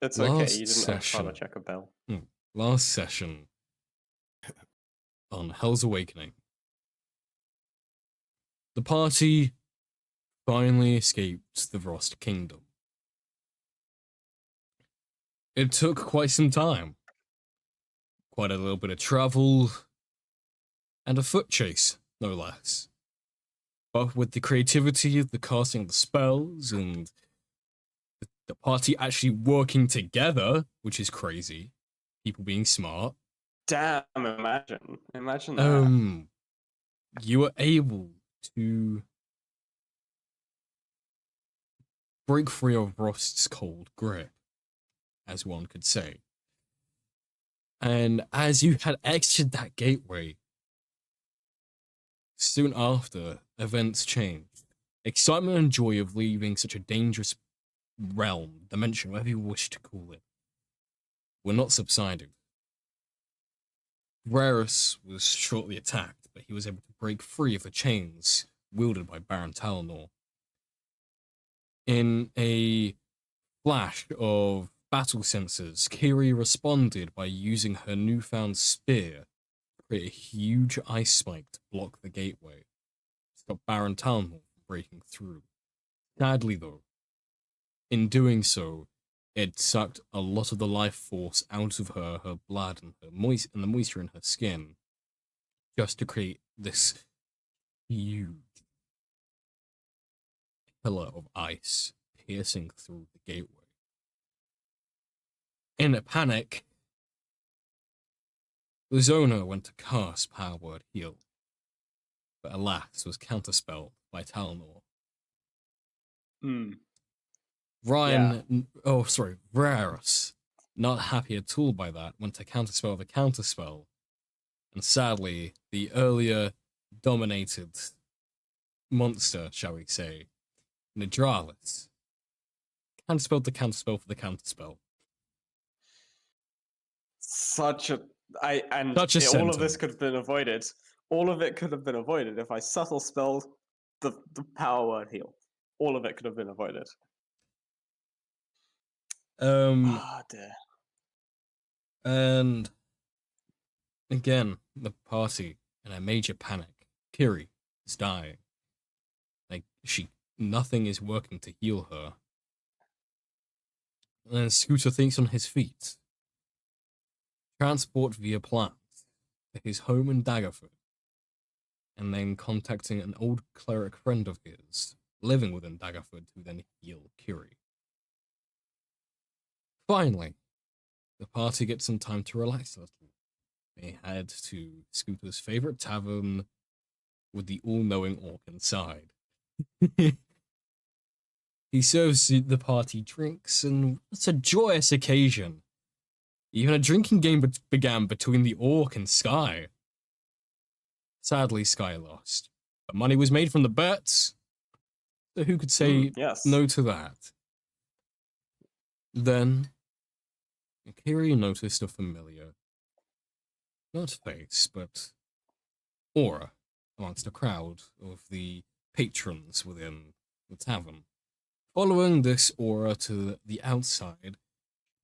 It's okay. Last You didn't have time to session. check a bell. Last session on Hell's Awakening. The party finally escaped the Vrost Kingdom. It took quite some time. Quite a little bit of travel, and a foot chase, no less. But with the creativity, the casting of the spells, and the party actually working together, which is crazy. People being smart. Damn! Imagine that. You were able to break free of Rost's cold grip, as one could say. And as you had exited that gateway, soon after, events changed. Excitement and joy of leaving such a dangerous realm, dimension, whatever you wish to call it, were not subsiding. Rarus was shortly attacked, but he was able to break free of the chains wielded by Baron Talnor. In a flash of battle sensors, Kiri responded by using her newfound spear to create a huge ice spike to block the gateway, to stop Baron Talnor from breaking through. Sadly, though, in doing so, it sucked a lot of the life force out of her blood, and the moisture in her skin, just to create this huge pillar of ice piercing through the gateway. In a panic, Lizona went to cast Power Word Heal, but alas was counterspelled by Talnor. Rarus, not happy at all by that, went to counterspell the counterspell, and sadly, the earlier dominated monster, shall we say, Nidralis, counterspelled the counterspell for the counterspell. All of this could have been avoided. All of it could have been avoided if I subtle spelled the Power Word Heal. All of it could have been avoided. Dear. And again, the party in a major panic. Kiri is dying. Nothing is working to heal her. And then Scooter thinks on his feet. Transport via plant to his home in Daggerford, and then contacting an old cleric friend of his living within Daggerford to then heal Kiri. Finally, the party gets some time to relax a little. They head to Scooter's favorite tavern with the all-knowing orc inside. He serves the party drinks, and it's a joyous occasion. Even a drinking game began between the orc and Sky. Sadly, Sky lost. But money was made from the bets, so who could say no to that? Then, Kiri noticed a familiar, not face, but aura amongst a crowd of the patrons within the tavern. Following this aura to the outside,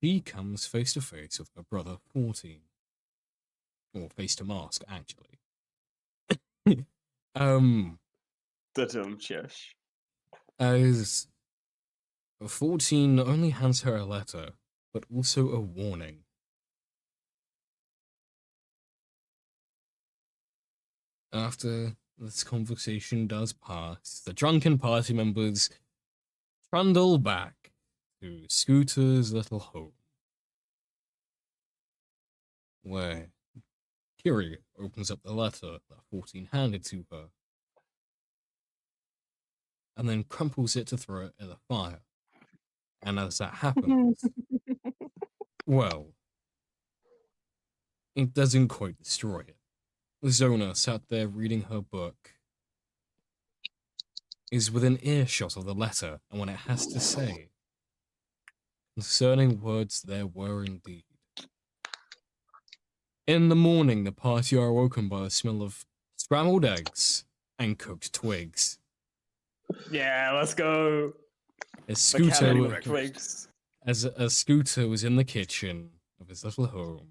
she comes face to face with her brother 14. Or face to mask, actually. The dumb chish. As 14 not only hands her a letter, but also a warning. After this conversation does pass, the drunken party members trundle back to Scooter's little home, where Kiri opens up the letter that 14 handed to her, and then crumples it to throw it in the fire. And as that happens, well, it doesn't quite destroy it. Zona sat there reading her book, is within earshot of the letter and what it has to say. Concerning words there were indeed. In the morning, the party are awoken by the smell of scrambled eggs and cooked twigs. Yeah, let's go. As Scooter, as Scooter was in the kitchen of his little home,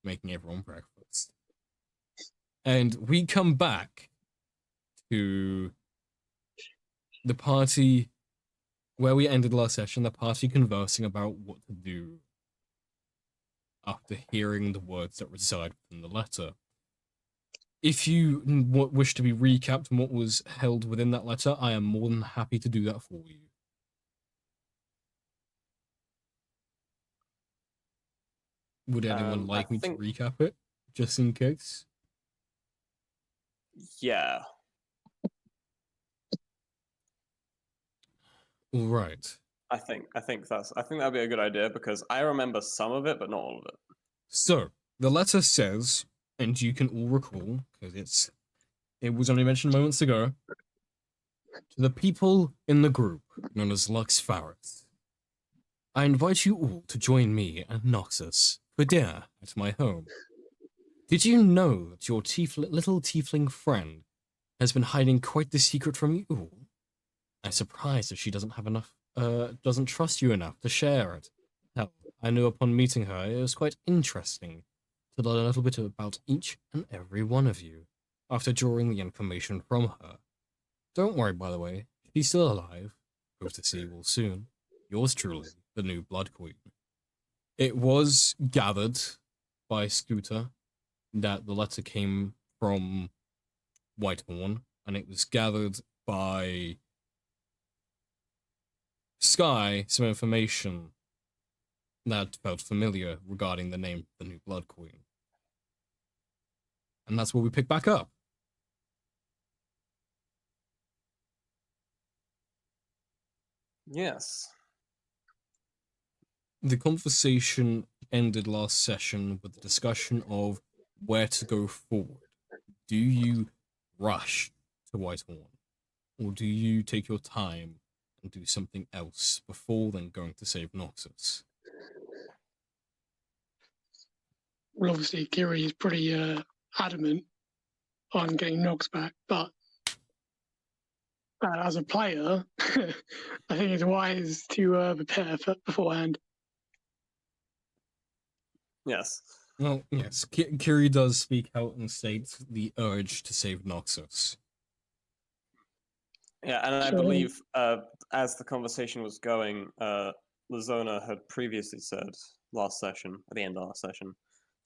making everyone breakfast. And we come back to the party where we ended last session, the party conversing about what to do after hearing the words that reside within the letter. If you wish to be recapped on what was held within that letter, I am more than happy to do that for you. Would anyone like me to recap it, just in case? Yeah. All right. I think that'd be a good idea because I remember some of it, but not all of it. So the letter says, and you can all recall because it was only mentioned moments ago, to the people in the group known as Lux Farith. I invite you all to join me and Noxus for dinner at my home. Did you know that your little tiefling friend has been hiding quite the secret from you all? I'm surprised that she doesn't trust you enough to share it. Hell, I knew upon meeting her it was quite interesting to learn a little bit about each and every one of you after drawing the information from her. Don't worry, by the way, she's still alive. Hope to see you all soon. Yours truly, the new Blood Queen. It was gathered by Scooter that the letter came from Whitehorn, and it was gathered by Sky some information that felt familiar regarding the name the new Blood Queen. And that's where we pick back up. Yes. The conversation ended last session with the discussion of where to go forward. Do you rush to Whitehorn, or do you take your time and do something else before then going to save Noxus? Well, obviously, Kiri is pretty adamant on getting Nox back, but as a player, I think it's wise to prepare beforehand. Yes. Well, yes, Kiri does speak out and state the urge to save Noxus. Yeah, and I believe as the conversation was going, Lazona had previously said last session, at the end of last session,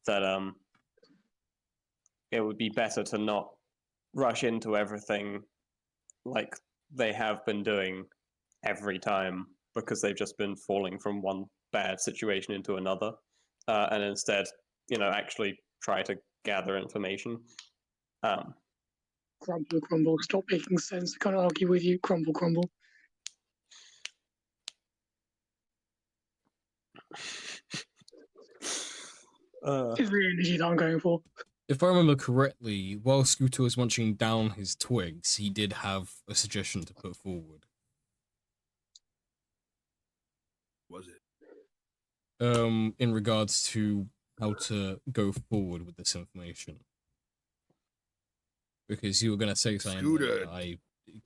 that it would be better to not rush into everything like they have been doing every time because they've just been falling from one bad situation into another, and instead, actually try to gather information. Crumble, crumble. Stop making sense. I can't argue with you. Crumble, crumble. Is the energy that I'm going for. If I remember correctly, while Scooter was munching down his twigs, he did have a suggestion to put forward. Was it? In regards to how to go forward with this information. Because you were going to say something, Scooter. I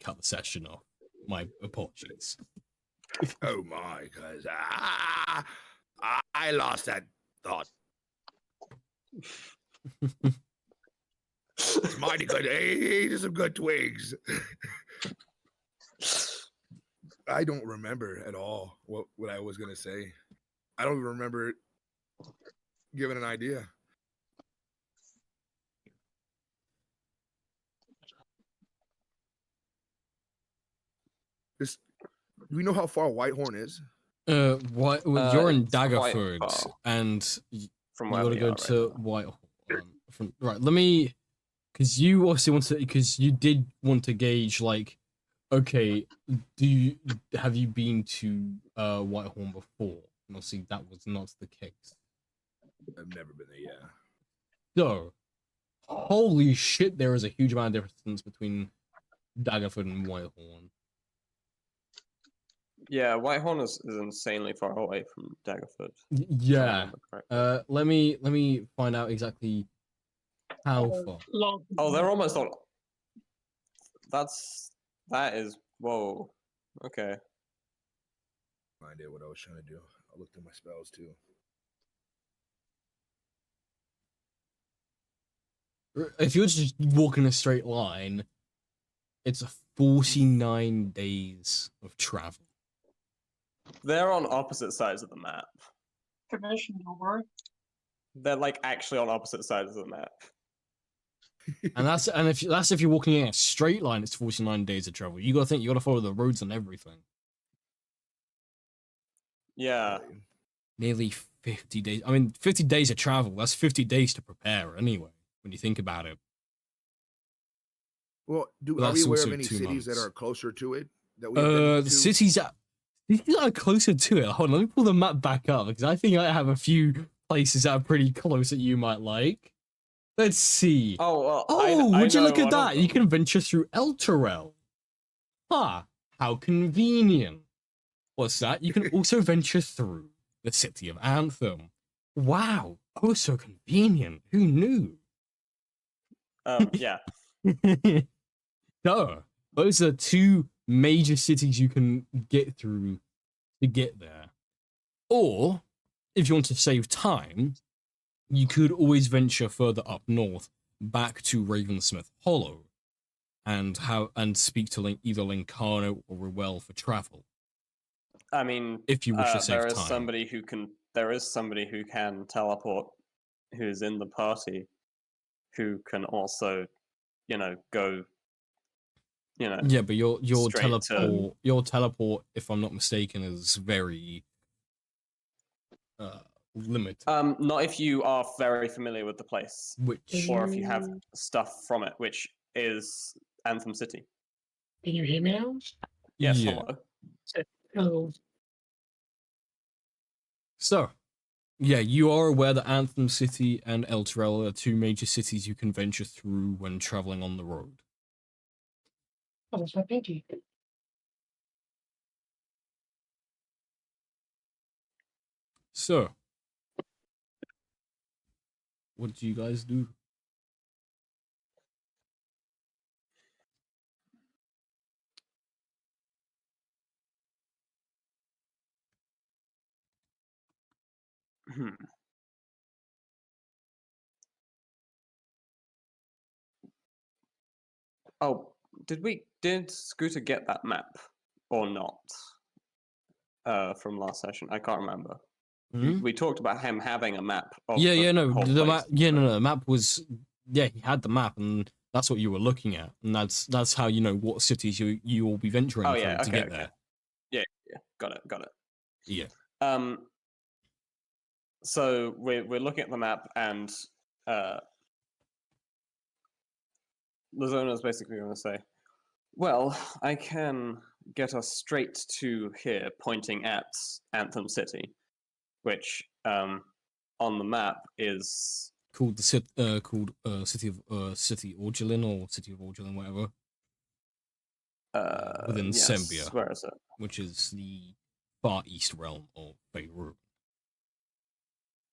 cut the session off. My apologies. Oh my, because I lost that thought. It's mighty good. Hey, there's some good twigs. I don't remember at all what I was gonna say. I don't even remember giving an idea. Do we know how far Whitehorn is? What? You're in it's quite Daggerford, far and from you where gotta we go are to right now. Whitehorn. Right, let me, because you also want to, because you did want to gauge, like, okay, have you been to Whitehorn before? And obviously that was not the case. I've never been there. Yeah. So, holy shit, there is a huge amount of difference between Daggerford and Whitehorn. Yeah, Whitehorn is insanely far away from Daggerford. Yeah. Let me find out exactly how far. Oh, they're almost all. That is whoa. Okay. idea what I was trying to do. I'll look through my spells too. If you're just walking a straight line, it's a 49 days of travel. They're on opposite sides of the map. Commission, don't worry. They're like actually on opposite sides of the map. And if you're walking in a straight line, it's 49 days of travel. You gotta follow the roads and everything. Yeah. Right. Nearly 50 days. I mean, 50 days of travel. That's 50 days to prepare anyway. When you think about it. Well, But are we that's aware also of any 2 cities that months. are closer to it that we've been The to? cities that are closer to it. Hold on, let me pull the map back up because I think I have a few places that are pretty close that you might like. Let's see. Oh, well, Oh, would you know look at one of that? You them. can venture through Elturel. Ah, how convenient. What's that? You can also venture through the city of Anthem. Wow, oh, so convenient. Who knew? Yeah. So, those are 2 major cities you can get through to get there. Or, if you want to save time, you could always venture further up north, back to Ravensmith Hollow, and speak to either Lincano or Ruel for travel, I mean, if you wish to save there is time. somebody who can. There is somebody who can teleport, who's in the party, who can also, go. Yeah, but your straight to- teleport, if I'm not mistaken, is very limited. Not if you are very familiar with the place, Which or if you have stuff from it, which is Anthem City. Can you hear me now? Yes, yeah. hello. Hello. So, yeah, you are aware that Anthem City and Elturel are 2 major cities you can venture through when traveling on the road. Oh, that's my pinky. So, what do you guys do? Hmm. Oh, did Scooter get that map or not? From last session, I can't remember. Hmm? We talked about him having a map. Of No, whole the map. place. Yeah, no, the map was. Yeah, he had the map, and that's what you were looking at, and that's how you know what cities you will be venturing Oh through yeah, to okay, get okay. there. Yeah, got it. Yeah. So we're looking at the map, and Lazona is basically going to say, "Well, I can get us straight to here, pointing at Anthem City, which on the map is Called the city of Orgelin or city of Orgelin, whatever. Within yes, Sembia, where is it? which is the far east realm of Faerun.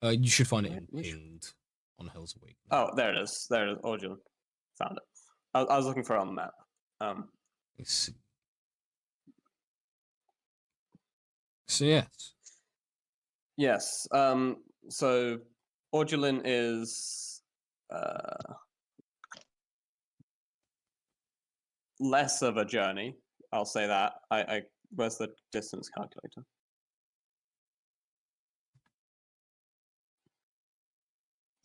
You should find it pinned on Hell's Awakening. Oh, there it is. There it is. Orgelin. Found it. I was looking for it on the map. Let's see. So yes. Yes. So Orgelin is less of a journey. I'll say that. Where's the distance calculator?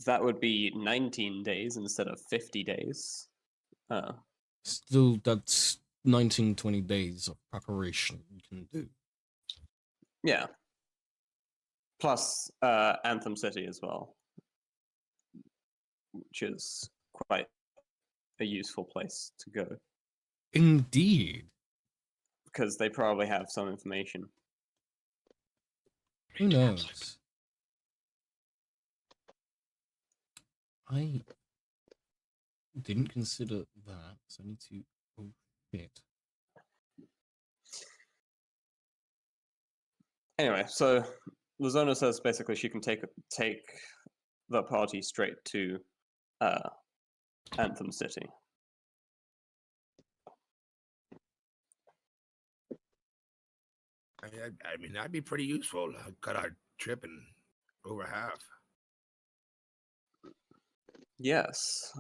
That would be 19 days instead of 50 days. Still, that's 19, 20 days of preparation you can do. Yeah. Plus Anthem City as well, which is quite a useful place to go. Indeed. Because they probably have some information. Who knows? I didn't consider that, so I need to. Oh shit. Anyway, so Lazona says basically she can take the party straight to Anthem City. I mean, that'd be pretty useful. Cut our trip in over half. Yes,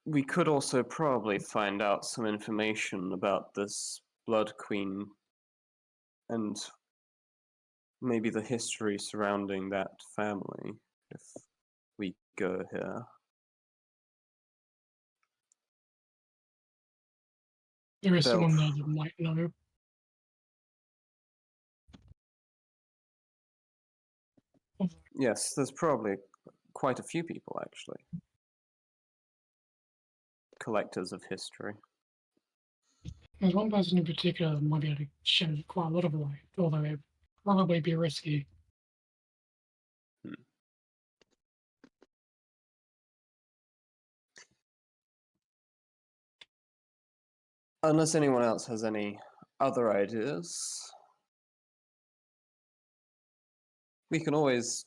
we could also probably find out some information about this Blood Queen and maybe the history surrounding that family if we go here. There is They'll someone there that might know. Yes, there's probably quite a few people actually. Collectors of history. There's one person in particular that might be able to shed quite a lot of light, although it probably be risky. Unless anyone else has any other ideas, we can always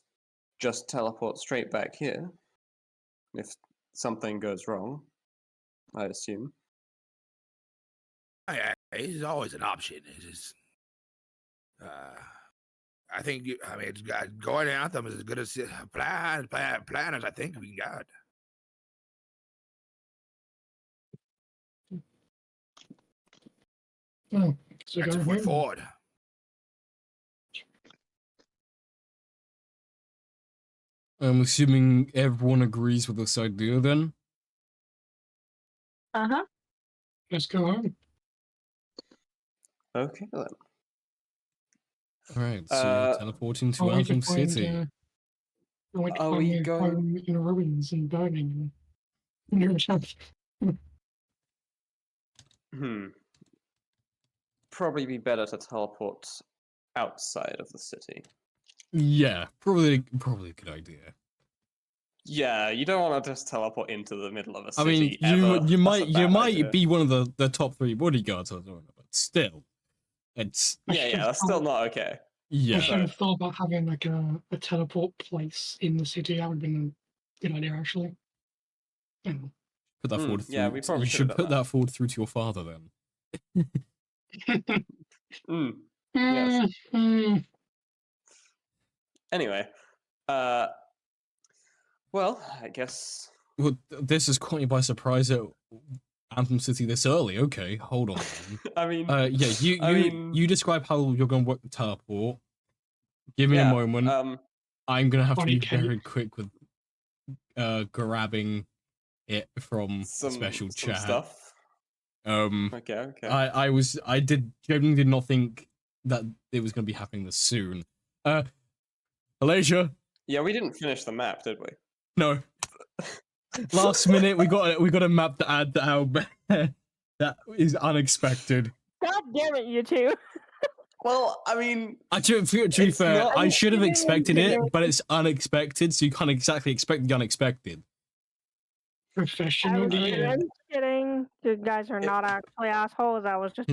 just teleport straight back here if something goes wrong, I assume. It's always an option. It's just, I think. I mean, going Anthem is as good as plan as I think we got. Oh, so That's go a foot ahead. forward. I'm assuming everyone agrees with this idea then? Uh-huh. Let's go home. Okay then. Alright, so you're teleporting to I'll wait to Anthem find, City. I'll wait to Are find we the going- home in ruins and burning. Probably be better to teleport outside of the city. Yeah, probably a good idea. Yeah, you don't want to just teleport into the middle of a I city. mean, ever. you That's a might bad might idea. be one of the top 3 bodyguards, I don't know, but still, it's Yeah, that's still not okay. I yeah. should have thought about having like a teleport place in the city. That would have been a good idea, actually. Yeah. Put that forward through. yeah, we probably you should have should put done that forward through to your father then. Yes. Mm. Anyway, well, I guess Well, this has caught me by surprise at Anthem City this early. Okay, hold on. I mean, Yeah, I mean- you describe how you're going to work the teleport. Give me a yeah, moment. I'm gonna have to be 20K. very quick with grabbing it from some special some chat. stuff. Okay. I genuinely did not think that it was going to be happening this soon. Malaysia, Yeah, we didn't finish the map, did we? no. Last minute, we got a map to add to our that is unexpected. God damn it, you two. Well, I mean, To be It's fair, not- I should have I'm expected it, kidding. but it's unexpected, so you can't exactly expect the unexpected. Professional DM. I'm kidding. You guys are not actually assholes. I was just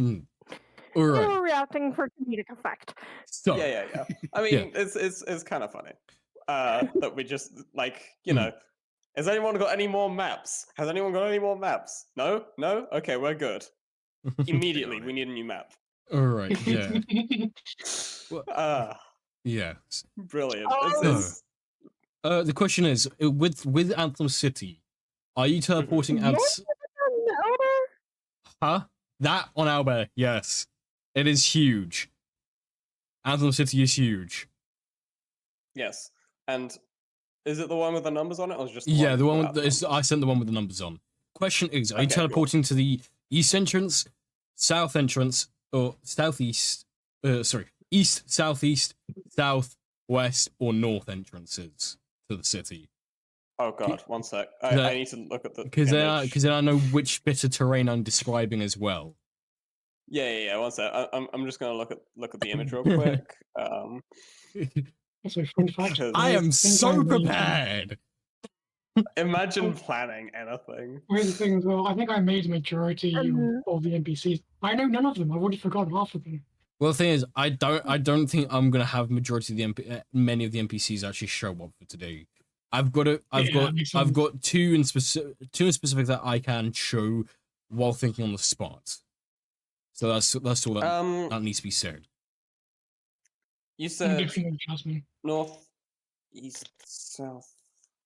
All right. reacting for comedic effect. So, yeah. I mean, it's kind of funny that we just like Has anyone got any more maps? Has anyone got any more maps? No. Okay, we're good. Immediately, we need a new map. all right. Yeah. Yeah. Brilliant. Oh. It's- The question is, with Anthem City, are you teleporting Yes. outs? Elder? Huh? That on Owlbear, yes. It is huge. Anthem City is huge. yes. And is it the one with the numbers on it, or is it just Yeah, the one without with numbers? I sent the one with the numbers on. Question is, are you Okay, cool. teleporting to the east entrance, south entrance, or southeast? East, southeast, south, west, or north entrances to the city? Oh god, one sec. That- I need to look at the Because image. then I know which bit of terrain I'm describing as well. Yeah. One sec. I'm just gonna look at the image real quick. Also, fun fact. Because- I am think so I made- prepared. Imagine planning anything. Here's the thing as well. I think I made a majority Mhm. of the NPCs. I know none of them. I've already forgotten half of them. Well, the thing is, I don't think I'm gonna have majority of many of the NPCs actually show up for today. I've got makes sense. two in specific that I can show while thinking on the spot. So that's all that, that Um, needs to be said. you I'm said guessing it's Jasmine. north, east, south,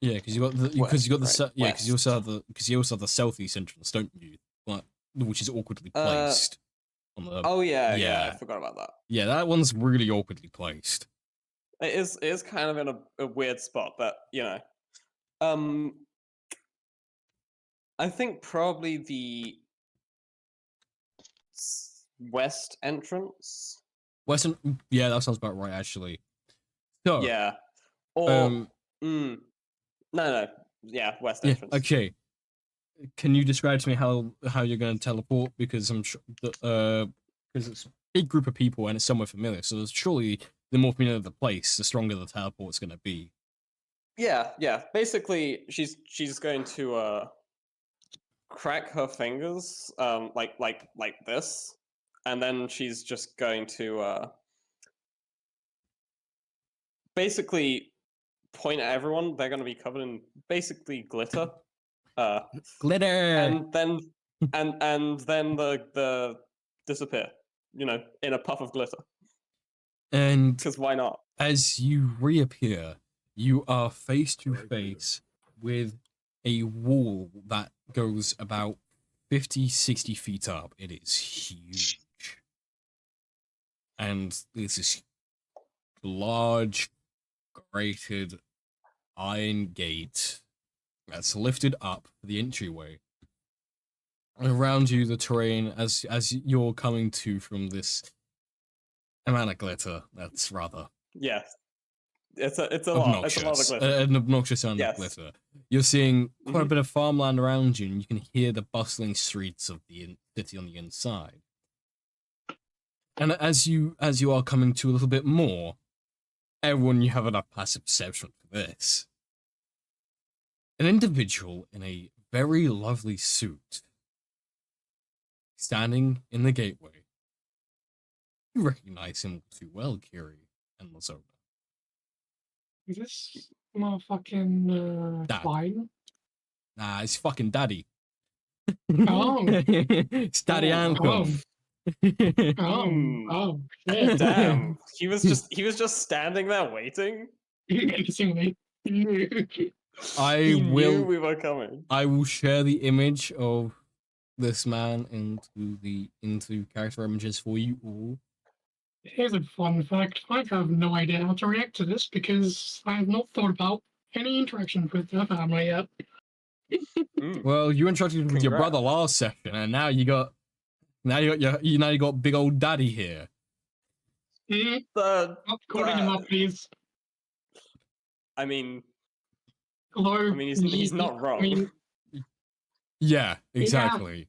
Yeah, because you got the west, right? yeah, because you also West. have the southeast entrance, don't you? Like, which is awkwardly Uh, placed on the Oh yeah, yeah. I yeah forgot about that. yeah that one's really awkwardly placed. It is kind of in a weird spot, but you know. Um, I think probably the west entrance. Western, yeah, that sounds about right actually. So Yeah. Or um no, no. Yeah, west yeah, entrance. okay. Can you describe to me how you're going to teleport? Because I'm sure because it's a big group of people and it's somewhere familiar. So surely the more familiar the place, the stronger the teleport's going to be. Yeah, yeah. Basically, she's going to crack her fingers like this, and then she's just going to basically point at everyone. They're going to be covered in basically glitter. Uh, Glitter. and then the disappear, you know, in a puff of glitter. And Because why not? as you reappear, you are face to like glitter. face with a wall that goes about 50, 60 feet up. It is huge. And there's this large, grated iron gate that's lifted up for the entryway. And around you, the terrain, as you're coming to from this amount of glitter, that's rather Yes, it's a lot. It's a lot of obnoxious. glitter. An obnoxious amount Yes. of glitter. You're seeing quite a Mhm. bit of farmland around you, and you can hear the bustling streets of the city on the inside. And as you are coming to a little bit more, everyone, you have enough passive perception for this. An individual in a very lovely suit, standing in the gateway. You recognize him too well, Kiri and Lazona. Is this motherfucking Dad. Klein? Nah, it's fucking Daddy. Oh. It's Daddy Oh. Anthem. Oh, Hmm. oh, shit. Damn, he was just standing there waiting. Interestingly. I He knew will we were coming. I will share the image of this man into character images for you all. Here's a fun fact. I have no idea how to react to this because I have not thought about any interactions with their family yet. Mm. Well, you interacted with your Congrats. brother last session, and now you got big old daddy here. Mm, The Stop calling him up, please. I mean, Hello. he's not wrong. I mean, Yeah, exactly.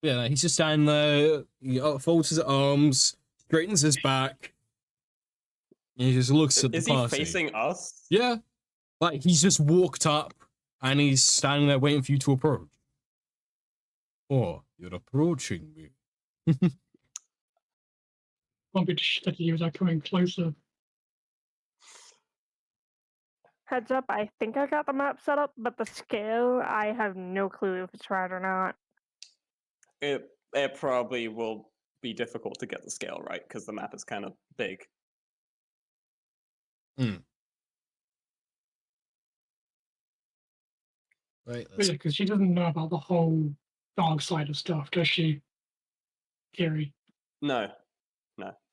Yeah, no, he's just standing there. He folds his arms, straightens his back. And he just looks at the Is he party. facing us? Yeah, like he's just walked up and he's standing there waiting for you to approach. Oh, you're approaching me. one bit shit at you as I coming closer. Heads up, I think I got the map set up, but the scale, I have no clue if it's right or not. It probably will be difficult to get the scale right because the map is kind of big. Right. Yeah, because she doesn't know about the whole dog side of stuff, does she? Gary. No.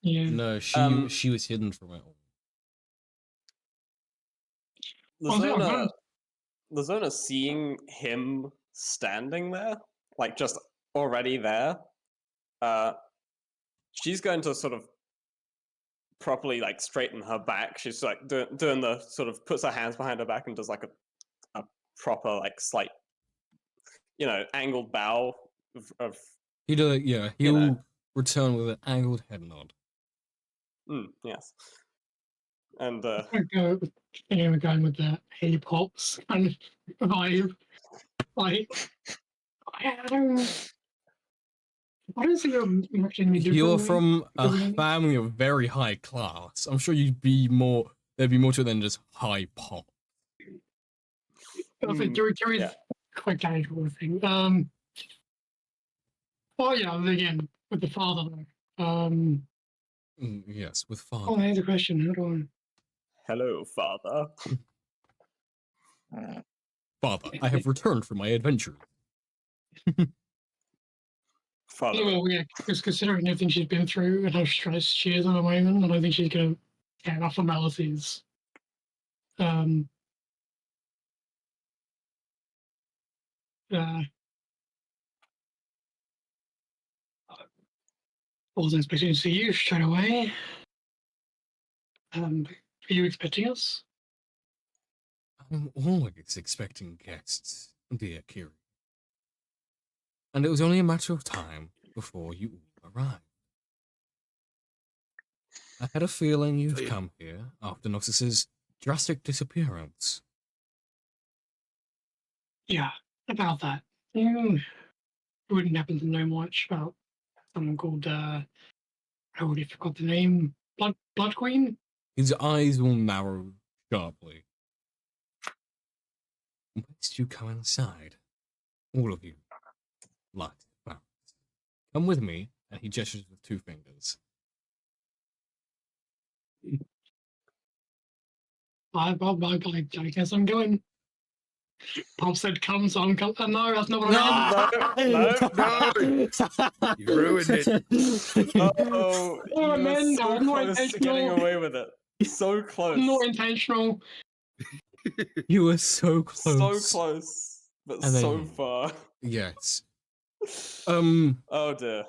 Yeah. No, she was hidden from it all. Lazona seeing him standing there, like just already there, she's going to sort of properly like straighten her back. She's like doing the sort of puts her hands behind her back and does like a proper like slight, you know, angled bow of He'll you know. return with an angled head nod. Yes. And I go with going with the hey pops kind of vibe. Like, I don't. What is your reaction? You're from a family of very high class. I'm sure there'd be more to it than just high pop. Gary's quite casual thing. Oh yeah, again, with the father though. Yes, with Oh, father. here's a question. How do Hello, father. Father, I have returned from my adventure. Father. Yeah, well, yeah, because considering everything she's been through and how stressed she is at the moment, I don't think she's going to care about formalities. Uh, I wasn't expecting to see you straight away. Are you expecting us? I'm always expecting guests, dear Kiri. And it was only a matter of time before you all arrived. I had a feeling you'd Tell you- come here after Noxus's drastic disappearance. Yeah, about that. You wouldn't happen to know much about someone called, I already forgot the name, Blood Queen? His eyes will narrow sharply. Must you come inside? All of you. Light, fast. Come with me, and he gestures with 2 fingers. I guess I'm going. Pop said come, so I'm coming. No, that's not what I meant. No. You ruined it. Oh, you Oh, were man, so I'm not close to getting intentional. away with it. So close. Not intentional. You were so So close. close, but And so then- far. Yes. Oh dear.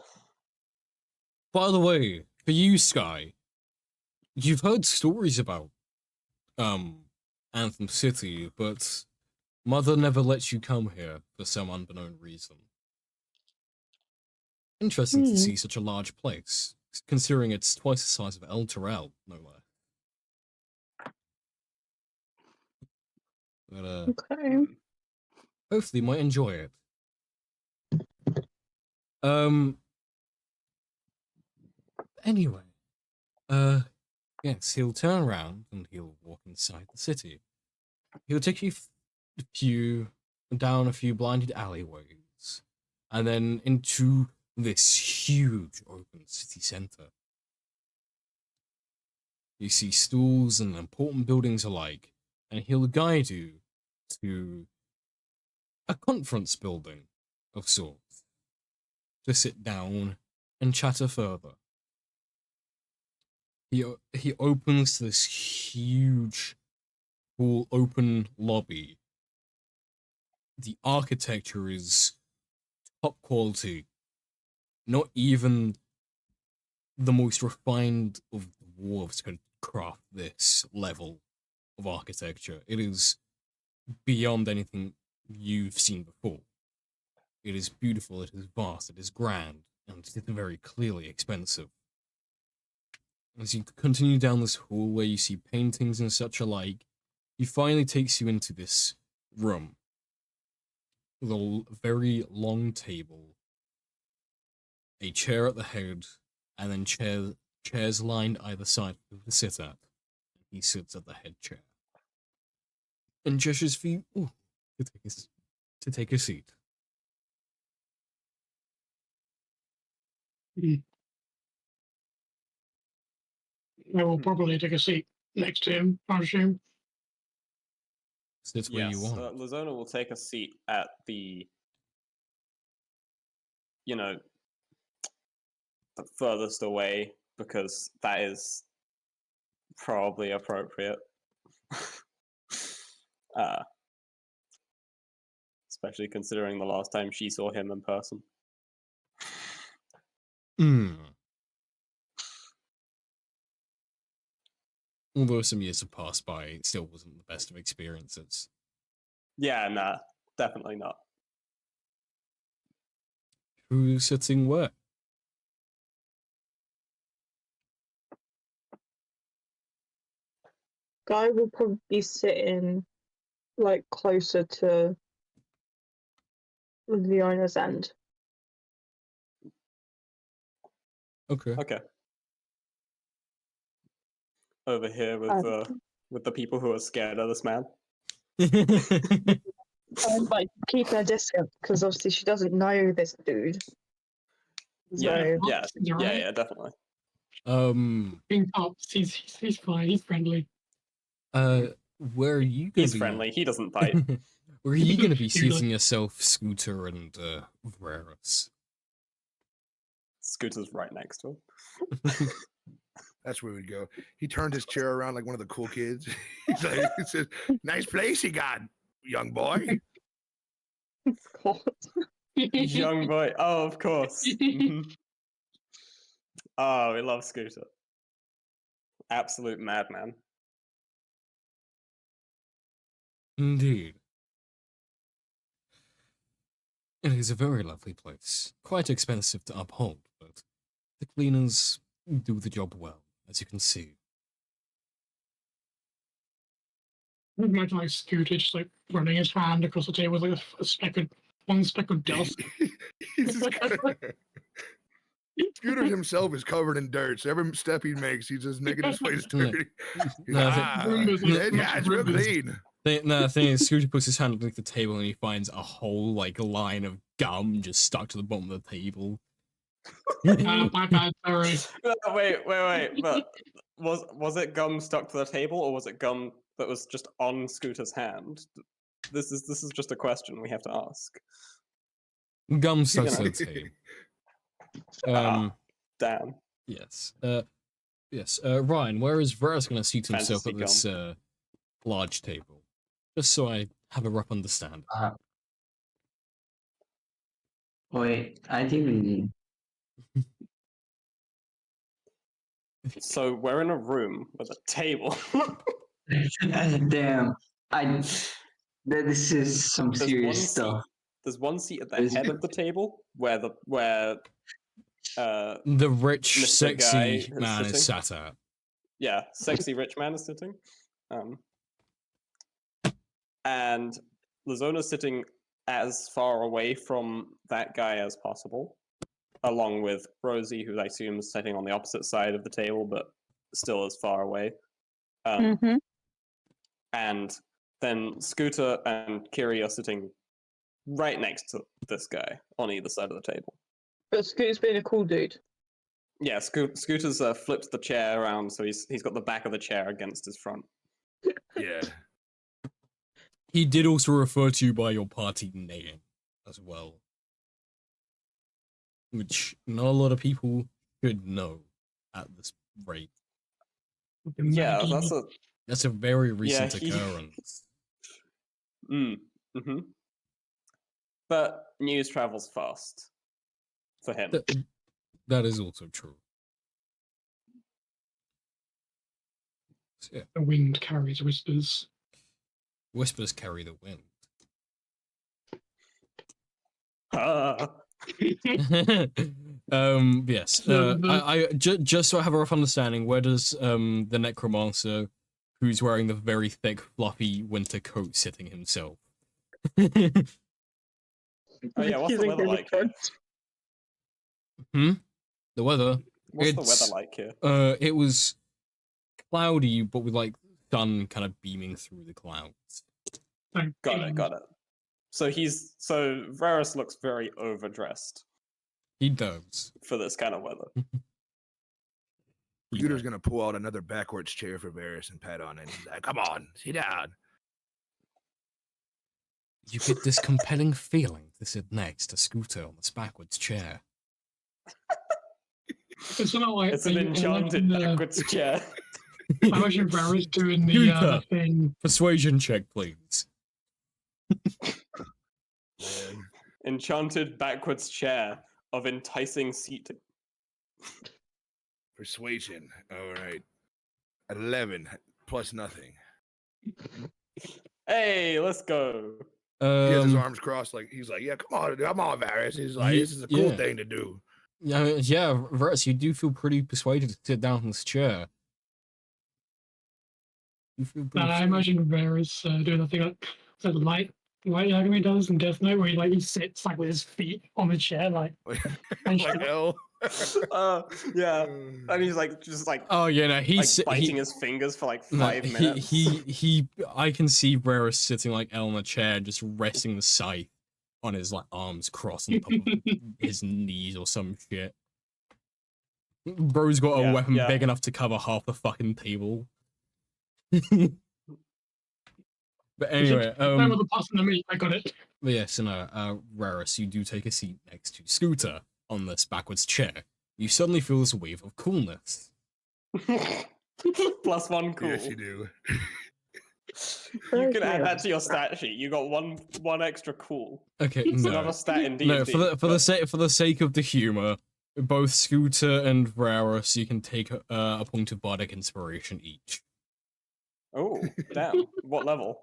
By the way, for you, Sky, you've heard stories about Anthem City, but Mother never lets you come here for some unbeknown reason. Interesting to see such a large place, considering it's twice the size of El Terrell, no less. But Okay. hopefully you might enjoy it. Anyway, yes, he'll turn around and he'll walk inside the city. He'll take you down a few blinded alleyways, and then into this huge open city center. You see stools and important buildings alike, and he'll guide you to a conference building of sorts to sit down and chatter further. He opens this huge, full open lobby. The architecture is top quality. Not even the most refined of dwarves could craft this level of architecture. It is beyond anything you've seen before. It is beautiful, it is vast, it is grand, and it is very clearly expensive. As you continue down this hall where you see paintings and such alike, he finally takes you into this room with a very long table, a chair at the head, and then chairs lined either side to sit at. He sits at the head chair and gestures for you to take a seat. I will probably take a seat next to him, I assume. Sit where you Yes, want. Lazona will take a seat at the, the furthest away, because that is probably appropriate. Especially considering the last time she saw him in person. Although some years have passed by, it still wasn't the best of experiences. Yeah, nah, definitely not. Who's sitting where? Guy will probably be sitting like closer to the owner's end. Okay. Okay. Over here with the people who are scared of this man. Like keeping a distance because obviously she doesn't know this dude. Yeah, So, yeah, You're yeah, right. yeah, definitely. King Pops, he's fine. He's friendly. Where are you gonna He's be? friendly. He doesn't bite. Where are you gonna be Usually. seating yourself, Scooter and Varus? Scooter's right next to him. That's where we'd go. He turned his chair around like one of the cool kids. He's like, he says, "Nice place you got, young boy." God. Young boy. Oh, of course. Mhm. Oh, we love Scooter. Absolute madman. Indeed. It is a very lovely place. Quite expensive to uphold, but the cleaners do the job well, as you can see. I imagine like Scooter just like running his hand across the table with like one speck of dust. He's just Scooter himself is covered in dirt. So every step he makes, he's just making his face dirty. He's No, like, Roombas, yeah, it's real Roombas. clean. The thing is, Scooter puts his hand underneath the table and he finds a whole like line of gum just stuck to the bottom of the table. My bad, sorry. No, wait. But was it gum stuck to the table, or was it gum that was just on Scooter's hand? This is just a question we have to ask. Gum stuck You to know. the table. Damn. Yes. Yes. Ryan, where is Varus going to seat himself at Fantasy this large table? Just so I have a rough understanding. Wait, I think So we're in a room with a table. damn. This is some There's one serious seat. stuff. There's one seat at the There's- head of the table where The rich, Mr. sexy Guy is man is sitting. sat at. yeah, sexy rich man is sitting. And Lazona's sitting as far away from that guy as possible, along with Rosie, who I assume is sitting on the opposite side of the table, but still as far away. Mm-hmm. And then Scooter and Kiri are sitting right next to this guy on either side of the table. But Scooter's being a cool dude. Yeah, Scooter's flipped the chair around, so he's got the back of the chair against his front. Yeah. He did also refer to you by your party name as well, which not a lot of people should know at this rate. Yeah, That's a very recent he- occurrence. Mm-hmm. But news travels fast for him. That is also true. So, yeah, The wind carries whispers. whispers carry the wind. Ah. Yes. The- Just so I have a rough understanding, where does the necromancer, who's wearing the very thick, fluffy winter coat, sitting himself? Oh yeah, what's He's the in weather Game of like here? Thrones. The weather. What's the It's- weather like here? It was cloudy, but with like sun kind of beaming through the clouds. Got it. So Varus looks very overdressed He does. for this kind of weather. Scooter's gonna pull out another backwards chair for Varys and pat on it. He's like, "Come on, sit down." You get this compelling feeling to sit next to Scooter on this backwards chair. It's not like It's an enchanted backwards chair. I imagine Varys doing the Scooter. thing. Persuasion check, please. Man. Enchanted backwards chair of enticing seating. Persuasion. All right. 11 plus nothing. Hey, let's go. He has his Um, arms crossed, like he's like, "Yeah, come on, Varys." He's like, "This is a cool yeah. thing to do." yeah, Varus, you do feel pretty persuaded to sit down in this chair. You feel pretty I imagine Varys doing the thing like so the light Yagami does in Death Note, where he sits like with his feet on the chair, like and Like hell. Yeah. And he's like just like Oh yeah, no, he's biting his fingers for like no, 5 minutes. he I can see Varus sitting like L on a chair, just resting the scythe on his like arms crossed on top of his knees or some shit. Bro's got a Yeah, weapon yeah. big enough to cover half the fucking table. But anyway, Time with the passing to me. I got it. but yes, Rarus, you do take a seat next to Scooter on this backwards chair. You suddenly feel this wave of coolness. +1 cool. Yes, you do. You can add that to your stat sheet. You got one extra cool. Okay, It's no, another stat in D&D. no. For the sake of the humor, both Scooter and Rarus, you can take a point of bardic inspiration each. Oh, damn. What level?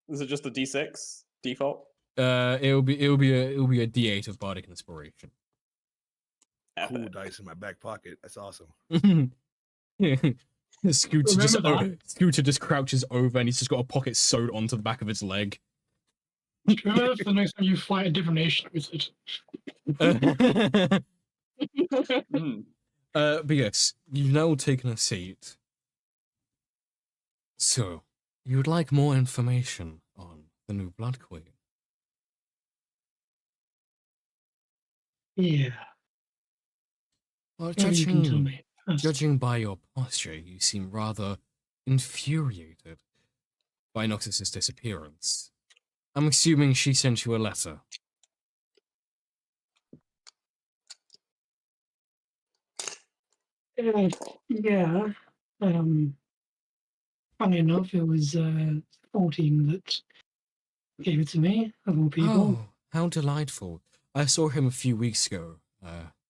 Is it just a D6 default? It'll be a D8 of bardic inspiration. Cool Epic. dice in my back pocket. That's awesome. Scooter just crouches over and he's just got a pocket sewed onto the back of his leg. Remember for the next time you fight a divination wizard. Hmm. But yes, you've now taken a seat. So, you would like more information on the new Blood Queen? Yeah. Well, Maybe you can tell me. first. judging by your posture, you seem rather infuriated by Noxus's disappearance. I'm assuming she sent you a letter. Yeah. Funny enough, it was 14 that gave it to me, of all people. Oh, how delightful. I saw him a few weeks ago,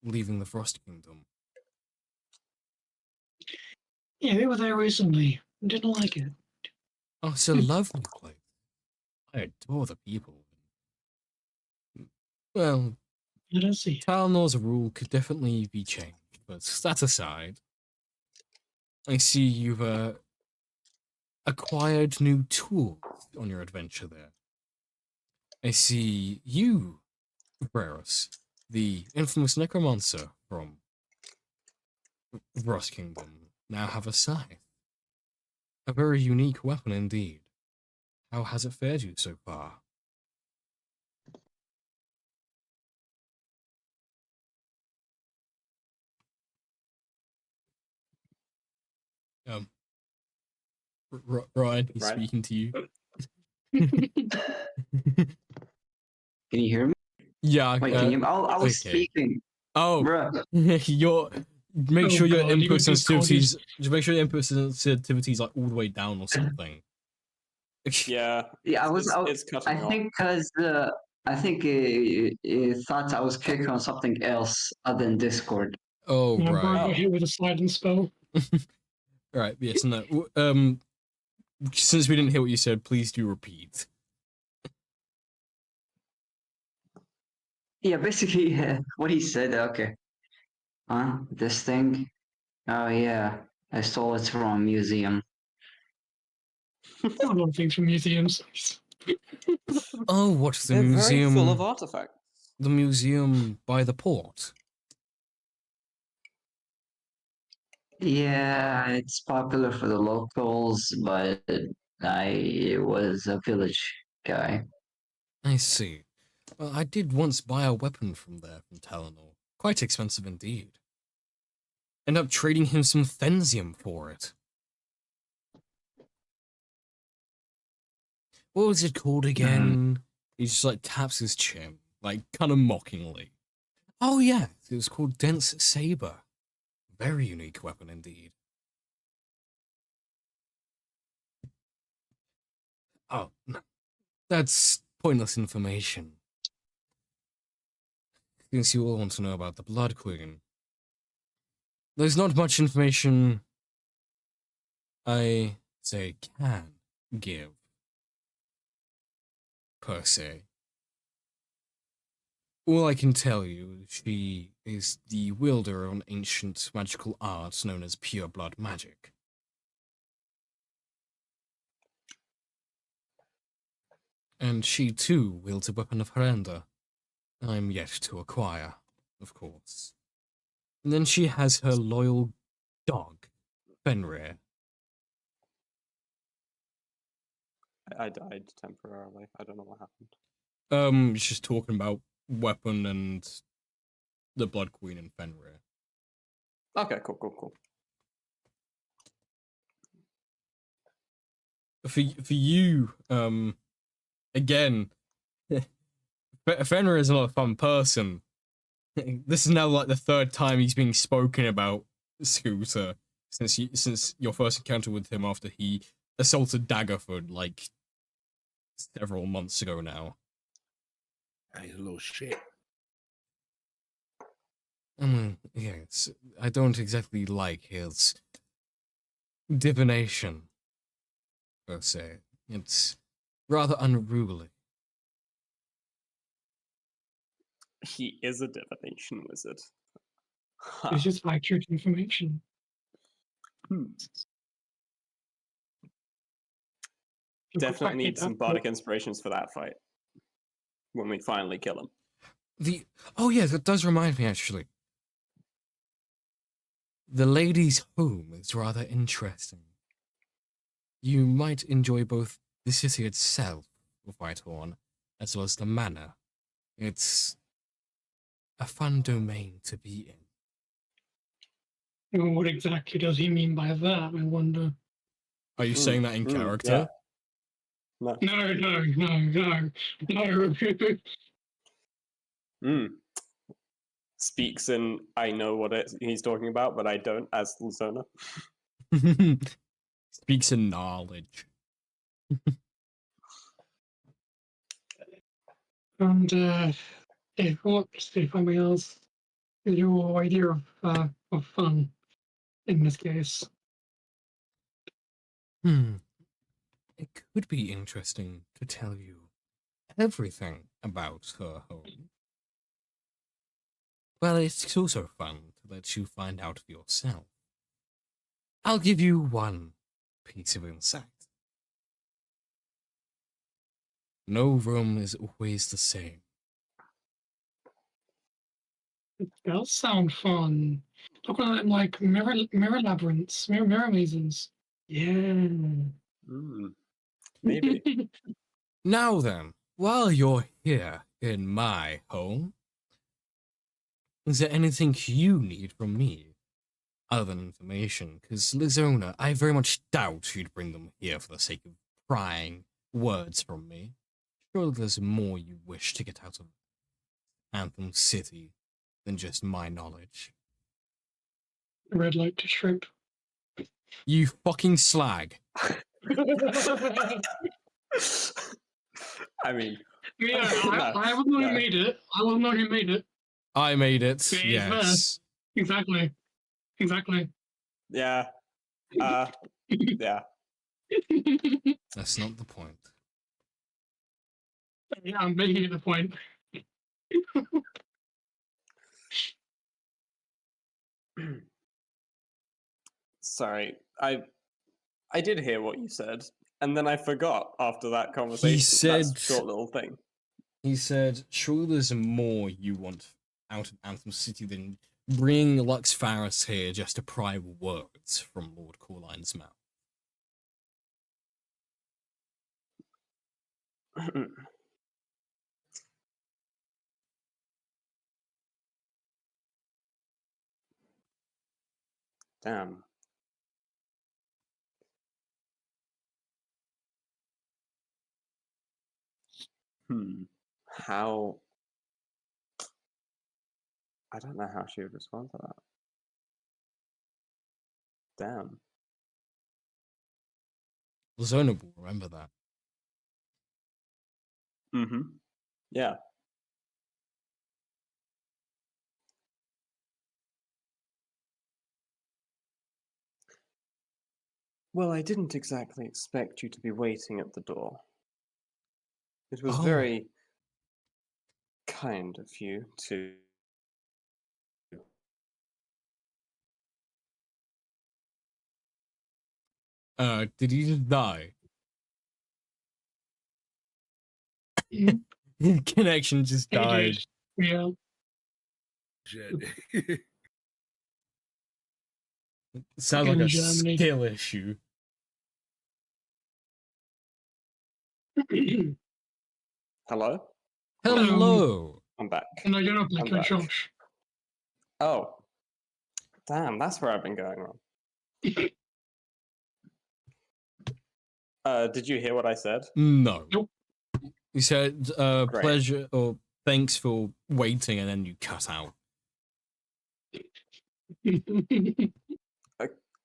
leaving the Frost Kingdom. Yeah, they were there recently. Didn't like it. Oh, it's a lovely place. I adore the people. Well, I don't see it. Talnor's rule could definitely be changed, but that aside, I see you've acquired new tools on your adventure there. I see you, Brerus, the infamous necromancer from Frost Kingdom, now have a scythe. A very unique weapon indeed. How has it fared you so far? Ryan, he's Right. speaking to you. Can you hear me? Yeah, Wait, can you? I was okay. speaking, Oh, bruh. your make sure your God, you input got Discorded. sensitivities. Just make sure your input sensitivities are all the way down or something. Yeah. Yeah, It's cutting I off. think because I think it thought I was clicking on something else other than Discord. Oh My bro right, got hit with a sliding spell. right. Yes, no. Since we didn't hear what you said, please do repeat. Yeah, basically what he said. Okay, this thing. Oh yeah, I stole it from a museum. A lot of things from museums. Oh, what the They're museum? very full of artifacts. The museum by the port. Yeah, it's popular for the locals, but I was a village guy. I see. Well, I did once buy a weapon from there, from Talonor. Quite expensive indeed. End up trading him some Thensium for it. What was it called again? He just like taps his chin, like kind of mockingly. Oh yeah, it was called Dense Saber. Very unique weapon indeed. Oh, no. That's pointless information. Since you all want to know about the Blood Queen, there's not much information I say can give, per se. All I can tell you is she is the wielder of an ancient magical art known as pure blood magic. And she too wields a weapon of Herenda. I'm yet to acquire, of course. And then she has her loyal dog, Fenrir. I died temporarily. I don't know what happened. It's just talking about weapon and the Blood Queen and Fenrir. Okay, cool. For you, again, Fenrir is not a fun person. This is now like the third time he's being spoken about Scooter since your first encounter with him after he assaulted Daggerford like several months ago now. He's a little shit. Yes, I don't exactly like his divination, per se. It's rather unruly. He is a divination wizard. Huh. It's just accurate information. Hmm. You could Definitely back need it some up, bardic inspirations for that fight. When we finally kill him. Oh yeah, that does remind me actually. The lady's home is rather interesting. You might enjoy both the city itself of Whitehorn, as well as the manor. It's a fun domain to be in. What exactly does he mean by that? I wonder. Are you saying that in character? Yeah. No. Speaks in I know what he's talking about, but I don't as Luzona. Speaks in knowledge. And if anybody else is your idea of fun in this case? It could be interesting to tell you everything about her home. Well, it's also fun to let you find out for yourself. I'll give you one piece of insight. No room is always the same. It does sound fun. Look at it like mirror labyrinths, mirror mazes. Yeah. Maybe. Now then, while you're here in my home, is there anything you need from me? Other than information, because Lizona, I very much doubt you'd bring them here for the sake of prying words from me. Surely there's more you wish to get out of Anthem City than just my knowledge. Red light to shrimp. You fucking slag. I mean, Yeah, I was the one who made it. I was the one who made it. I made it, Yeah, yes. Exactly. yeah. Yeah. That's not the point. Yeah, I'm making it the point. Sorry, I did hear what you said, and then I forgot after that conversation. That said- short little thing. He said, surely there's more you want out of Anthem City than bring Lux Faris here just to pry words from Lord Corline's mouth. Damn. How? I don't know how she would respond to that. Damn. Lizona will remember that. Mm-hmm. Yeah. Well, I didn't exactly expect you to be waiting at the door. It was Oh. very kind of you to. Did he just die? Mhm. His connection just He died. did. Yeah. Shit. Sounds like Fucking a Germany. skill issue. Hello? Hello! I'm back. No, you're not I'm back. You're back. Josh. Oh. Damn, that's where I've been going wrong. Did you hear what I said? No. Nope. You said Great. pleasure or thanks for waiting, and then you cut out.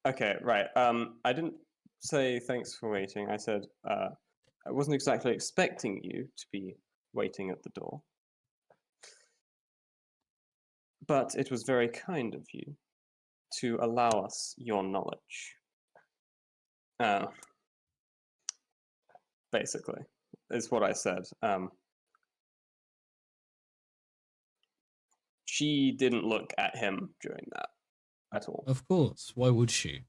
Okay, right. I didn't say thanks for waiting. I said I wasn't exactly expecting you to be waiting at the door. But it was very kind of you to allow us your knowledge. Basically, is what I said. She didn't look at him during that at all. Of course. Why would she?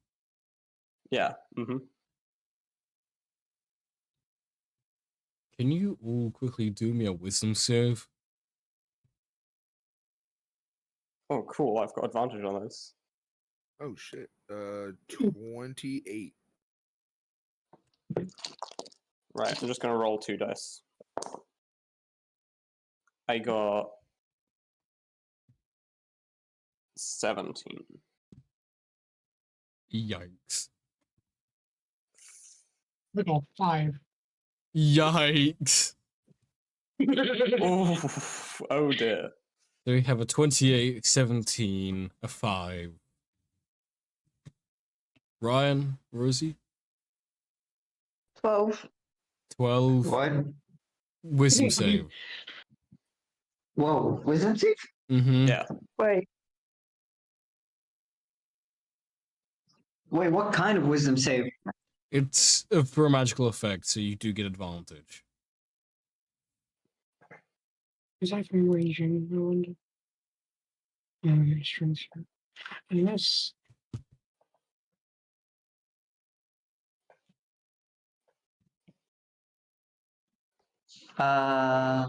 Yeah. Mm-hmm. Can you all quickly do me a wisdom save? Oh, cool. I've got advantage on those. Oh shit. 28. Right. I'm just gonna roll 2 dice. I got 17. Yikes. I got 5. Yikes. Oh dear. So we have a 28, 17, a 5. Ryan, Rosie? 12. 12. What? Wisdom save. Whoa, wisdom save? Mm-hmm. Yeah. Wait. Wait, what kind of wisdom save? It's for a magical effect, so you do get advantage. Is that from raging? I wonder. Strength. Unless. Uh,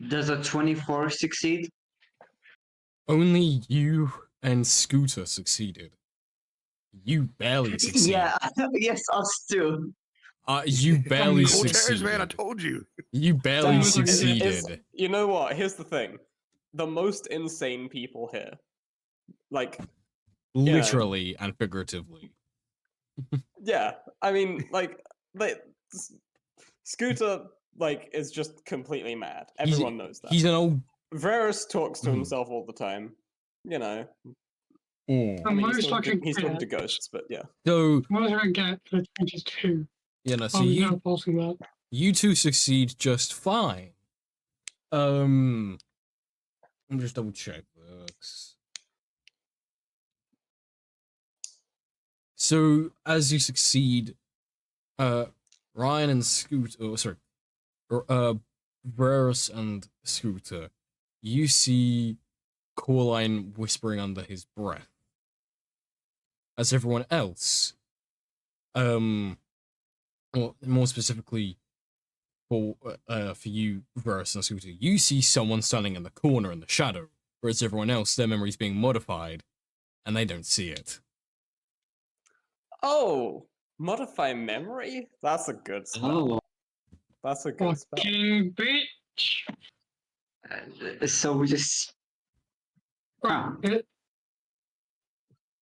does a 24 succeed? Only you and Scooter succeeded. You barely succeeded. Yeah, yes, us too. You barely Cool Cold succeeded. man, I told you. You barely Damn, It's- succeeded. You know what? Here's the thing. The most insane people here. Like, Literally and figuratively. yeah. I mean, like, Scooter, like, is just completely mad. He's- Everyone knows that. He's an old. Varus talks to Mhm. himself all the time. You know. Oh. I mean, most he's talking, likely he's talking to get- ghosts, but yeah. So, What was I going to get for 22? you know, so Oh, you no, passing that. you two succeed just fine. Let me just double check this. So as you succeed, Ryan and Scooter, oh, sorry, Varus and Scooter, you see Coraline whispering under his breath. As everyone else, well, more specifically for you, Varus and Scooter, you see someone standing in the corner in the shadow, whereas everyone else, their memory's being modified, and they don't see it. Oh, modify memory? That's a good spell. Oh, That's a good spell. Fucking bitch. so we just. Huh. It,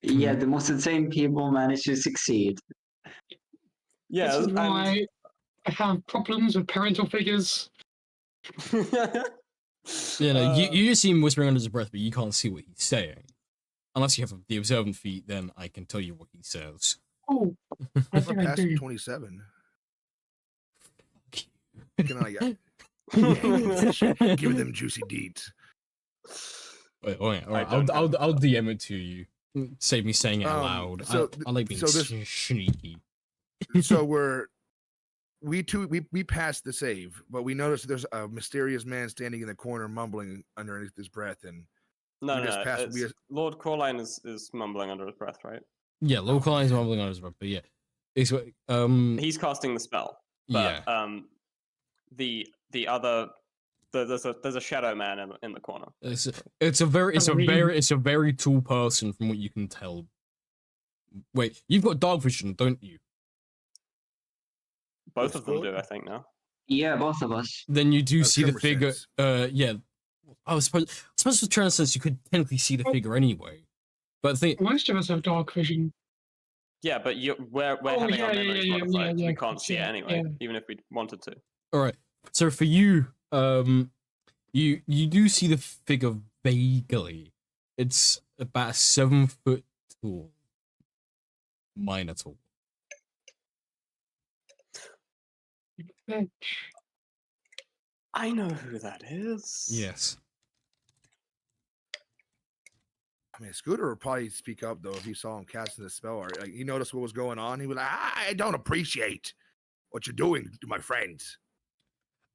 Yeah, the most insane people manage to succeed. Yeah, this is why I have problems with parental figures. You know, you just see him whispering under his breath, but you can't see what he's saying. Unless you have the observant feat, then I can tell you what he says. Oh, I We're think I past do. 27. Can I give them juicy deeds? Wait, all right, I don't have I'll DM it to you. Save me saying it out loud. so I like being so this- sneaky. So we passed the save, but we noticed there's a mysterious man standing in the corner mumbling underneath his breath, and No, We no, just no. passed- it's- we just- Lord Coraline is mumbling under his breath, right? Yeah, localized mumbling under his breath, but yeah, it's He's casting the spell. But yeah. The other there's a shadow man in the corner. It's a very tall person from what you can tell. Wait, you've got dark vision, don't you? Both What's of them Coraline? do, I think now. Yeah, both of us. Then you do see the Tremor figure. sense. Yeah. I was supposed suppose with Transcendence you could technically see the figure anyway. But the thing, Most of us have dark vision. Yeah, but we're Oh, having yeah, our yeah, memories yeah, yeah, modified. yeah, We can't see it yeah, anyway, yeah. even if we wanted to. all right. So for you, you do see the figure vaguely. It's about 7 foot tall, Minotaur. I know who that is. Yes. I mean, Scooter would probably speak up though if he saw him casting the spell, or like he noticed what was going on. He was like, "I don't appreciate what you're doing to my friends."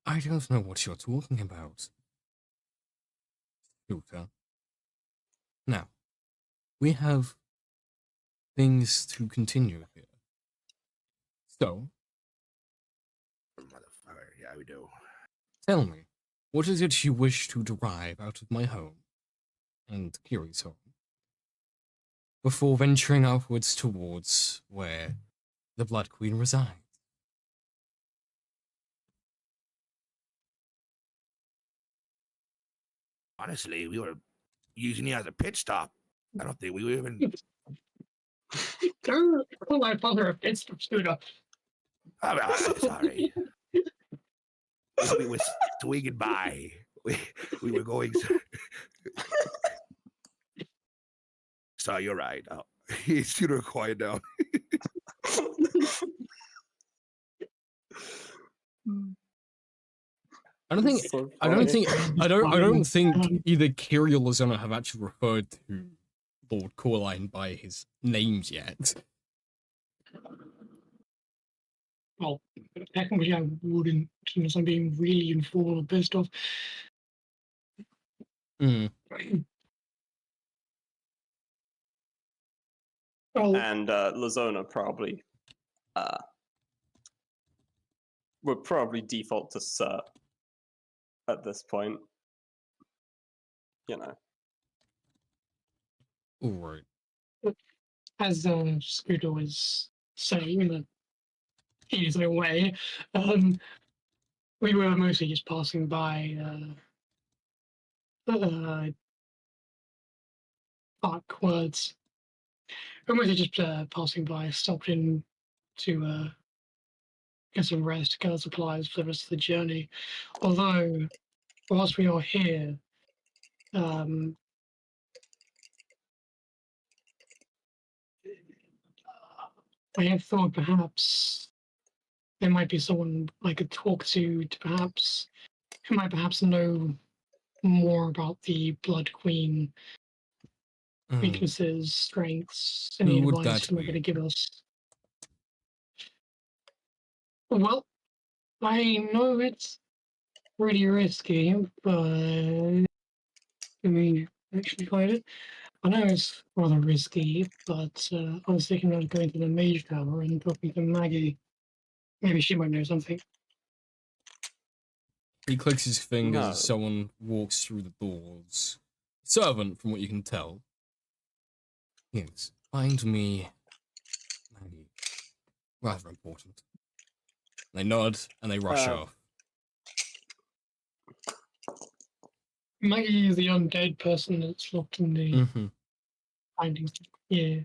I don't know what you're talking about. Shooter. Now, we have things to continue here. So, Motherfucker, yeah, we do. tell me, what is it you wish to derive out of my home and Kiri's home before venturing outwards towards where the Blood Queen resides? Honestly, we were using you as a pit stop. I don't think we were even. Don't call my father a pit stop scooter. I'm sorry. We were swinging by. We were going. So you're right. Oh, he's Scooter quiet down. I don't think So I don't funny. think I don't think either Kiri or Lozano have actually referred to Lord Coraline by his names yet. Well, technically I wouldn't, unless I'm being really informal or pissed off. Mm. Well, And Lazona probably would probably default to Sir at this point. You know. All right. as Scooter was saying in the easier way, we were mostly just passing by Parkwards. We were mostly just passing by, stopped in to get some rest, gather supplies for the rest of the journey. Although, whilst we are here, I have thought perhaps there might be someone I could talk to perhaps who might perhaps know more about the Blood Queen Mm. weaknesses, strengths, Who any would advice that you might be? going to give us. Well, I know it's pretty risky, but can we actually find it? I know it's rather risky, but I was thinking about going to the Mage Tower and talking to Maggie. Maybe she might know something. He clicks his fingers No. as someone walks through the doors. Servant, from what you can tell. Yes. Find me Maggie. Rather important. They nod and they rush off. Maggie is the undead person that's locked in the Mm-hmm. findings. Yeah.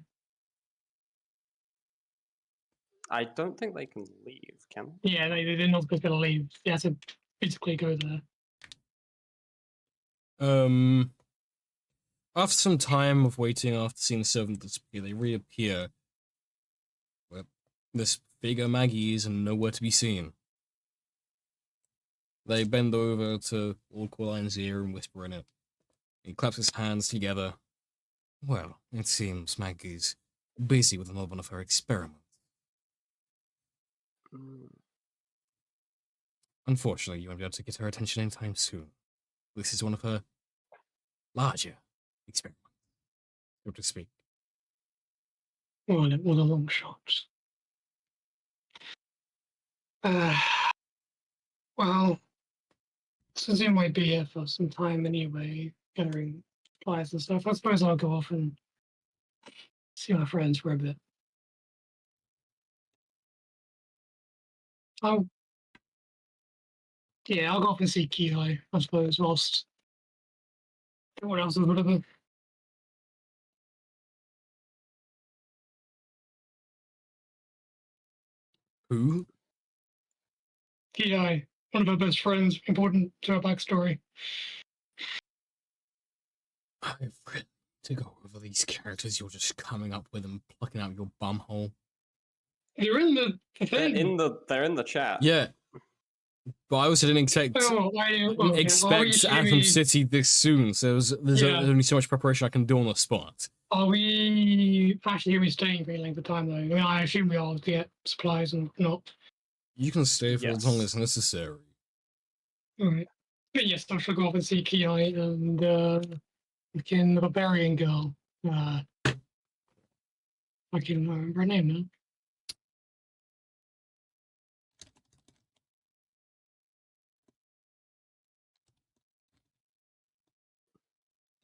I don't think they can leave, can they? Yeah, they're not going to leave. They have to physically go there. After some time of waiting after seeing the servant disappear, they reappear. Well, this figure Maggie is nowhere to be seen. They bend over to Lord Coraline's ear and whisper in it. He claps his hands together. Well, it seems Maggie's busy with another one of her experiments. Mm. Unfortunately, you won't be able to get her attention anytime soon. This is one of her larger experiments, so to speak. Well, it was a long shot. Well, since you might be here for some time anyway, gathering supplies and stuff, I suppose I'll go off and see my friends for a bit. I'll go off and see Kihei, I suppose, whilst What else is whatever? Who? Ki, one of her best friends, important to her backstory. I've written to go over these characters you're just coming up with and plucking out your bumhole. You're in the They're thing. they're in the chat. Yeah. But I also didn't expect Oh, expect Anthem City this soon, so there's Yeah. only so much preparation I can do on the spot. Are we actually going to be staying for any length of time, though? I mean, I assume we are to get supplies and not. You can stay for as long Yes. as necessary. Alright. But yes, I shall go off and see Ki and the barbarian girl. I can't remember her name now.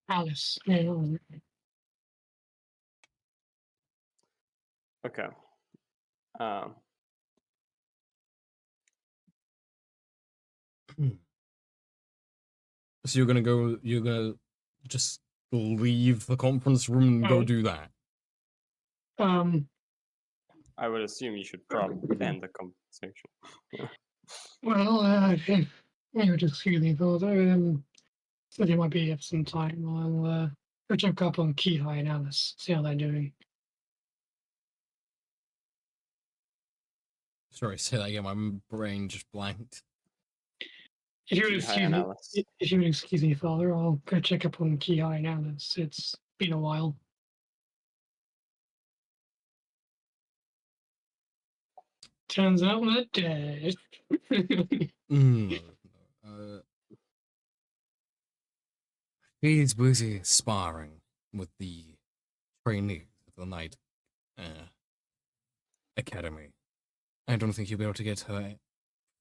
Alice. Yeah, that was it. Okay. Um, So you're gonna just leave the conference room and go Oh. do that. I would assume you should probably end the conversation. Well, if you would excuse me, Father, said you might be here for some time. I'll go check up on Ki and Alice, see how they're doing. Sorry, say that again. My brain just blanked. If you would Ki excuse and me, Alice. if you would excuse me, Father, I'll go check up on Ki and Alice. It's been a while. Turns out they're dead. He's busy sparring with the trainee of the Night Academy. I don't think you'll be able to get her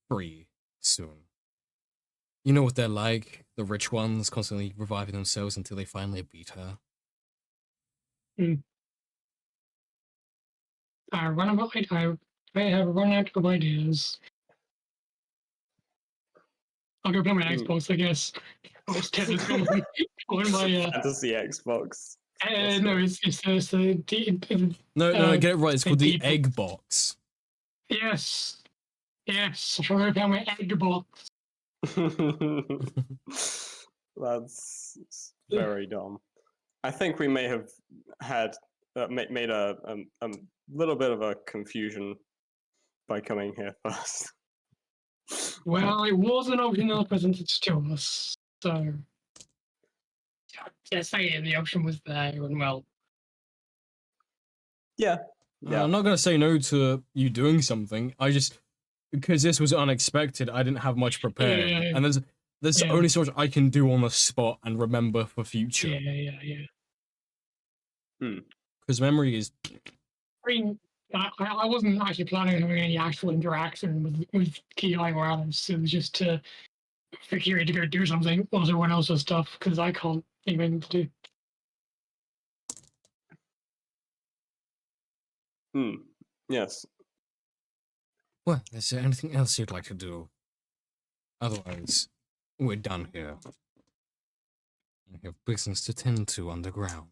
free soon. You know what they're like, the rich ones constantly reviving themselves until they finally beat her. I have run out of ideas. I'll go play my Xbox, I guess. What's Tetris going on my Fantasy Xbox. no, it's No, get it right. It's called the deep- Egg Box. yes, yes. I forgot about my egg box. That's very dumb. I think we may have had made a little bit of a confusion by coming here first. Well, it was an option that was presented to us, so just saying the option was there, and well, Yeah. Yeah. I'm not gonna say no to you doing something. I just because this was unexpected, I didn't have much prepared, Yeah. and there's Yeah. only so much I can do on the spot and remember for future. yeah. Because memory is I mean, I wasn't actually planning on having any actual interaction with Ki or Alice. It was just for Kiri to go do something while everyone else does stuff, because I can't think of anything to do. Yes. well. Is there anything else you'd like to do? Otherwise, we're done here. I have business to tend to underground.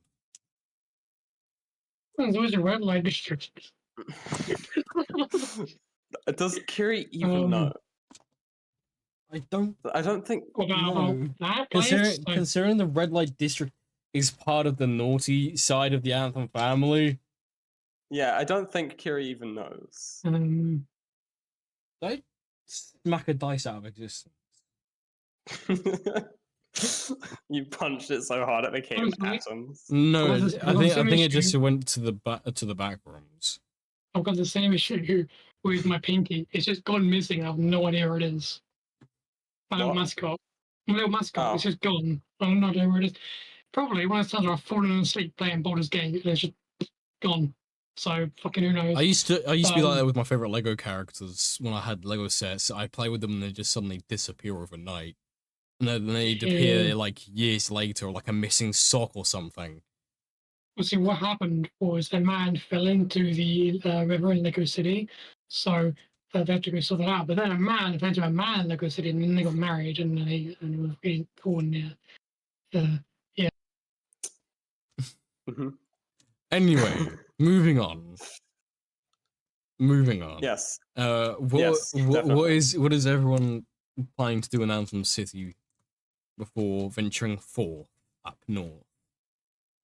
There's always a red light district. Does Kiri even know? I don't I don't think. About know. that place? Considering the red light district is part of the naughty side of the Anthem family. Yeah, I don't think Kiri even knows. Did I smack a dice out of existence? You punched it so hard it became Honestly. atoms. No, Well, this- I well, think same it just issue. went to the back rooms. I've got the same issue with my pinky. It's just gone missing. I have no idea where it is. My little What? mascot. My little mascot. It's Oh. just gone. I'm not sure where it is. Probably one of the times where I've fallen asleep playing Baldur's Gate and it's just gone. So fucking who knows? I used to be like Um, that with my favorite Lego characters when I had Lego sets. I play with them and they just suddenly disappear overnight, and then they'd appear Yeah. like years later, like a missing sock or something. Well, see, what happened was a man fell into the river in Lego City, so they had to go sort that out. But then a man fell into a man in Lego City, and then they got married, and it was really cool. And Mhm. Anyway, moving on. Moving on. Yes. Yes, What definitely. is everyone planning to do in Anthem City before venturing forth up north?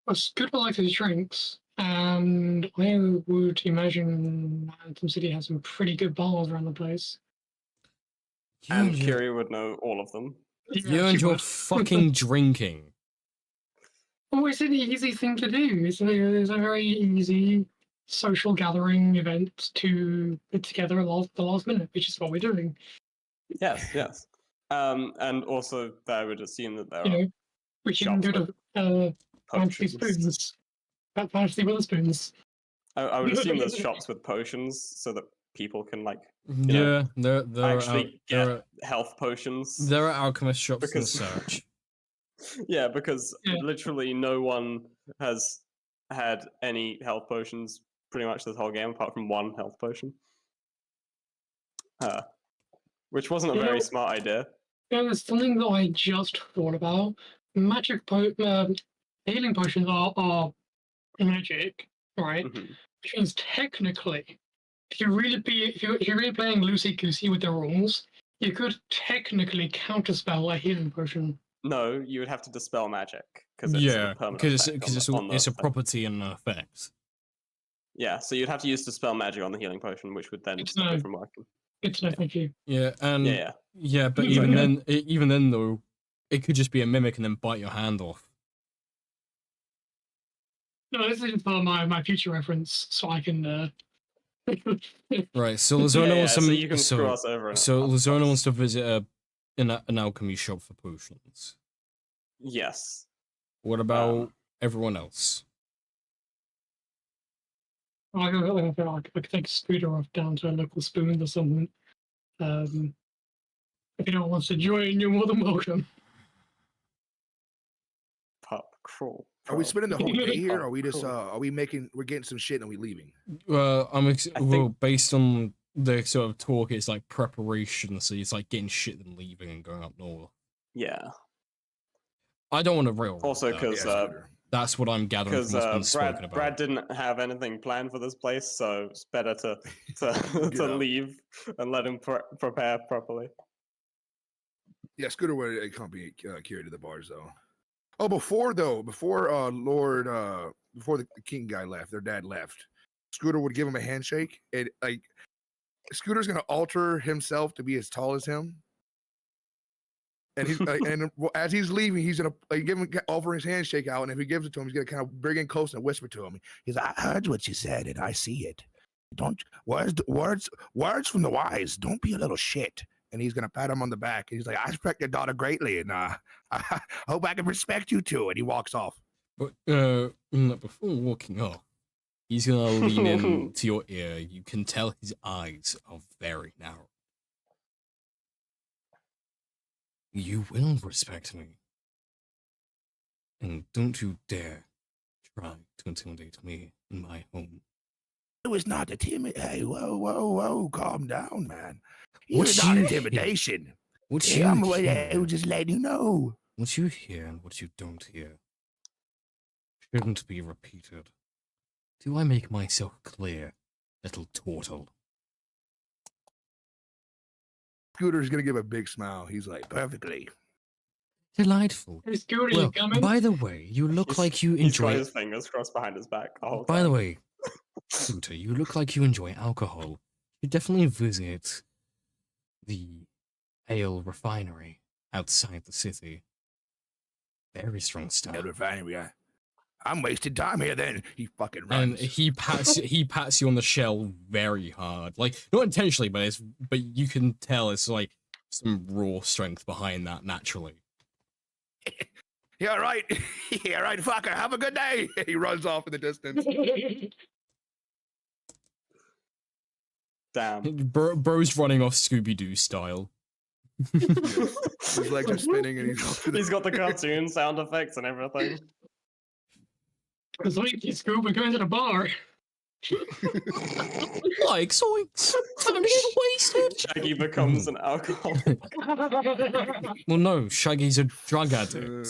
Well, Scooter likes his drinks, and I would imagine Anthem City has some pretty good bars around the place. And You- Kiri would know all of them. You Yeah, and she your would. fucking drinking. Oh, it's an easy thing to do. It's a very easy social gathering event to put together the last minute, which is what we're doing. Yes, yes. And also, I would assume that there You are know, we can shops go with to fancy potions. spoons, fancy Witherspoons. I would assume there's shops with potions so that people can like Yeah, there are actually get health potions. there are alchemist shops and Because- such. Yeah, because Yeah. literally no one has had any health potions pretty much this whole game apart from one health potion. Which wasn't a You very know- smart idea. There's something that I just thought about. Healing potions are magic, right? Mhm. Which means technically, if you're really playing loosey goosey with the rules, you could technically counterspell a healing potion. No, you would have to dispel magic because it's Yeah, a permanent because effect it's on the a thing. property and an effect. Yeah, so you'd have to use dispel magic on the healing potion, which would then It's stop no- it from working. It's no thank you. Yeah, and Yeah, yeah, but It's even okay. even then though, it could just be a mimic and then bite your hand off. No, this is just for my future reference, so I can. Right, so yeah. Lazona wants So some. you can screw us over. in So other Lazona spots. wants to visit an alchemy shop for potions. Yes. What about Um, everyone else? I could take a scooter off down to a local spoon or something. If anyone wants to join, you're more than welcome. Pup crawl. Are we spending the whole day here? Or Oh, are we just cool. we're getting some shit and we leaving? I think- Based on the sort of talk, it's like preparation, so it's like getting shit and leaving and going up north. Yeah. I don't want to railroad. Also, that. 'cause, Scooter. That's what I'm gathering Because from what's been spoken Brad, about. Brad didn't have anything planned for this place, so it's better to Get out. leave and let him prepare properly. Yeah, Scooter would accompany Kira to the bars though. Oh, before Lord before the king guy left, their dad left, Scooter would give him a handshake, and like Scooter's gonna alter himself to be as tall as him. And he's and as he's leaving, he's gonna offer his handshake out, and if he gives it to him, he's gonna kind of bring in close and whisper to him. He's like, "I heard what you said, and I see it. Don't words from the wise. Don't be a little shit." And he's gonna pat him on the back. And he's like, "I respect your daughter greatly, and I hope I can respect you too." And he walks off. But before walking off, he's gonna lean in to your ear. You can tell his eyes are very narrow. You will respect me. And don't you dare try to intimidate me in my home. It was not a timid. Hey, whoa, calm down, man. It What was not you- intimidation. What Yeah, you I'm hear, just letting you know. what you hear and what you don't hear shouldn't be repeated. Do I make myself clear, little turtle? Scooter's gonna give a big smile. He's like, perfectly. Delightful. Hey, Scooter, Well, you coming? by the way, you look He's- like you He's got enjoy. his fingers crossed behind his back the whole By the time. way, Scooter, you look like you enjoy alcohol. You definitely visit the ale refinery outside the city. Very strong stuff. Yeah, refinery. I'm wasting time here. Then he fucking And runs. he pats you on the shell very hard, like not intentionally, but you can tell it's like some raw strength behind that naturally. Yeah, right. Yeah, right. Fucker. Have a good day. He runs off in the distance. Damn. Bro's running off Scooby Doo style. His legs are spinning, and he's off to the He's got the cartoon sound effects and everything. It's like you Scoob, we're going to the bar. Like zoinks! Time to get wasted. Shaggy becomes an alcoholic. Well, no, Shaggy's a drug addict.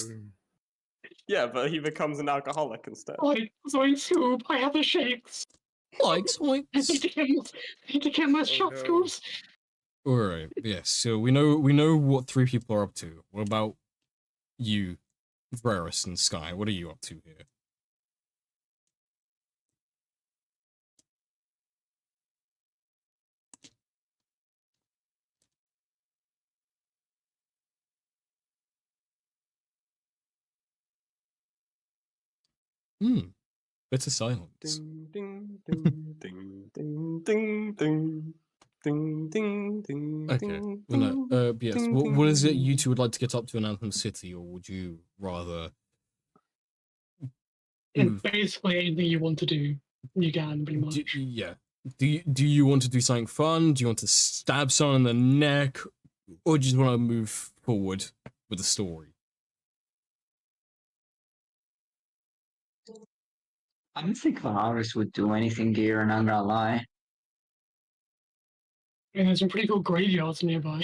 Yeah, but he becomes an alcoholic instead. Like, Zoink Scoop, I have the shakes. Like I need zoinks. to get my Oh, shot no. scoops. Alright, yes, so we know what three people are up to. What about you, Varus and Sky? What are you up to here? Bit of silence. Ding ding ding ding ding ding ding ding ding ding. Okay, ding, well no, ding, yes, ding, what is it ding. you two would like to get up to in Anthem City, or would you rather move? Basically, anything you want to do, you can pretty much. Yeah. Do you want to do something fun? Do you want to stab someone in the neck? Or do you just want to move forward with the story? I don't think Varus would do anything here, not gonna lie. And there's some pretty cool graveyards nearby.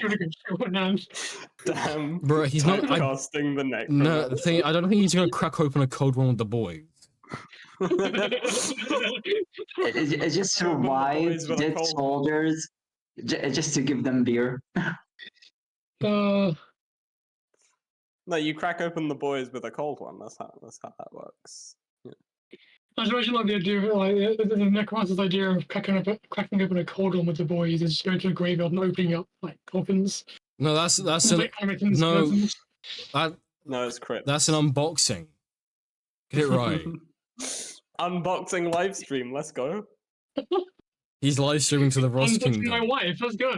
Really good show, man. Damn. Bro, he's not. Typecasting the neck. No, the thing, I don't think he's gonna crack open a cold one with the boys. It just One of the boys survived with a dead cold. soldiers just to give them beer. Uh, No, you crack open the boys with a cold one. That's how that works. I just imagine like the idea of like the necromancer's idea of cracking open a cold one with the boys is just going to a graveyard and opening up like coffins. No, that's an Like, Anakin's no. presence. No, it's crit. That's an unboxing. Get it right. Unboxing live stream. Let's go. He's live streaming to the Ross Unboxing my Kingdom. wife. Let's go.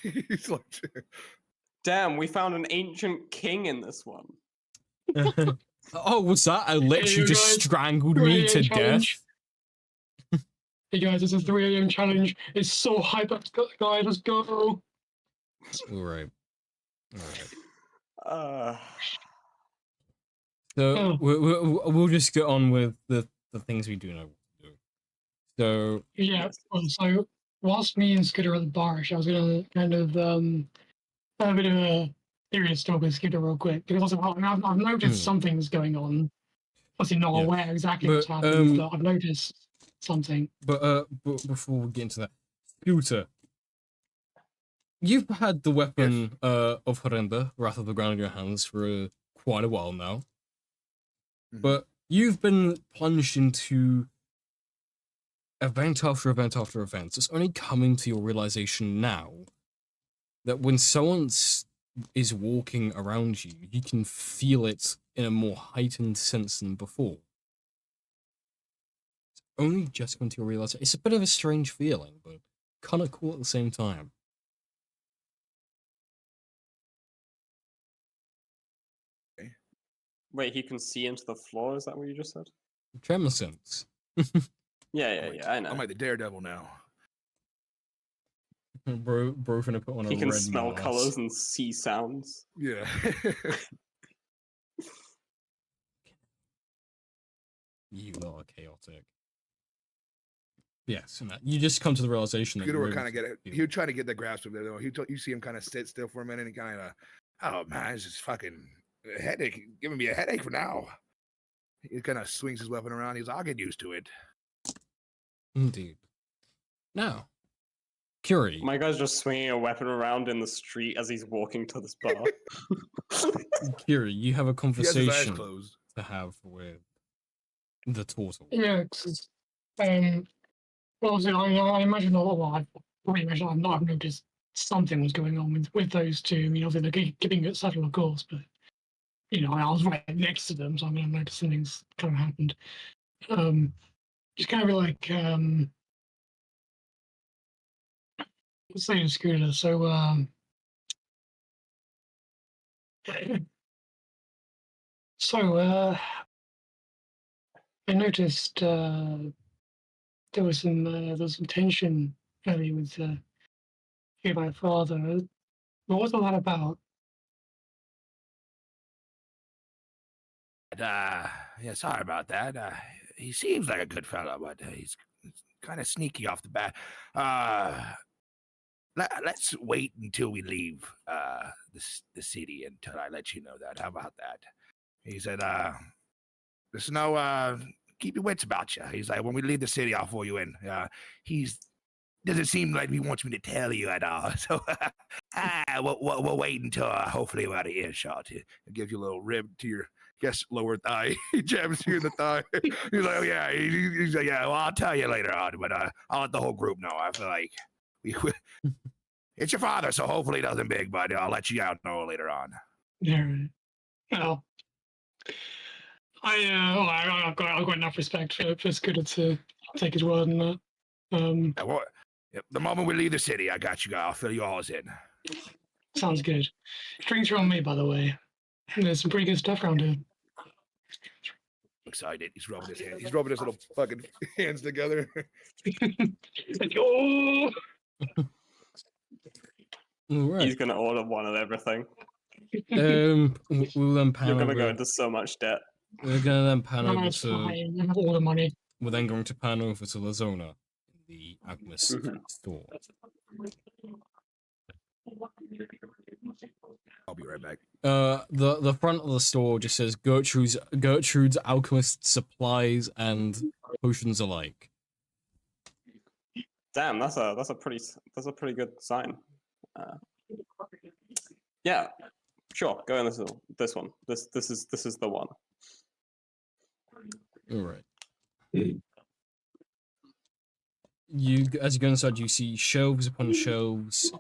He's like, Damn, we found an ancient king in this one. Oh, what's that? I literally you just guys, strangled me 3 to a.m. death. challenge. Hey guys, this is 3 a.m. challenge. It's so hype up, guys. Let's go. Alright. Alright. Uh, So Oh. we'll just get on with the things we do know what to do. So Yeah. So whilst me and Scooter are at the bar, I was gonna kind of have a bit of a serious talk with Scooter real quick because also, I mean, I've noticed something's going on. Obviously, not Yeah. aware exactly what's But, happening, but I've noticed something. but before we get into that, Scooter, you've had the weapon of Horrenda, Wrath of the Ground in your hands for quite a while now. Mhm. But you've been plunged into event after event after event. It's only coming to your realization now that when someone is walking around you, you can feel it in a more heightened sense than before. It's only just coming to your realization. It's a bit of a strange feeling, but kind of cool at the same time. wait, he can see into the floor. Is that what you just said? Tremor sense. Yeah, I know. I'm like the Daredevil now. Bro finna put on a He can red smell mask. colors and see sounds. Yeah. You are chaotic. Yes, and you just come to the realization that Scooter you're would able kind of to get it. feel He would try to get the grasp of it though. You see him kind of sit still for a minute and kind of, oh man, it's just fucking a headache, giving me a headache for now. He kind of swings his weapon around. He's, I'll get used to it. Indeed. Now, Curie, My guy's just swinging a weapon around in the street as he's walking to this bar. Curie, you have a He has his eyes conversation closed. to have with the turtle. Yeah. Well, so I imagine a lot. I probably imagine I've noticed something was going on with those two. I mean, obviously they're keeping it subtle, of course, but you know, I was right next to them, so I'm gonna notice something's kind of happened. Just kind of like let's say to Scooter. So I noticed there was some tension earlier with here my father. What was all that about? Yeah, sorry about that. He seems like a good fellow, but he's kind of sneaky off the bat. let's wait until we leave the city until I let you know that. How about that? He said, there's no keep your wits about you. He's like, when we leave the city, I'll pull you in. He's doesn't seem like he wants me to tell you at all. So we'll wait until hopefully we're out of earshot. It gives you a little rib to your lower thigh. He jabs you in the thigh. He's like, oh yeah. He's like, yeah. Well, I'll tell you later on, but I'll let the whole group know. I feel like it's your father, so hopefully nothing big, but I'll let you out know later on. Yeah. Well, I've got enough respect for Scooter to take his word on that. The moment we leave the city, I got you. I'll fill you all in. Sounds good. Drinks are on me, by the way. There's some pretty good stuff around here. Excited. He's rubbing his hands. He's rubbing his little fucking hands together. Oh! All right. He's gonna order one of everything. We'll then pan You're gonna over. go into so much debt. We're gonna then pan No, over it's to. fine. I have all the money. We're then going to pan over to Lazona, the Alchemist Mhm. store. I'll be right back. The front of the store just says Gertrude's Alchemist Supplies and Potions alike. Damn, that's a pretty good sign. Yeah, sure. Go in this one. This is the one. All right. As you go inside, you see shelves upon shelves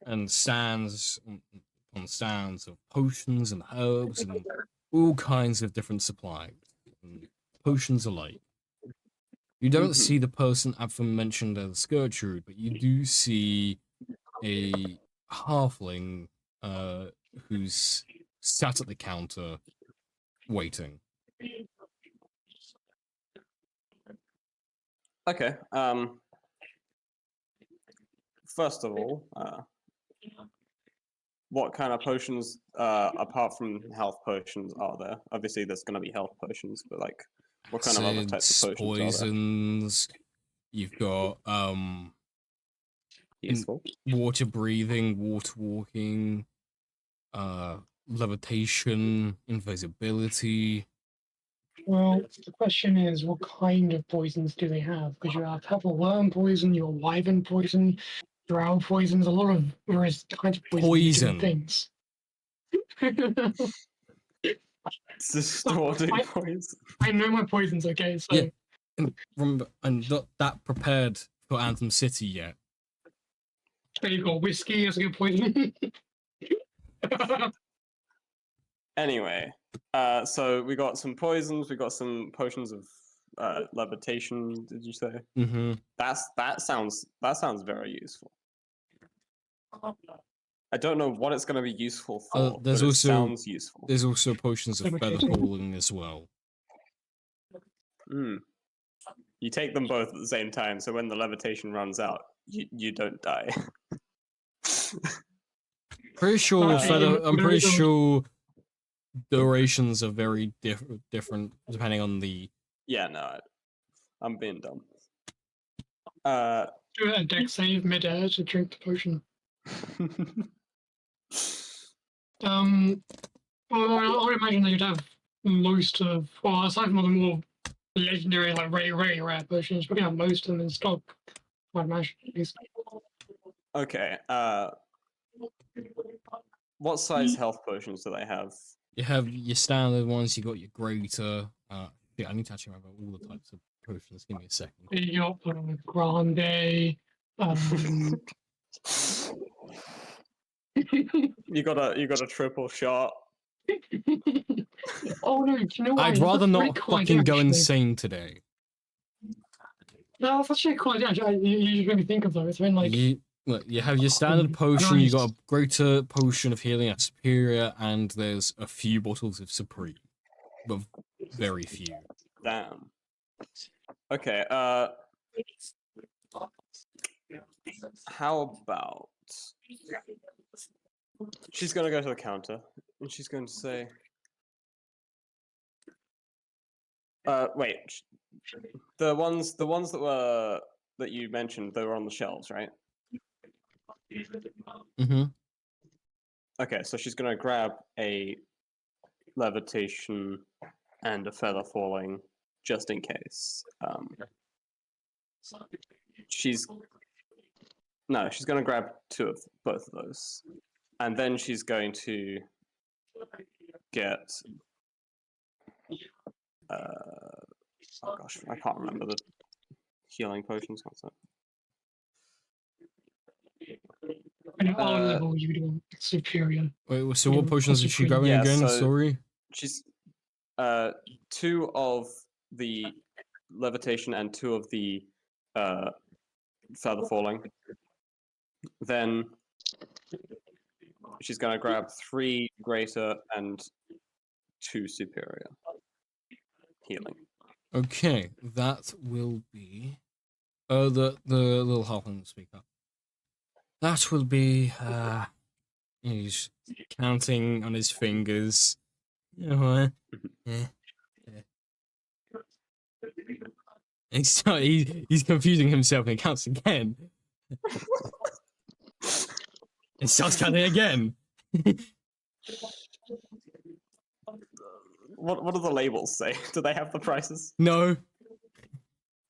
and stands on stands of potions and herbs and all kinds of different supplies. And potions alike. You don't see the person Abfam mentioned as Gertrude, but you do see a halfling who's sat at the counter waiting. Okay. First of all, what kind of potions, apart from health potions, are there? Obviously, there's going to be health potions, but like, what kind of other types of potions poisons. You've got Useful. water breathing, water walking, levitation, invisibility. Well, the question is, what kind of poisons do they have? Because you have purple worm poison, you have wyvern poison, drow poisons, a lot of various kinds of poison. Things. It's distorting I- poison. I know my poisons, okay? So Yeah. And remember, I'm not that prepared for Anthem City yet. there you go. Whiskey is a good poison. Anyway, so we got some poisons. We got some potions of levitation. Did you say? Mm-hmm. That sounds very useful. I don't know what it's going to be useful for. There's but it also- sounds useful. There's also potions of feather falling as well. Mm. You take them both at the same time, so when the levitation runs out, you don't die. Pretty sure Uh, I'm pretty there- sure durations are very different depending on the. Yeah, no, I'm being dumb. Do a deck save mid-air to drink the potion. Well, I would imagine that you'd have most of, well, aside from the more legendary, like very rare potions, we're gonna have most of them in stock. I'd imagine, at least. Okay. What size health potions do they have? You have your standard ones. You got your greater. Yeah, I need to actually remember all the types of potions. Give me a second. You got Grande. You got a triple shot. Oh no! Do you know what? I'd That's rather a really not cool fucking idea, go actually. insane today. No, that's actually a cool idea. Actually, you made me think of those. I mean, like, Look, you have your standard potion. You got nice. a greater potion of healing at superior, and there's a few bottles of supreme, but very few. Damn. Okay. How about she's gonna go to the counter and she's going to say, wait, the ones that you mentioned, they were on the shelves, right? Mm-hmm. Okay, so she's gonna grab a levitation and a feather falling just in case. She's gonna grab both of those, and then she's going to get. Oh gosh, I can't remember the healing potions. What's that? And at our Uh, level, you would want superior. Wait, so what Yeah, potions is that's she pretty- grabbing Yeah, again? so- Sorry. She's 2 of the levitation and 2 of the feather falling. Then she's going to grab 3 greater and 2 superior healing. Okay, that will be. The little halfling will speak up. That will be. He's counting on his fingers. You know, he's confusing himself and he counts again. He starts counting again. What do the labels say? Do they have the prices? No.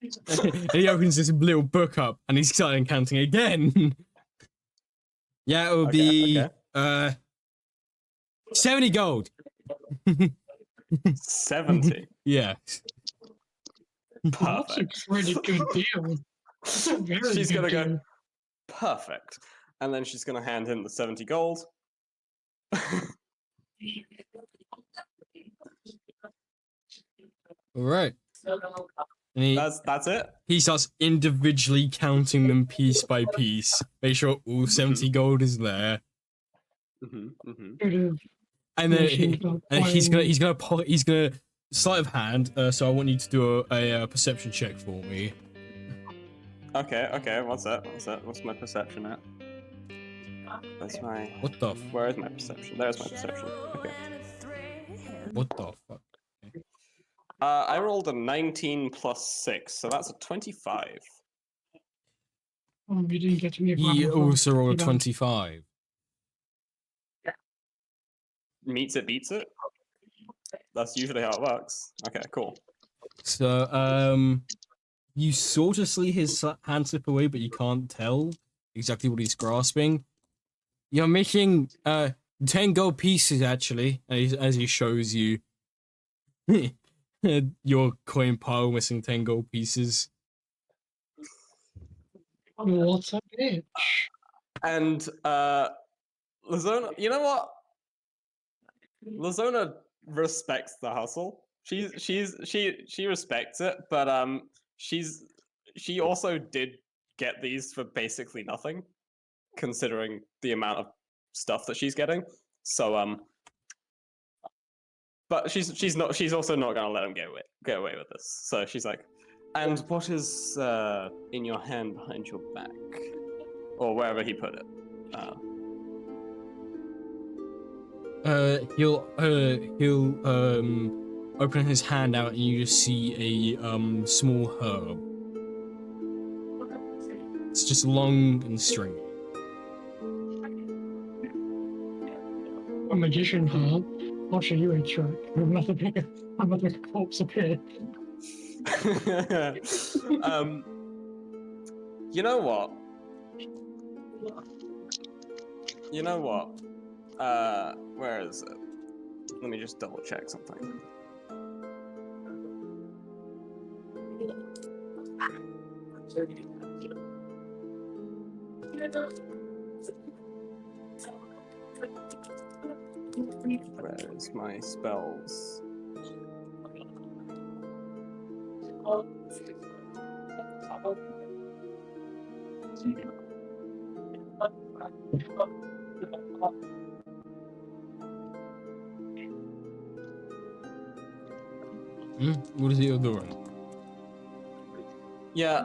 And he opens this little book up and he's starting counting again. Yeah, it will be okay. 70 gold. 70. Yeah. That's a Perfect. pretty good deal. That's a very She's good gonna go- deal. Perfect. And then she's going to hand him the 70 gold. All right. And That's it. he starts individually counting them piece by piece. Make sure all 70 gold is there. Could have And then mentioned about he's buying- gonna sleight of hand. So I want you to do a perception check for me. Okay. What's that? What's my perception at? That's my. What the Where is my perception? There's my perception. Okay. what the fuck? I rolled a 19 plus 6, so that's a 25. You didn't get to me. He also rolled a 25. Meets it, beats it. That's usually how it works. Okay, cool. So you sort of see his hand slip away, but you can't tell exactly what he's grasping. You're missing 10 gold pieces actually, as he shows you your coin pile missing 10 gold pieces. What's up, bitch? And Lazona, you know what? Lazona respects the hustle. She respects it, but she also did get these for basically nothing, considering the amount of stuff that she's getting. So but she's also not gonna let him get away with this. So she's like, and what is in your hand behind your back, or wherever he put it? He'll open his hand out and you just see a small herb. It's just long and stringy. A magician herb. I'll show you a trick. Another corpse appear. You know what? Where is it? Let me just double check something. Where is my spells? What is he doing? Yeah,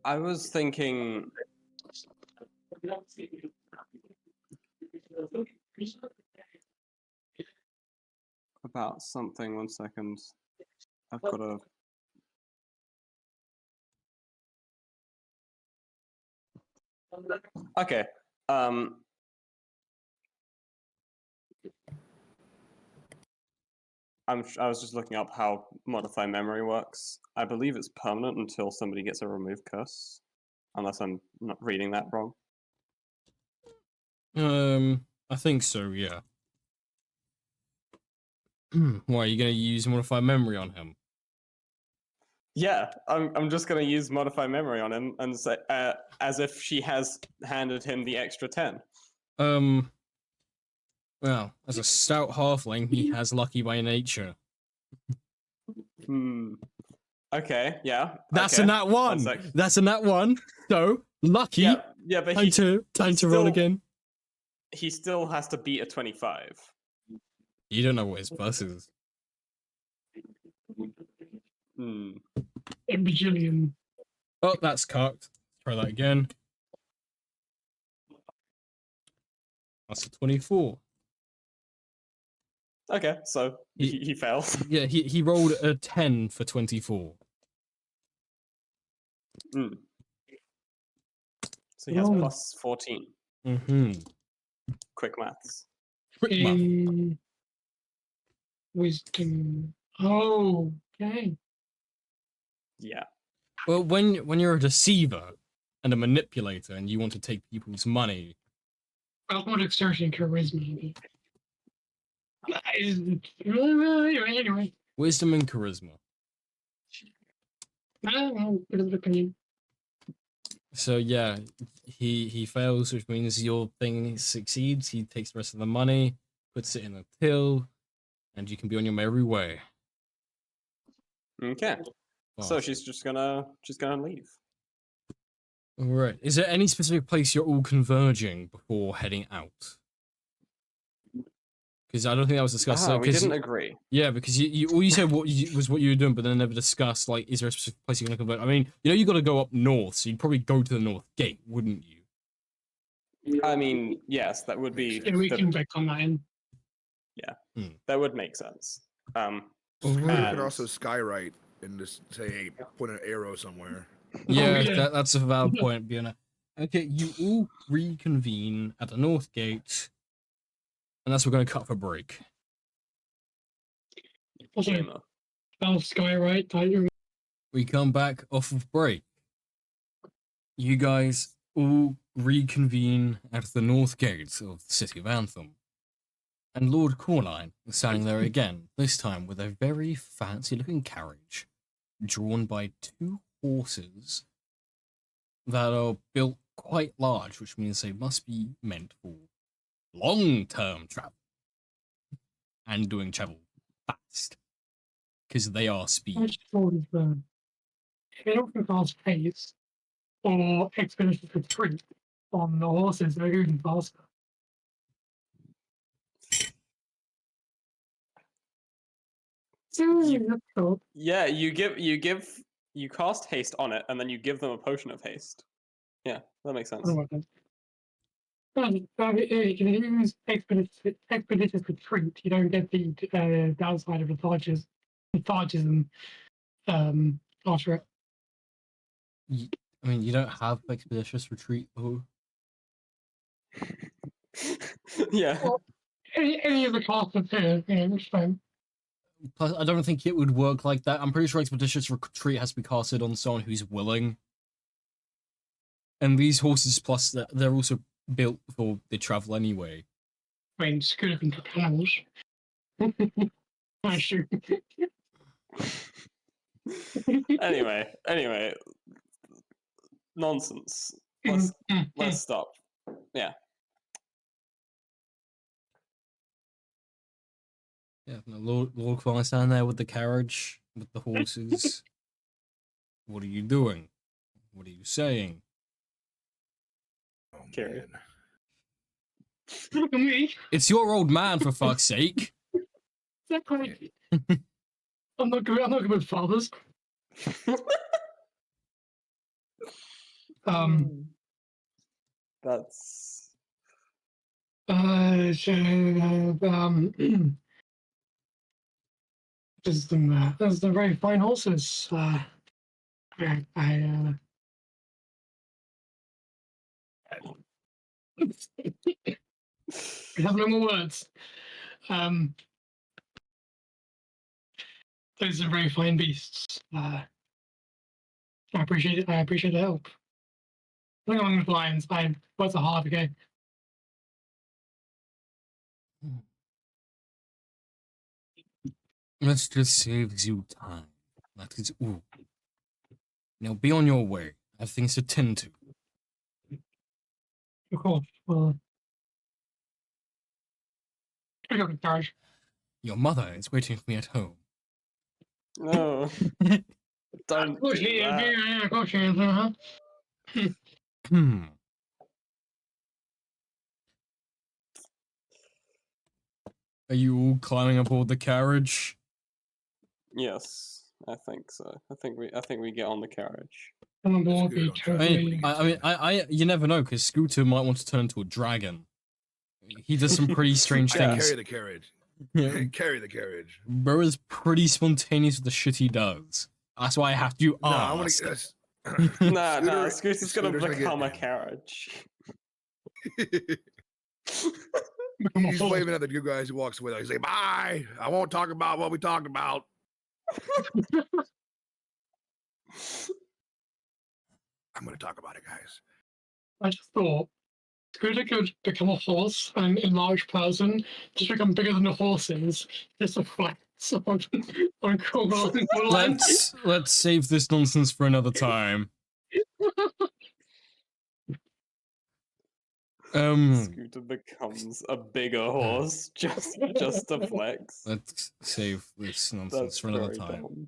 I was thinking about something. 1 second. I've got a Okay. I was just looking up how modify memory works. I believe it's permanent until somebody gets a remove curse, unless I'm not reading that wrong. I think so, yeah. Why, are you gonna use modify memory on him? Yeah, I'm just gonna use modify memory on him and say as if she has handed him the extra 10. Well, as a stout halfling, he has lucky by nature. Okay, yeah. That's okay. a nat 1! sec. That's a nat 1! So, lucky! Yeah, but Time to roll still- again. he still has to beat a 25. You don't know what his plus is. Hmm. A bajillion. Oh, that's cocked. Try that again. That's a 24. Okay, so he fails. Yeah, he rolled a 10 for 24. So he has Oh. plus 14. Mm-hmm. Quick maths. Wisdom. Oh, okay. Yeah. Well, when you're a deceiver and a manipulator and you want to take people's money, I'll put exertion charisma. Anyway. wisdom and charisma. Bit of opinion. So yeah, he fails, which means your thing succeeds. He takes the rest of the money, puts it in a till, and you can be on your merry way. Okay. So Awesome. she's gonna leave. All right. Is there any specific place you're all converging before heading out? Because I don't think that was discussed. We didn't agree. Yeah, because you all you said was what you were doing, but then never discussed, like, is there a specific place you're going to convert? I mean, you got to go up north, so you'd probably go to the north gate, wouldn't you? I mean, yes, that would be. Yeah, we can back on that in. That would make sense. You Alright. could also skywrite and just say, hey, point an arrow somewhere. Yeah, yeah. that's a valid point, Fiona. Okay, you all reconvene at the north gate, and that's what we're going to cut for break. Also, Gamer. spell Skywrite, title. We come back off of break. You guys all reconvene at the north gate of the city of Anthem. And Lord Corline is standing there again, this time with a very fancy looking carriage, drawn by 2 horses that are built quite large, which means they must be meant for long-term travel. And doing travel fast. Because they are speed. Which sort of they don't fast pace or expeditions retreat on the horses, they're going faster. So, Yeah, you cast haste on it, and then you give them a potion of haste. Yeah, that makes sense. if you use expeditious retreat, you don't get the downside of lethargism after it. I mean, you don't have expeditious retreat, though. Yeah. Well, any of the classes here, which time. Plus, I don't think it would work like that. I'm pretty sure expeditious retreat has to be casted on someone who's willing. And these horses, plus, they're also built for the travel anyway. I mean, it's could have been camels. Sure. Anyway, nonsense. Let's stop. Yeah. Yeah, Lord Corline standing there with the carriage, with the horses. What are you doing? What are you saying? Oh, Carry. man. Look at me. It's your old man, for fuck's sake. Exactly. I'm not good with fathers. That's there's the very fine horses. I We have no more words. Those are very fine beasts. I appreciate it. I appreciate the help. Going along the lines, I worked hard. Okay. Let's just save you time. That is all. Now be on your way. I have things to tend to. Of course. Well, I got the carriage. Your mother is waiting for me at home. No, don't Of course, do yeah, that. yeah, of course, she is. Uh-huh. Hmm. Are you all climbing aboard the carriage? Yes, I think so. I think we get on the carriage. I'm on That's board. good Be on track. totally. You never know, because Scooter might want to turn into a dragon. He does some pretty strange I can things. carry the carriage. Yeah, Carry the carriage. Bro is pretty spontaneous with the shit he does. That's why I have to No, I want ask. to. That's, Nah, Scooter's gonna Scooter's become a get- carriage. Become a He's horse. waving at the new guys who walks away. He's like, "Bye. I won't talk about what we talked about." I'm gonna talk about it, guys. I just thought Scooter could become a horse and a large person, just become bigger than the horses, just a flex on cool lines. Let's save this nonsense for another time. Scooter becomes a bigger horse just to flex. Let's save this nonsense That's for another very time.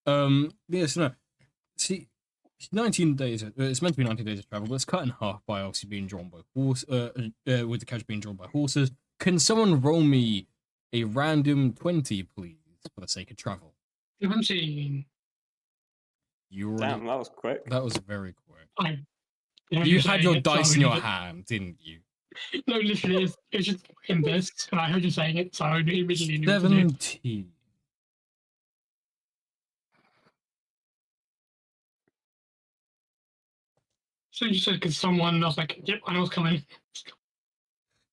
dumb. Yes, no. See, 19 days. It's meant to be 19 days of travel, but it's cut in half by obviously being drawn by horse. With the carriage being drawn by horses. Can someone roll me a random 20, please, for the sake of travel? 17. You already. Damn, that was quick. That was very quick. You You had your dice in your hand, didn't you? No, literally, it's just in this. And I heard you saying it, so I immediately knew what to do. 17. So you said, because someone, I was like, yep, I know what's coming.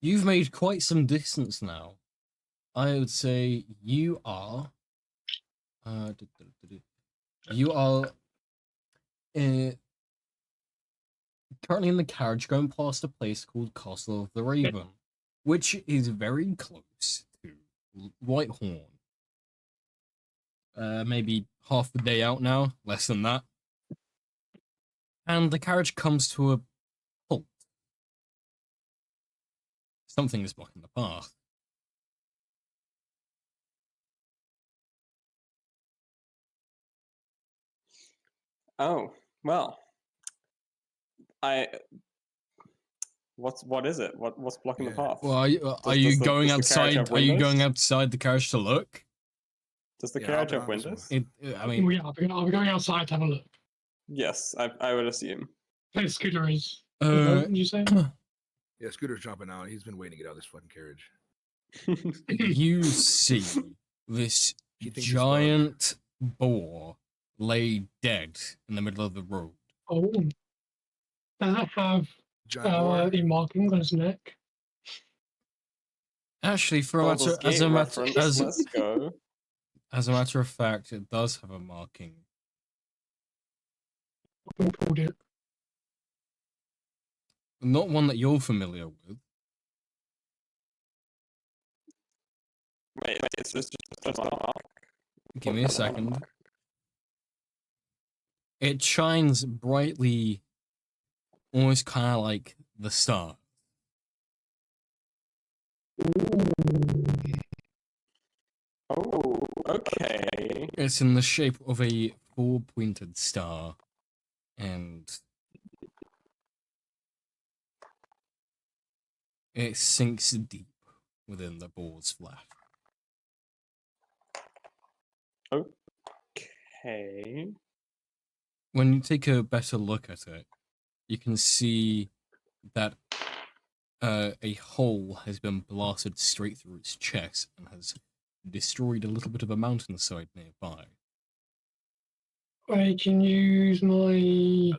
You've made quite some distance now. I would say you are. You are currently in the carriage going past a place called Castle of the Raven, which is very close to Whitehorn. Maybe half the day out now, less than that. And the carriage comes to a halt. Something is blocking the path. Oh, well. What is it? What's blocking the path? Well, are you does the going carriage outside? have Are you windows? going outside the carriage to look? Does the Yeah, carriage I'll have be on this windows? I mean, Yeah, I'll be going outside to have a look. Yes, I would assume. Hey, Scooter is. Uh, Did you say? Yeah, Scooter's jumping out. He's been waiting to get out of this fucking carriage. you see this He thinks he's bugged. giant boar lay dead in the middle of the road. Oh. Does it have Giant boar. any markings on his neck? Actually, for a Baldur's matter, as Gate a matter, reference, let's go. as a matter of fact, it does have a marking. Who pulled it? Not one that you're familiar with. Wait, is this just a mark? Give me a second. It shines brightly, almost kind of like the star. Oh, okay. It's in the shape of a four-pointed star, and it sinks deep within the boar's flesh. Okay. When you take a better look at it, you can see that a hole has been blasted straight through its chest and has destroyed a little bit of a mountainside nearby. I can use my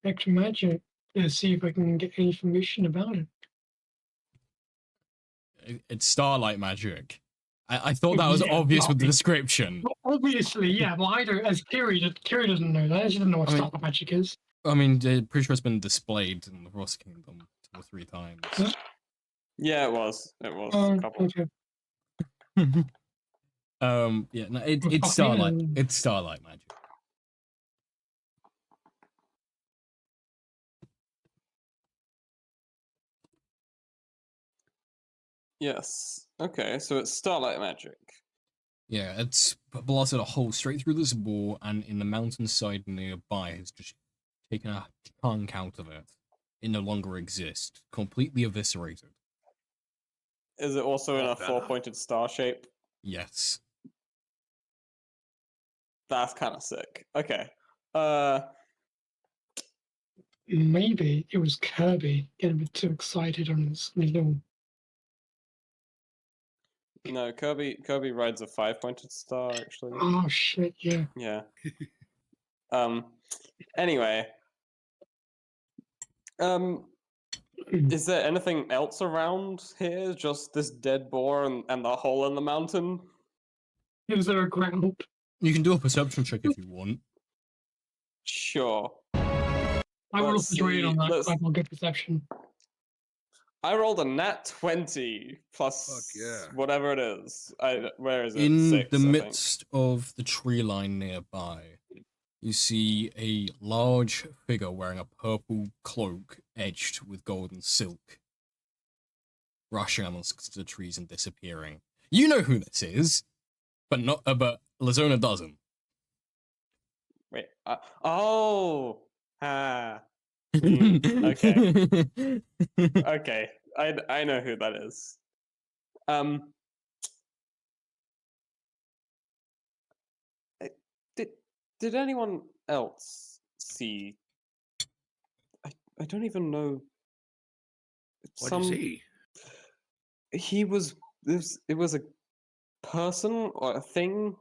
extra magic to see if I can get any information about it. It's starlight magic. I thought that was Yeah, obvious with the well, description. Well, obviously, yeah, but I don't, as Kiri doesn't know that. She doesn't know what I mean- starlight magic is. I mean, pretty sure it's been displayed in the Frost Kingdom 2 or 3 times. Yeah, it was. It was a couple. Okay. Yeah, no, Well, it's fuck starlight. yeah. It's starlight magic. Yes. Okay, so it's starlight magic. Yeah, it's blasted a hole straight through this wall, and in the mountainside nearby has just taken a chunk out of it. It no longer exists, completely eviscerated. Is it also in Oh, a fella. 4-pointed star shape? Yes. That's kind of sick. Okay. Maybe it was Kirby getting a bit too excited on his little. No, Kirby rides a 5-pointed star actually. Oh shit! Yeah. Yeah. Anyway. Is there anything else around here? Just this dead boar and the hole in the mountain? Is there a ground? You can do a perception check if you want. Sure. I will Let's enjoy it on see, that. let's- I will get perception. I rolled a nat 20 plus Fuck yeah. whatever it is. Where is it? In 6, the I think. midst of the tree line nearby, you see a large figure wearing a purple cloak edged with golden silk, rushing amongst the trees and disappearing. You know who this is, but Lazona doesn't. Wait. Oh. Ah. Okay. Okay. I know who that is. Did anyone else see? I don't even know. What'd you see? He was. It was a person or a thing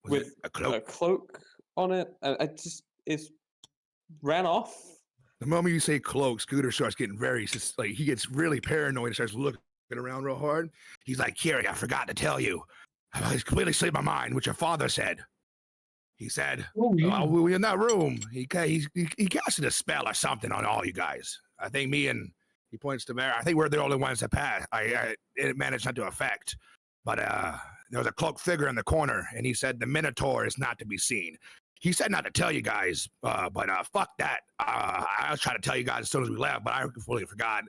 Was with it a cloak? a cloak on it. And it ran off. The moment you say cloak, Scooter starts getting like he gets really paranoid and starts looking around real hard. He's like, Kiri, I forgot to tell you. I completely slipped my mind what your father said. He said, Oh yeah. we were in that room. He casted a spell or something on all you guys. I think me and he points to Mary. I think we're the only ones that passed. It managed not to affect. But there was a cloaked figure in the corner, and he said the Minotaur is not to be seen. He said not to tell you guys, but fuck that. I was trying to tell you guys as soon as we left, but I completely forgot.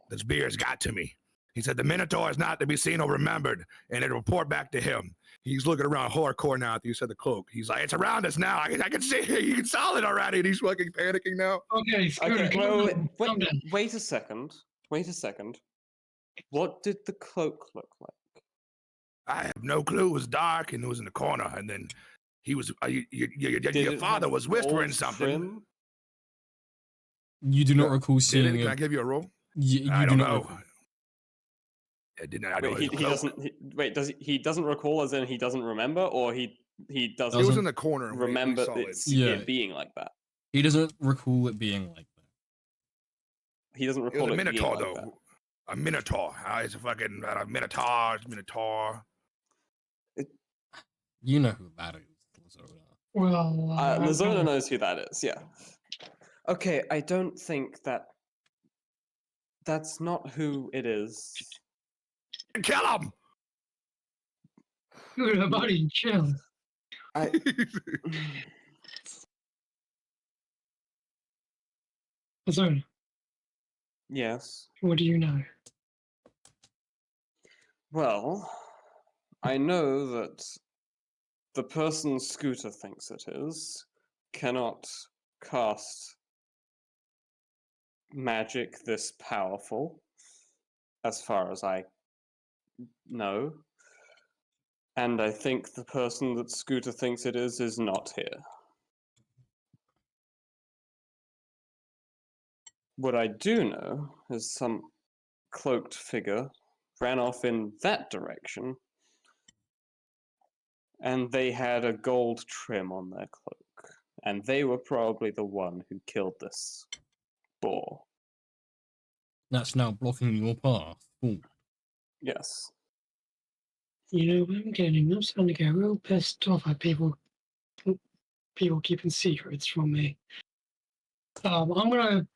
This beer's got to me. He said the Minotaur is not to be seen or remembered, and it'll report back to him. He's looking around hardcore now after you said the cloak. He's like, it's around us now. I can see it. You can saw it already, and he's fucking panicking now. Okay, Scooter, Okay. calm down. Wait a second. Wait a second. What did the cloak look like? I have no clue. It was dark, and it was in the corner, and then he was. Did Your it father have was whispering gold something. trim? You do not Yeah. recall Did seeing it? Can I it. give you a roll? You I do don't not know. recall. I didn't. I know Wait, it was a he cloak. doesn't. Wait, he doesn't recall as in he doesn't remember, or he doesn't It was doesn't in the corner. We remember saw it. Yeah. it being like that. He doesn't recall it being like that. He doesn't It was recall a it being minotaur, like that. though. A minotaur. It's a fucking minotaur. You know who that is, Lazona. Well, Lazona knows who that is. Yeah. Okay, I don't think that's not who it is. Kill him! Scooter, buddy, chill. I. So, Yes. what do you know? Well, I know that the person Scooter thinks it is cannot cast magic this powerful, as far as I know. And I think the person that Scooter thinks it is not here. What I do know is some cloaked figure ran off in that direction, and they had a gold trim on their cloak, and they were probably the one who killed this boar. That's now blocking your path. Ooh. Yes. You know, I'm starting to get real pissed off at people keeping secrets from me. I'm gonna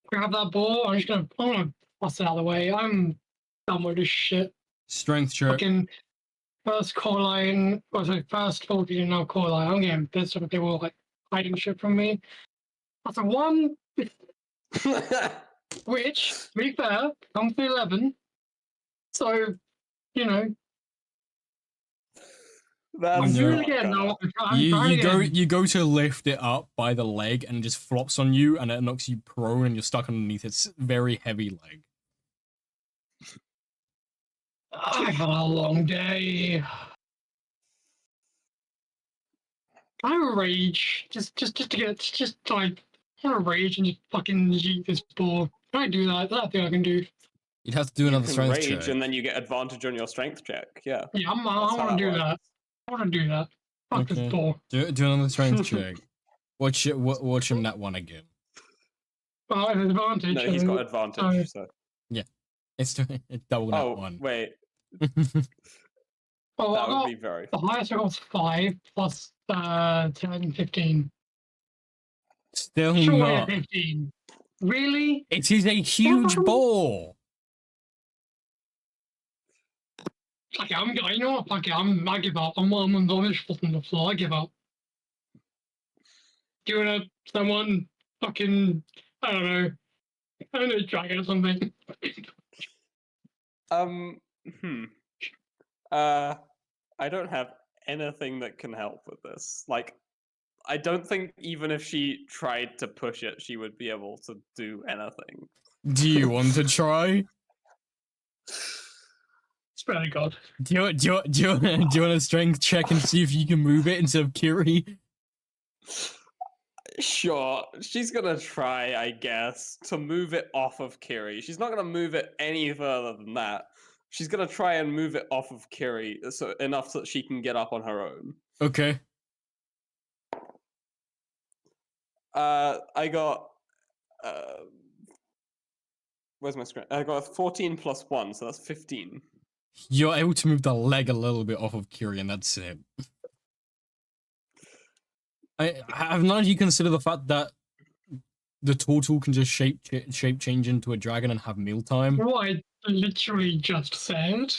grab that ball. I'm gonna bust it out of the way. I'm done with this shit. Strength check. Fucking first core line, first 14 now core line. I'm getting pissed off at people like hiding shit from me. That's a 1, which, to be fair, comes to 11. So, you know, That's I'm No. doing it not again. gonna- No, I'm trying You again. go to lift it up by the leg and it just flops on you and it knocks you prone and you're stuck underneath its very heavy leg. I've had a long day. I rage just to get just like I rage and just fucking yeet this ball. Can I do that? That's the thing I can do. You'd have to do You another can strength rage check. and then you get advantage on your strength check. Yeah. Yeah, I That's how want to do works. that. I want to do that. Fuck Okay. this ball. Do another strength check. Watch him that one again. Well, I have advantage. No, he's got advantage. So. It's double that Oh one. wait, Oh, that I would got be very. the highest I got was 5 plus 10, 15. Still Surely not. 15. Really? It is a huge ball. Fuck it, you know what? Fuck it, I give up. I'm just on the floor. I give up. Do you want someone fucking, I don't know, dragon or something? Hmm. I don't have anything that can help with this. Like, I don't think even if she tried to push it, she would be able to do anything. Do you want to try? Swear to God. Do you want a strength check and see if you can move it instead of Kiri? Sure, she's gonna try, I guess, to move it off of Kiri. She's not gonna move it any further than that. She's gonna try and move it off of Kiri so enough so that she can get up on her own. Okay. I got where's my screen? I got a 14 plus 1, so that's 15. You're able to move the leg a little bit off of Kiri, and that's it. Have none of you consider the fact that the turtle can just shape change into a dragon and have mealtime? What I literally just said.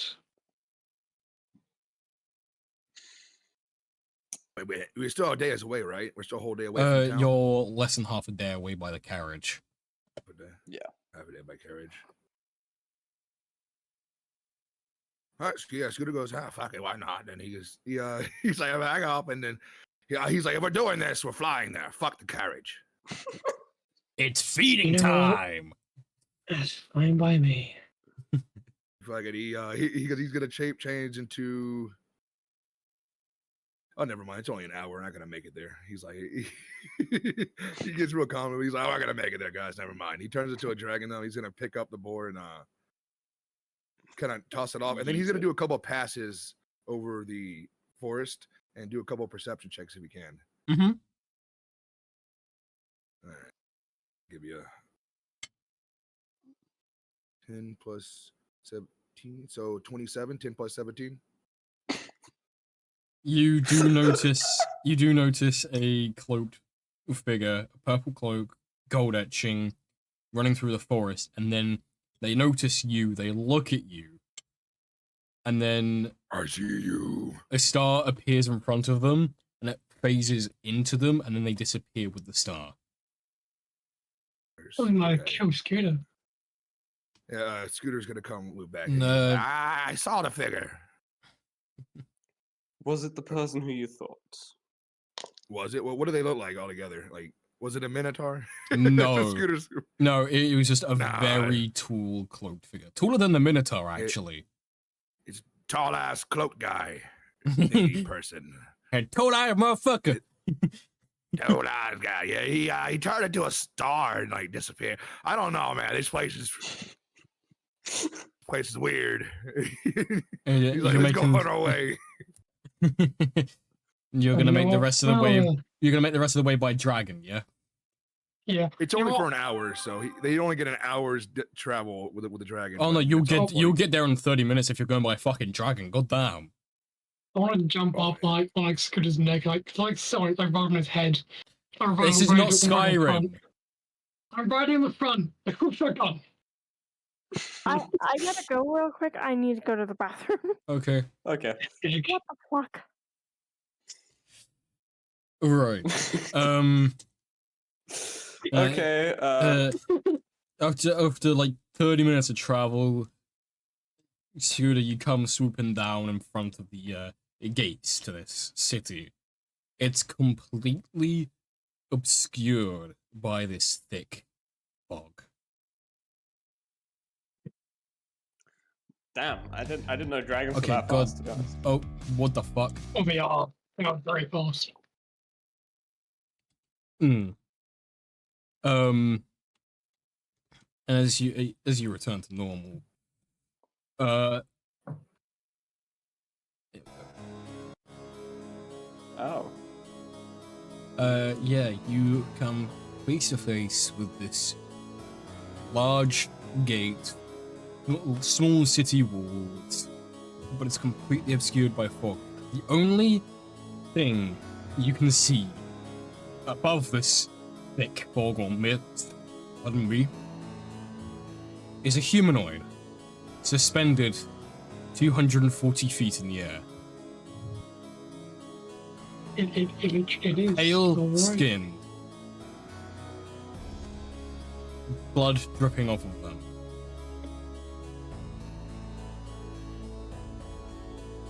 Wait, we're still a day away, right? We're still a whole day away from town. You're less than half a day away by the carriage. Yeah. Half a day by carriage. All right, yeah, Scooter goes, fuck it, why not? And he's like, hang up, and then he's like, if we're doing this, we're flying there. Fuck the carriage. It's feeding You know what? time. That's fine by me. Fuck it, he's gonna change into. Oh, never mind. It's only an hour. We're not gonna make it there. He's like, he gets real calm. He's like, oh, I'm gonna make it there, guys. Never mind. He turns into a dragon though. He's gonna pick up the board and kind of toss it off, and then he's gonna do a couple of passes over the forest and do a couple of perception checks if he can. Mm-hmm. All right. Give you a 10 plus 17, so 27. 10 plus 17. You do notice a cloaked figure, a purple cloak, gold etching, running through the forest, and then they notice you, they look at you, and then I see you. a star appears in front of them, and it phases into them, and then they disappear with the star. I'm gonna Okay. kill Scooter. Yeah, Scooter's gonna come move back. No. I saw the figure. Was it the person who you thought? Was it? Well, what do they look like altogether? Like, was it a minotaur? No. Scooter's. No, it was just a Nah. very tall cloaked figure. Taller than the Minotaur, actually. Tall ass cloaked guy. Navy person. And tall-eyed motherfucker. Tall ass guy. Yeah, he turned into a star and like disappeared. I don't know, man. This place is weird. And He's like, let's go on our way. You're gonna make the rest of the way. You're gonna make the rest of the way by dragon, yeah? Yeah. It's You only know for what? an hour, so they only get an hour's travel with the dragon. Oh no, but you'll it's all get like- there in 30 minutes if you're going by a fucking dragon. God damn. I want to jump Oh, up like on like Scooter's neck, sorry, like right on his head. This is not Skyrim. I'm riding in the front. Shotgun. I gotta go real quick. I need to go to the bathroom. Okay. Okay. What the fuck? Right. Okay. After like 30 minutes of travel, Scooter, you come swooping down in front of the gates to this city. It's completely obscured by this thick fog. Damn, I didn't know dragons Okay, were that God. fast, to be honest. Oh, what the fuck? Oh, they are. They are very fast. And as you return to normal, Oh. yeah, you come face to face with this large gate, small city walls, but it's completely obscured by fog. The only thing you can see above this thick fog or mist, pardon me, is a humanoid suspended 240 feet in the air. It is. Pale alright. skin, blood dripping off of them.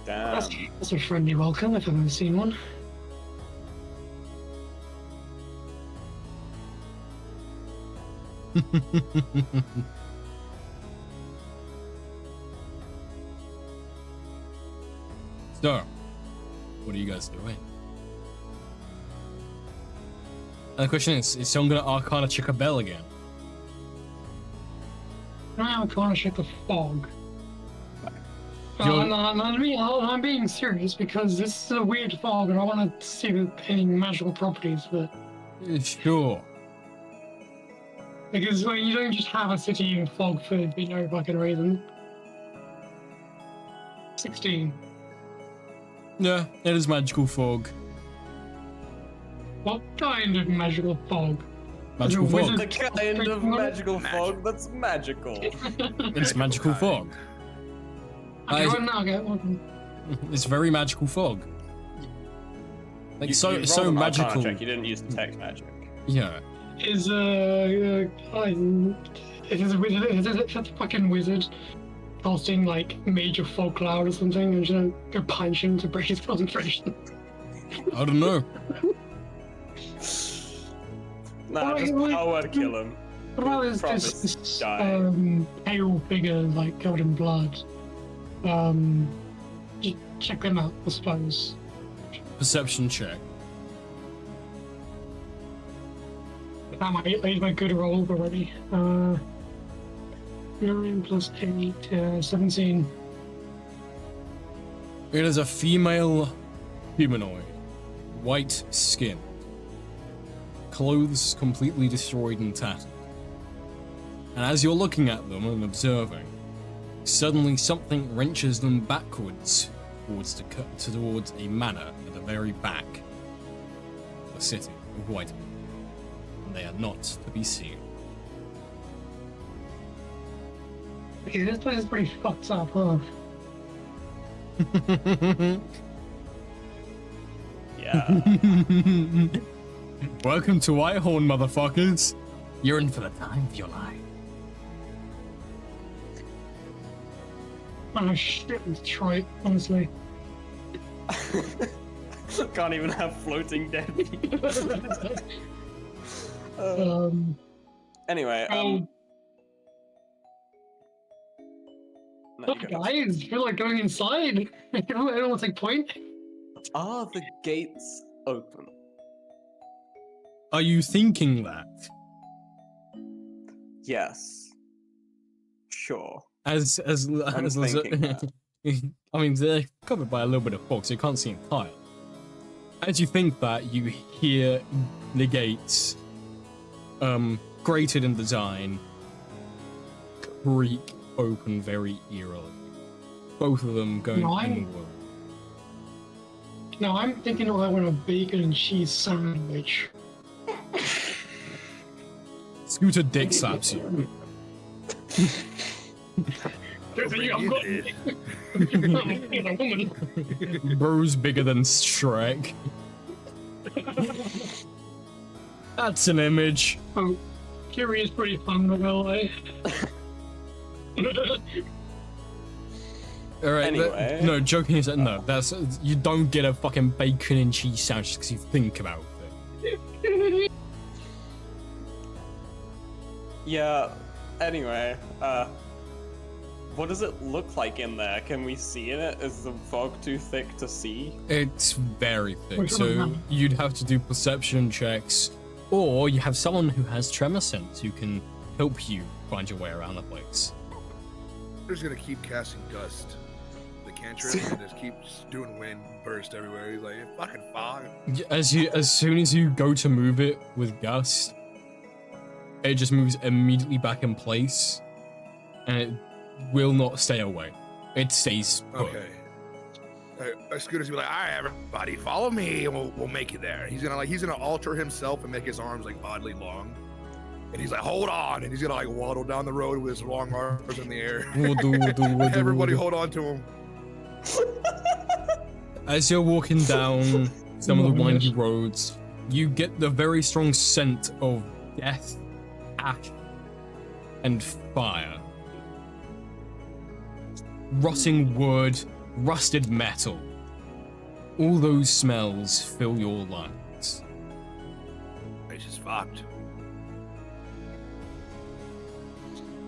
Damn. That's a friendly welcome if I've ever seen one. So, what are you guys doing? And the question is someone gonna Arcana check a bell again? I'm trying to check the fog. You're- I'm being serious because this is a weird fog and I want to see if it's any magical properties, but Sure. because well, you don't just have a city in fog for no fucking reason. 16. Yeah, it is magical fog. What kind of magical fog? Magical Is it fog. wizard- The kind of magical fog that's magical. It's magical fog. Okay, I- right now, okay. It's very magical fog. Like You so rolled so an Arcana magical. check, you didn't use detect magic. Yeah. Is it's a fucking wizard casting like major fog cloud or something and just go punch him to break his concentration. I don't know. Nah, just Wait. power word kill him. What about this Promise, die. pale figure like covered in blood? Just check them out, I suppose. Perception check. Damn, I made my good roll already. 9 plus 8, 17. It is a female humanoid, white skin, clothes completely destroyed and tattered. And as you're looking at them and observing, suddenly something wrenches them backwards towards a manor at the very back of the city of White. And they are not to be seen. Okay, this place is pretty fucked up, huh? Yeah. Welcome to Whitehorn, motherfuckers. You're in for the time of your life. Oh shit, in Detroit, honestly. Can't even have floating dead. Anyway, Oh, no, you go. guys, feel like going inside. I don't want to take point. Are the gates open? Are you thinking that? Yes. Sure. As I'm thinking that. I mean, they're covered by a little bit of fog, so you can't see entirely. As you think that, you hear the gates grated in design, creak open very eerily. Both of them going No, I'm- inward. Now I'm thinking I want a bacon and cheese sandwich. Scooter dick slaps you. I'm Bro's bigger than Shrek. That's an image. Oh, Kiri is pretty fun, by the way. All right. Anyway. No, joking aside, no. That's you don't get a fucking bacon and cheese sandwich because you think about it. Yeah. Anyway, what does it look like in there? Can we see in it? Is the fog too thick to see? It's very thick, Which one so am you'd have to do perception checks, or you have someone who has tremor sense who can help you find your way around the place. They're just gonna keep casting Gust, the cantrip, and just keep doing wind burst everywhere. He's like, fucking fog. As soon as you go to move it with Gust, it just moves immediately back in place, and it will not stay away. It stays put. Okay. Scooter's gonna be like, all right, everybody, follow me, and we'll make it there. He's gonna alter himself and make his arms like oddly long, and he's like, hold on, and he's gonna like waddle down the road with his long arms in the air. Everybody, hold on to him. As you're walking down some of the windy roads, you get the very strong scent of death, ash, and fire. Rotting wood, rusted metal. All those smells fill your lungs. It's just fucked.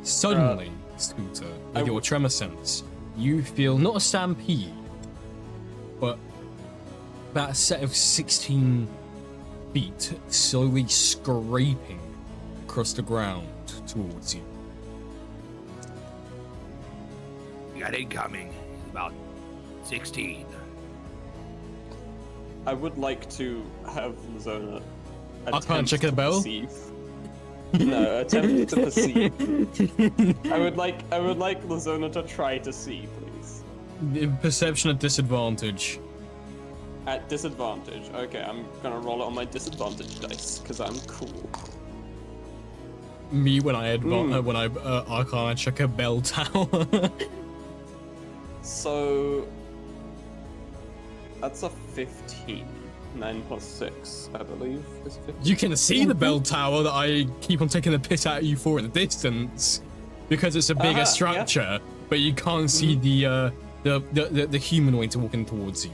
Suddenly, Scooter, with your tremor sense, you feel not a stampede, but that set of 16 feet slowly scraping across the ground towards you. We got incoming. About 16. I would like to have Zona. I can't check the bell? No, attempt to perceive. I would like Lazona to try to see, please. Perception at disadvantage. At disadvantage. Okay, I'm gonna roll it on my disadvantage dice because I'm cool. Me when I Arcana check a bell tower. So that's a 15. 9 plus 6, I believe, is 15. You can see the bell tower that I keep on taking the piss out of you for in the distance because it's a bigger Yeah. structure, but you can't see the humanoids walking towards you.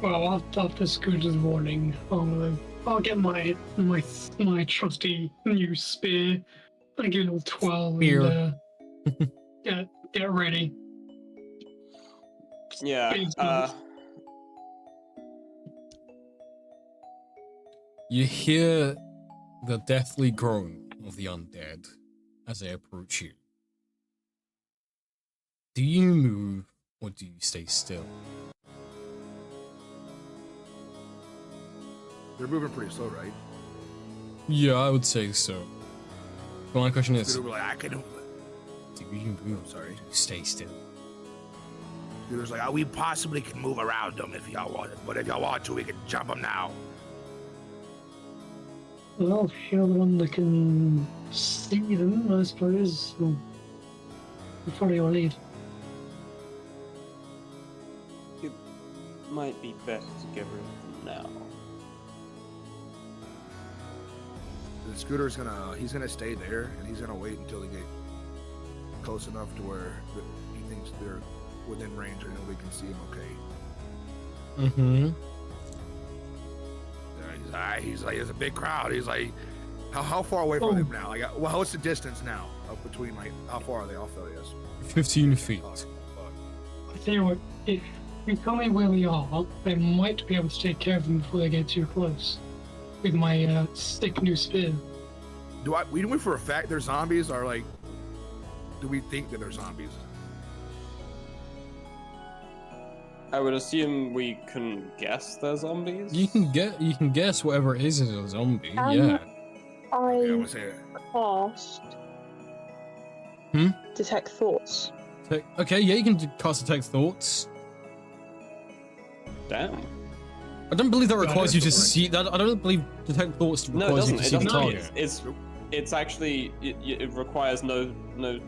Well, after Scooter's warning, I'll get my trusty new spear. I give it a little twirl Spear. and get ready. Yeah. Spear's You hear the deathly groan of the undead as they approach you. Do you move or do you stay still? They're moving pretty slow, right? Yeah, I would say so. But my question is, Scooter will be like, I can. do you move? I'm sorry. Or do you stay still? Scooter's like, we possibly can move around them if y'all want it, but if y'all want to, we can jump them now. Well, if you're the one that can see them, I suppose. Well, you follow your lead. It might be better to get rid of them now. The Scooter's he's gonna stay there, and he's gonna wait until they get close enough to where he thinks they're within range, and we can see him okay. Mm-hmm. He's like, there's a big crowd. He's like, how far away from them now? Like, well, what's the distance now between, like, how far are they off, though, yes? 15 feet. Oh, fuck. I tell you what, if you tell me where we are, I might be able to take care of them before they get too close. With my sick new spear. We know for a fact they're zombies, or, like, do we think that they're zombies? I would assume we can guess they're zombies. You can guess whatever it is a zombie. Um, Yeah. Okay, I'm I gonna say it. cast detect thoughts? Okay, yeah, you can cast Detect Thoughts. Damn. I don't believe that Yeah, requires you to that's see that. I don't believe Detect Thoughts No, it requires you doesn't. to It see the doesn't. target. It's actually it requires no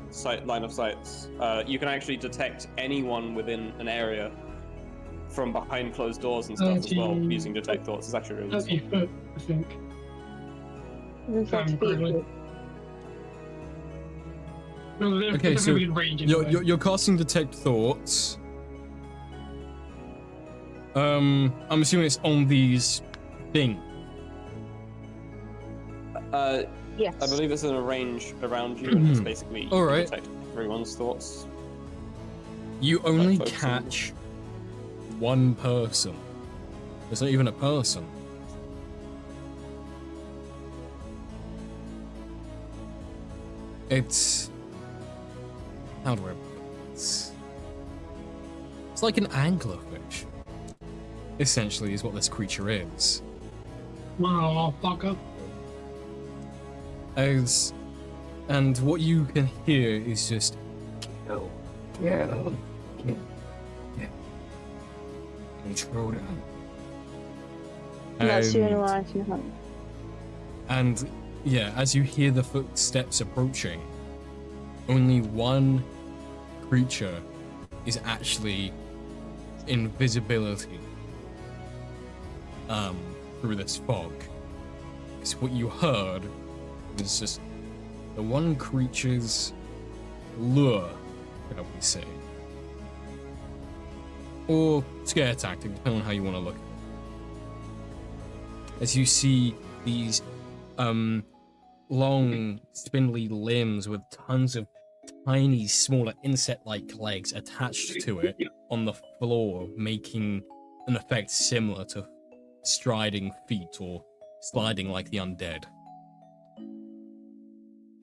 sight line of sights. You can actually detect anyone within an area from behind closed doors and stuff as well 30 using detect thoughts. It's actually really 30 useful. foot, I think. Within 30 feet. correctly. No, they're Okay, so within range anyway. You're casting Detect Thoughts. I'm assuming it's on these things. Yes. I believe it's in a range around you, and it's basically you All can right. detect everyone's thoughts. You only focusing. catch one person. It's not even a person. It's... How do I put it? It's like an anglerfish. Essentially is what this creature is. Wow, fucker. And what you can hear is just... Control down. And that's the only And- one I can hunt. And yeah, as you hear the footsteps approaching, only one creature is actually invisibility through this fog. It's what you heard was just the one creature's lure, shall we say. Or scare tactic, depending on how you want to look at it. As you see these long, spindly limbs with tons of tiny, smaller insect-like legs attached to it on the floor, making an effect similar to striding feet or sliding like the undead.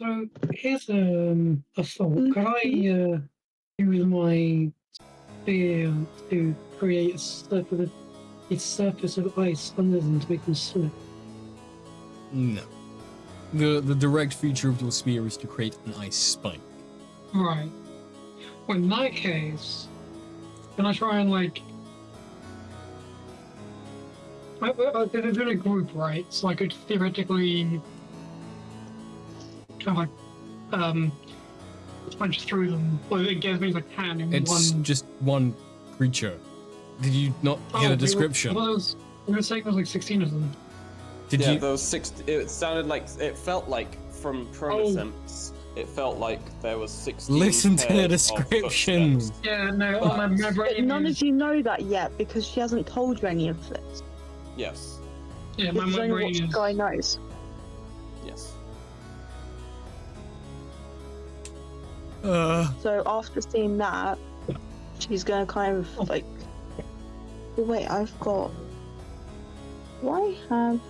So here's a thought. Could I use my spear to create a surface of ice under them to make them slip? No. The direct feature of your spear is to create an ice spike. Right. Well, in that case, can I try and they're in a group, right? So I could theoretically kind of punch through them. Well, it gives me like hand in It's one. just one creature. Did you not hear the description? We were saying there was like 16 of them. Did yeah, you? those 6. It sounded like it felt like from Chronosense. It felt like there was 16. Listen to the pairs of descriptions. footsteps. Yeah, no, my But brain none is, of you know that yet because she hasn't told you any of this. Yes. yeah, This is my only what brain is. Sky knows. Yes. So after seeing that, she's gonna kind of like. Oh, wait, I've got. Do I have?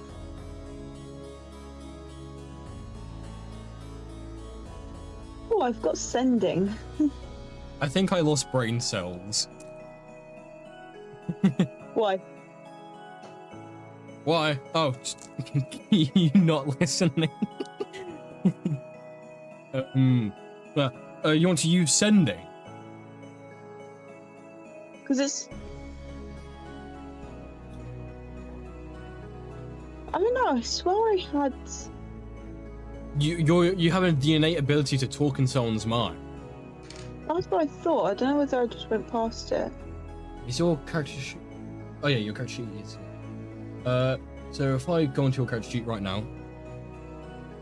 Oh, I've got sending. I think I lost brain cells. Why? Why? Oh, you not listening? You want to use sending? Because it's. I don't know. I swear I had. You have a innate ability to talk in someone's mind. That's what I thought. I don't know whether I just went past it. Is your character sheet? Oh yeah, your character sheet is here. So if I go into your character sheet right now,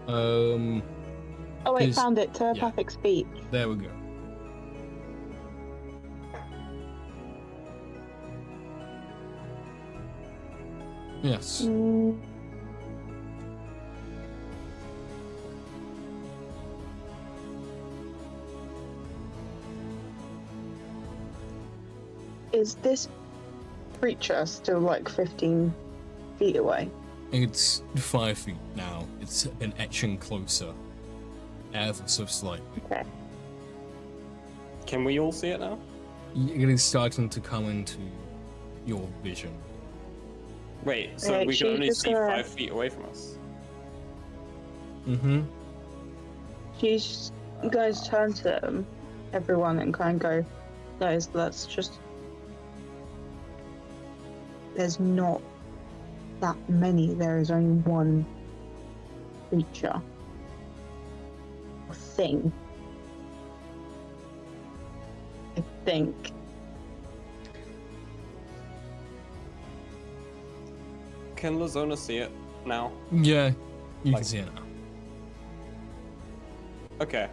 Oh wait, Is- found it. Telepathic speech. there we go. Yes. Mm. Is this creature still like 15 feet away? It's 5 feet now. It's been etching closer. Ever so slightly. Okay. Can we all see it now? It is starting to come into your vision. Wait, so Alright, we can she's only just see gonna- 5 feet away from us. Mm-hmm. She's going to turn to everyone and kind of go, guys, that's just. There's not that many. There is only one creature. Or thing. I think. Can Lazona see it now? Yeah, you Like- can see it now. Okay.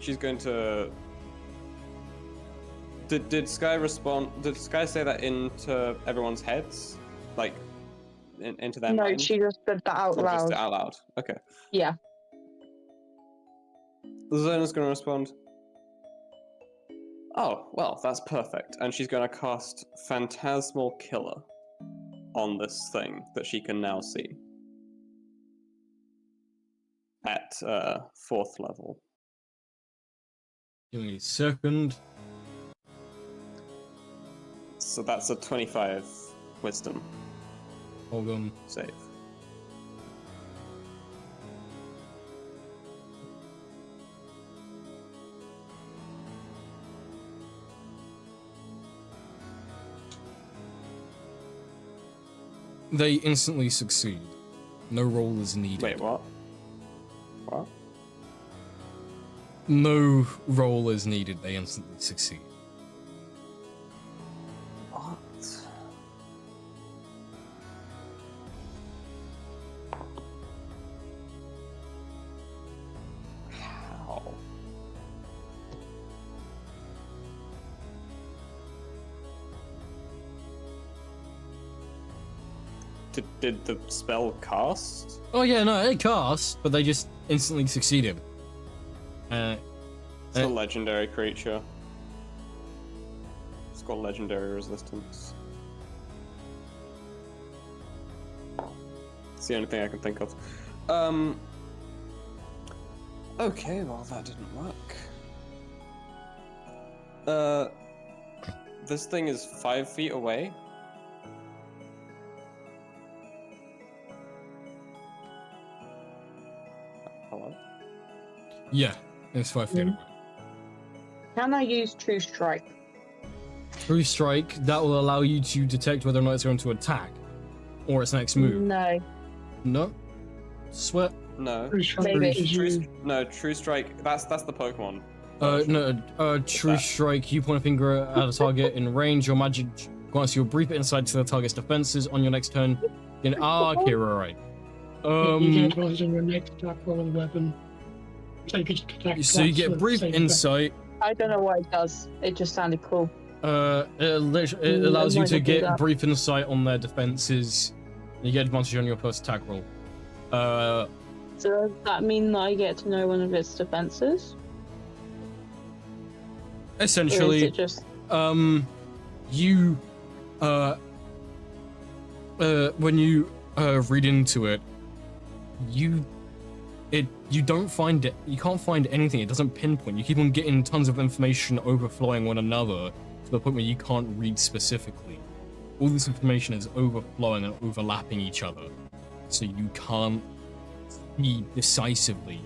She's going to. Did Sky respond? Did Sky say that into everyone's heads, like into their No, mind? she just said that out Or just loud. out loud. Okay. Yeah. Lazona's going to respond. Oh, well, that's perfect. And she's going to cast Phantasmal Killer on this thing that she can now see. At 4th level. Give me a second. So that's a 25 wisdom Hold on. save. They instantly succeed. No roll is needed. Wait, what? What? No roll is needed. They instantly succeed. What? How? Did the spell cast? Oh yeah, no, it cast, but they just instantly succeeded. It's a legendary creature. It's got legendary resistance. It's the only thing I can think of. Okay, well that didn't work. This thing is 5 feet away. Hello? Yeah, it's 5 feet away. Can I use True Strike? True Strike, that will allow you to detect whether or not it's going to attack, or its next move. No. No? Sweat? No. Pretty sure Maybe. it is you. No, True Strike. That's the Pokemon. True that? Strike, you point a finger at a target in range, your magic grants you a brief insight to the target's defenses on your next turn. Okay, right. You get advantage on your next attack roll with a weapon. So you could attack So you twice get with the brief same effect. insight. I don't know what it does. It just sounded cool. It allows you might to not do get that. brief insight on their defenses. You get advantage on your first attack roll. So does that mean that I get to know one of its defenses? Or is Essentially, it just you when you read into it, you don't find it. You can't find anything. It doesn't pinpoint. You keep on getting tons of information overflowing one another to the point where you can't read specifically. All this information is overflowing and overlapping each other, so you can't see decisively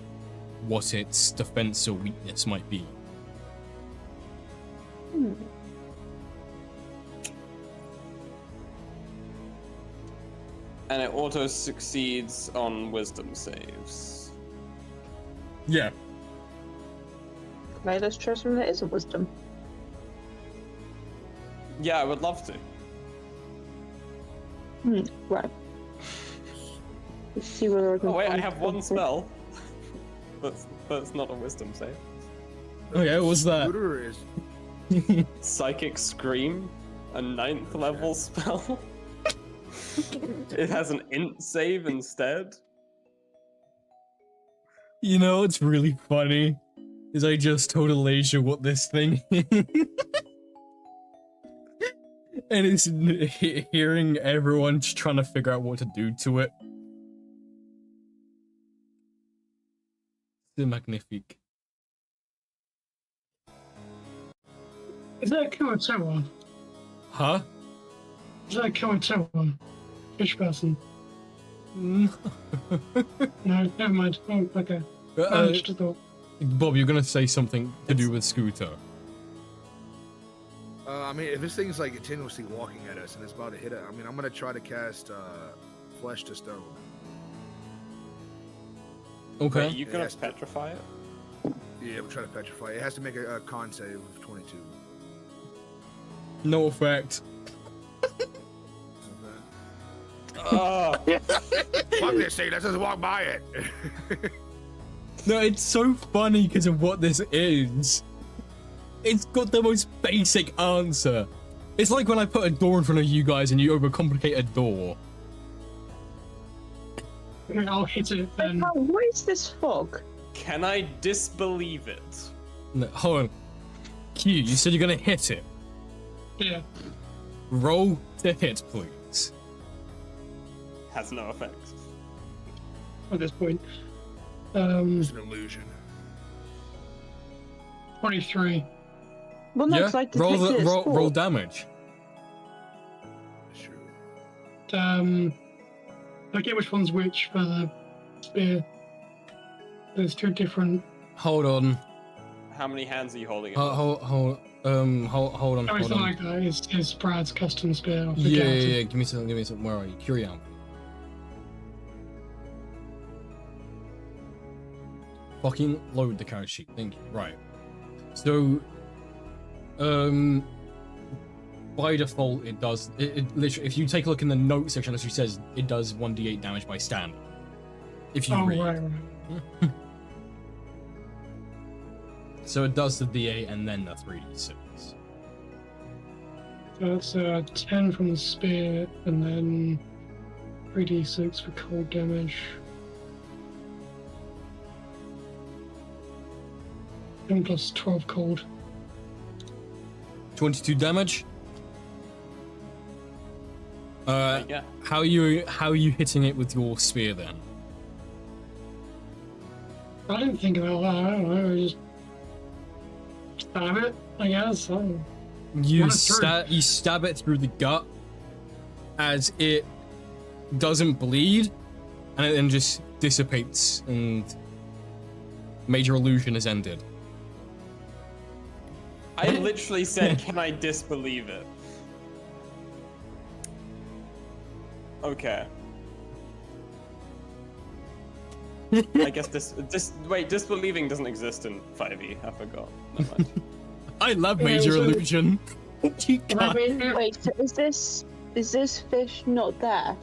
what its defense or weakness might be. And it auto succeeds on wisdom saves. Yeah. Okay, let's try something that isn't wisdom. Yeah, I would love to. Right. Let's see whether I can Oh wait, I find have one something. spell. That's not a wisdom save. Okay, what was that? Scooter is Psychic Scream, a 9th level spell. It has an int save instead. You know what's really funny is I just told Alasia what this thing is. And it's hearing everyone just trying to figure out what to do to it. C'est magnifique. Is that a Kurotoa? Huh? Is that a Kurotoa? Fish person. No. No, never mind. Oh, okay. Managed to thought. Bob, you're gonna say something to do with Scooter. I mean, if this thing's like continuously walking at us and it's about to hit it, I mean, I'm gonna try to cast Flesh to Stone. Okay. Wait, you gonna Yes. petrify it? Yeah, we'll try to petrify. It has to make a con save of 22. No effect. Oh, Fuck this thing. Let's just walk by it. No, it's so funny because of what this is. It's got the most basic answer. It's like when I put a door in front of you guys and you overcomplicate a door. I'll hit it then. What is this fog? can I disbelieve it? No, hold on. Q, you said you're gonna hit it. Yeah. Roll to hit, please. Has no effect. At this point. It's an illusion. 23. Well, no, Yeah, 'cause I roll, detected its roll fog. damage. Sure. I get which one's which for the spear. There's two different. Hold on. How many hands are you holding it? Hold on. Oh, Hold it's on. not like that. It's Brad's custom spear. I Yeah, forget. yeah, yeah. Give me some. Where are you? Curiam. Fucking load the character sheet. Thank you. Right. So, by default, it does. It literally, if you take a look in the notes section, it actually says it does 1d8 damage by standard. If you Oh, read. right. So it does the d8 and then the 3d6. So that's 10 from the spear, and then 3d6 for cold damage. 10 plus 12 cold. 22 damage. Yeah. How are you hitting it with your spear then? I didn't think about that. I don't know. I just stab it, I guess. I don't know. You Run it through. you stab it through the gut as it doesn't bleed, and it then just dissipates, and major illusion is ended. I literally said, can I disbelieve it? Okay. I guess disbelieving doesn't exist in 5e. I forgot. Never mind. I love Yeah, major so- illusion. You I can't- mean, Wait, so is this fish not there?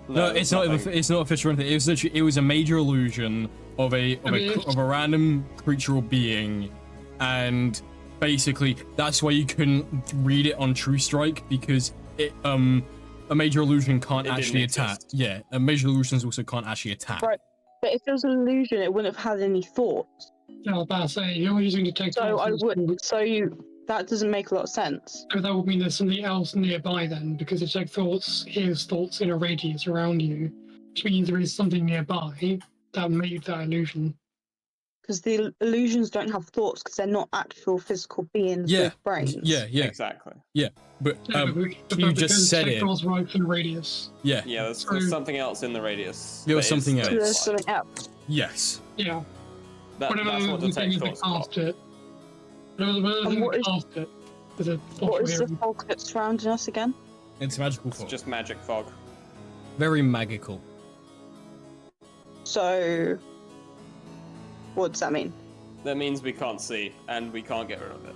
No, it's not. nothing. It's not a fish or anything. It was literally. It was a major illusion of a random creature or being, and basically that's why you couldn't read it on True Strike, because it a major illusion can't It didn't actually attack. exist. Yeah, and major illusions also can't actually attack. Right. But if it was an illusion, it wouldn't have had any thoughts. I was about to say, you're using detect So I thoughts, would. That doesn't make a lot of sense. so that would mean there's something else nearby then, because detect thoughts hears thoughts in a radius around you, which means there is something nearby that made that illusion. Because the illusions don't have thoughts because they're not actual physical beings Yeah, with brains. Yeah, yeah, Exactly. but Yeah, you just said detect it. thoughts works in a radius. Yeah, Yeah, there's So- something else in the radius. There was that is- something that So else. is there's like- something else. yes. Yeah. that's Whenever what the thing detect is they thoughts got. cast it. Whenever the And thing what they is- cast it, there's a What flash is the of fog that's surrounding us again? It's magical It's fog. just magic fog. Very magical. So, what does that mean? That means we can't see and we can't get rid of it.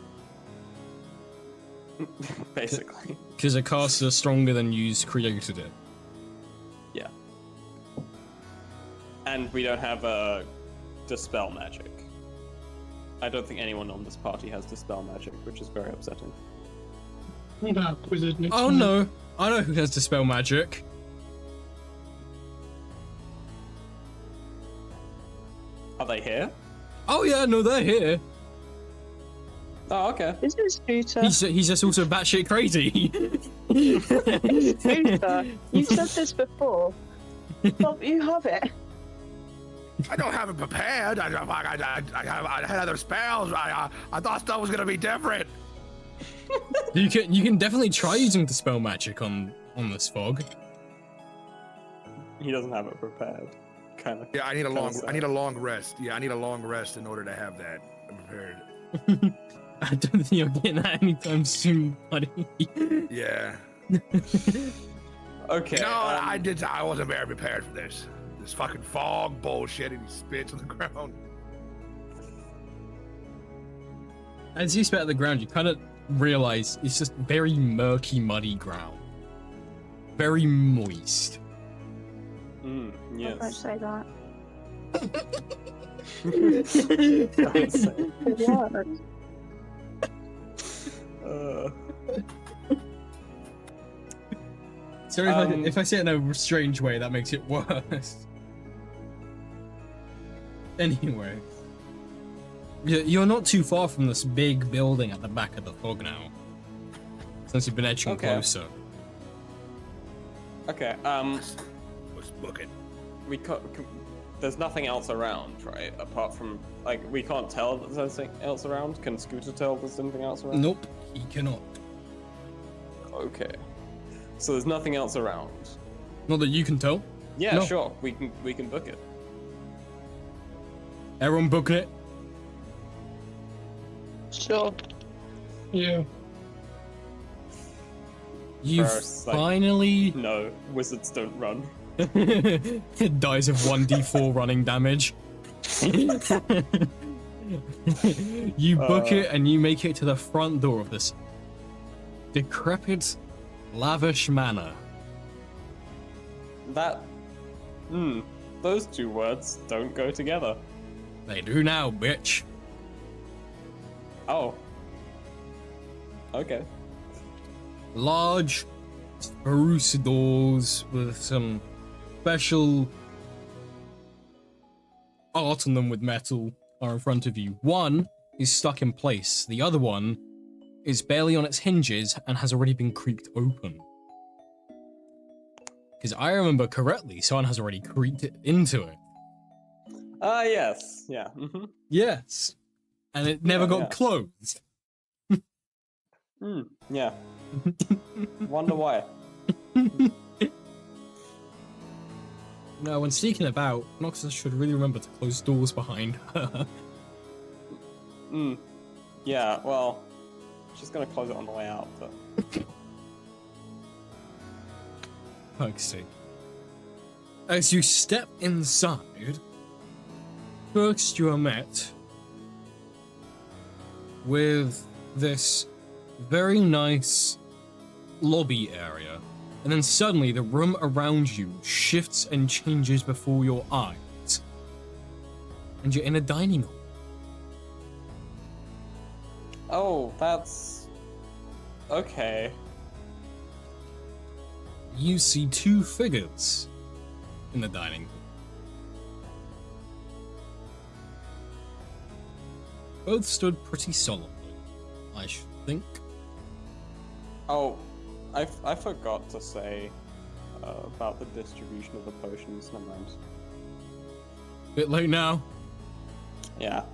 Basically. Because a caster stronger than you's created it. Yeah. And we don't have dispel magic. I don't think anyone on this party has dispel magic, which is very upsetting. that wizard next Oh to me. no, I know who has dispel magic. Are they here? Oh yeah, no, they're here. Oh, okay. This is Scooter. He's just also batshit crazy. Scooter, you've said this before. Bob, you have it. I don't have it prepared. I had other spells. I thought stuff was gonna be different. You can definitely try using dispel magic on this fog. he doesn't have it prepared. Kind of. Yeah, I need a Kinda long. I sad. need a long rest. Yeah, I need a long rest in order to have that prepared. I don't think you're getting that anytime soon, buddy. Yeah. Okay. No, I wasn't very prepared for this. This fucking fog bullshit, and he spits on the ground. As you spit at the ground, you kind of realize it's just very murky, muddy ground. Very moist. Don't Yes. say that. Don't say. What? Uh, Sorry Um, if I say it in a strange way, that makes it worse. Anyway. You're not too far from this big building at the back of the fog now. Since you've been edging Okay. closer. okay. Let's book it. We can't. There's nothing else around, right? Apart from like, we can't tell that there's anything else around. Can Scooter tell there's anything else around? Nope, he cannot. Okay. So there's nothing else around. Not that you can tell. Yeah, No. sure. We can book it. Everyone booking it? Sure. Yeah. You First, like- finally No, wizards don't run. it dies of 1d4 running damage. You book it and you make it to the front door of this decrepit, lavish manor. That. Those two words don't go together. They do now, bitch. Oh. Okay. Large, spruce doors with some special art on them with metal are in front of you. One is stuck in place. The other one is barely on its hinges and has already been creaked open. Because I remember correctly, someone has already creaked it into it. Yes. Yeah. Yes. And it never Yeah, got yeah. closed. Yeah. Wonder why. No, when sneaking about, Noxus should really remember to close doors behind her. Yeah, well, she's gonna close it on the way out, but. Fuck's sake. As you step inside, first you are met with this very nice lobby area, and then suddenly the room around you shifts and changes before your eyes, and you're in a dining hall. Oh, that's. Okay. You see two figures in the dining hall. Both stood pretty solemnly, I should think. Oh, I forgot to say about the distribution of the potions. Never mind. Bit late now. Yeah.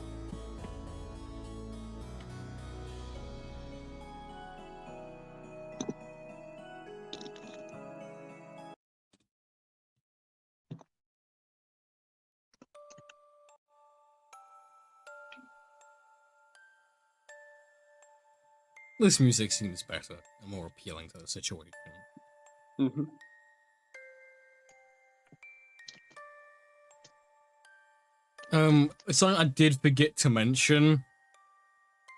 This music seems better and more appealing to the situation. Mm-hmm. Something I did forget to mention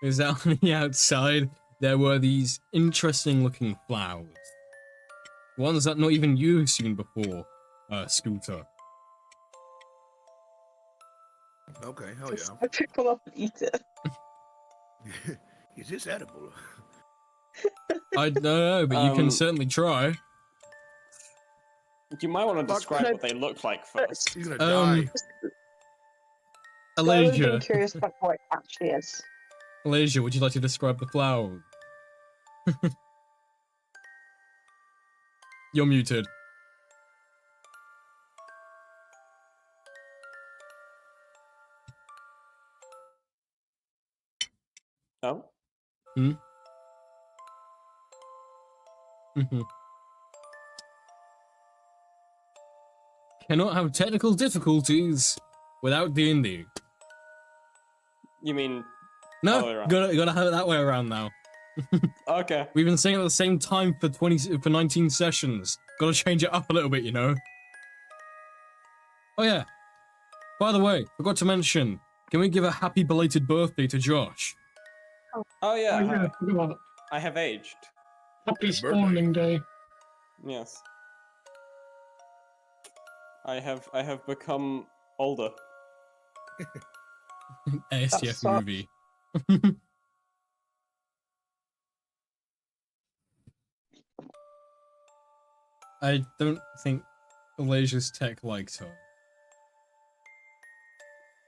is that on the outside there were these interesting looking flowers. Ones that not even you've seen before, Scooter. Okay, hell Just yeah. I pick them up and eat it. Is this edible? I don't know, but you can Um, certainly try. You might want to Fuck. describe what they look like first. He's gonna Um, die. I was being Alasia, curious about what it actually is. Alasia, would you like to describe the flower? You're muted. Oh. Mhm. cannot have technical difficulties without D&D. You mean No, Other way around. gotta have it that way around now. okay? We've been saying it at the same time for 19 sessions. Gotta change it up a little bit, you know. Oh yeah. By the way, forgot to mention, can we give a happy belated birthday to Josh? Oh yeah, Oh, yeah, I forgot. I have aged. Happy Happy birthday. spawning day. Yes. I have become older. ASTF sucks. movie. I don't think Malaysia's tech likes her.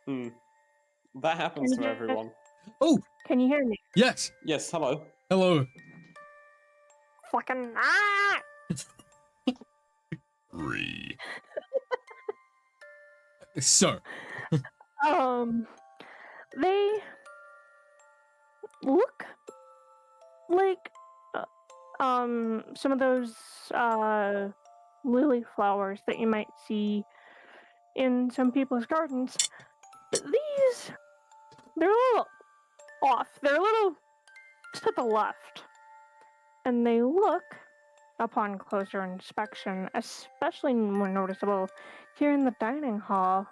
Hmm. That happens Can to you- everyone. Oh, Can you hear me? yes. Yes, hello. Hello. Fucking ah! So, They look like some of those lily flowers that you might see in some people's gardens. But they're a little off. They're a little to the left. And they look, upon closer inspection, especially more noticeable here in the dining hall,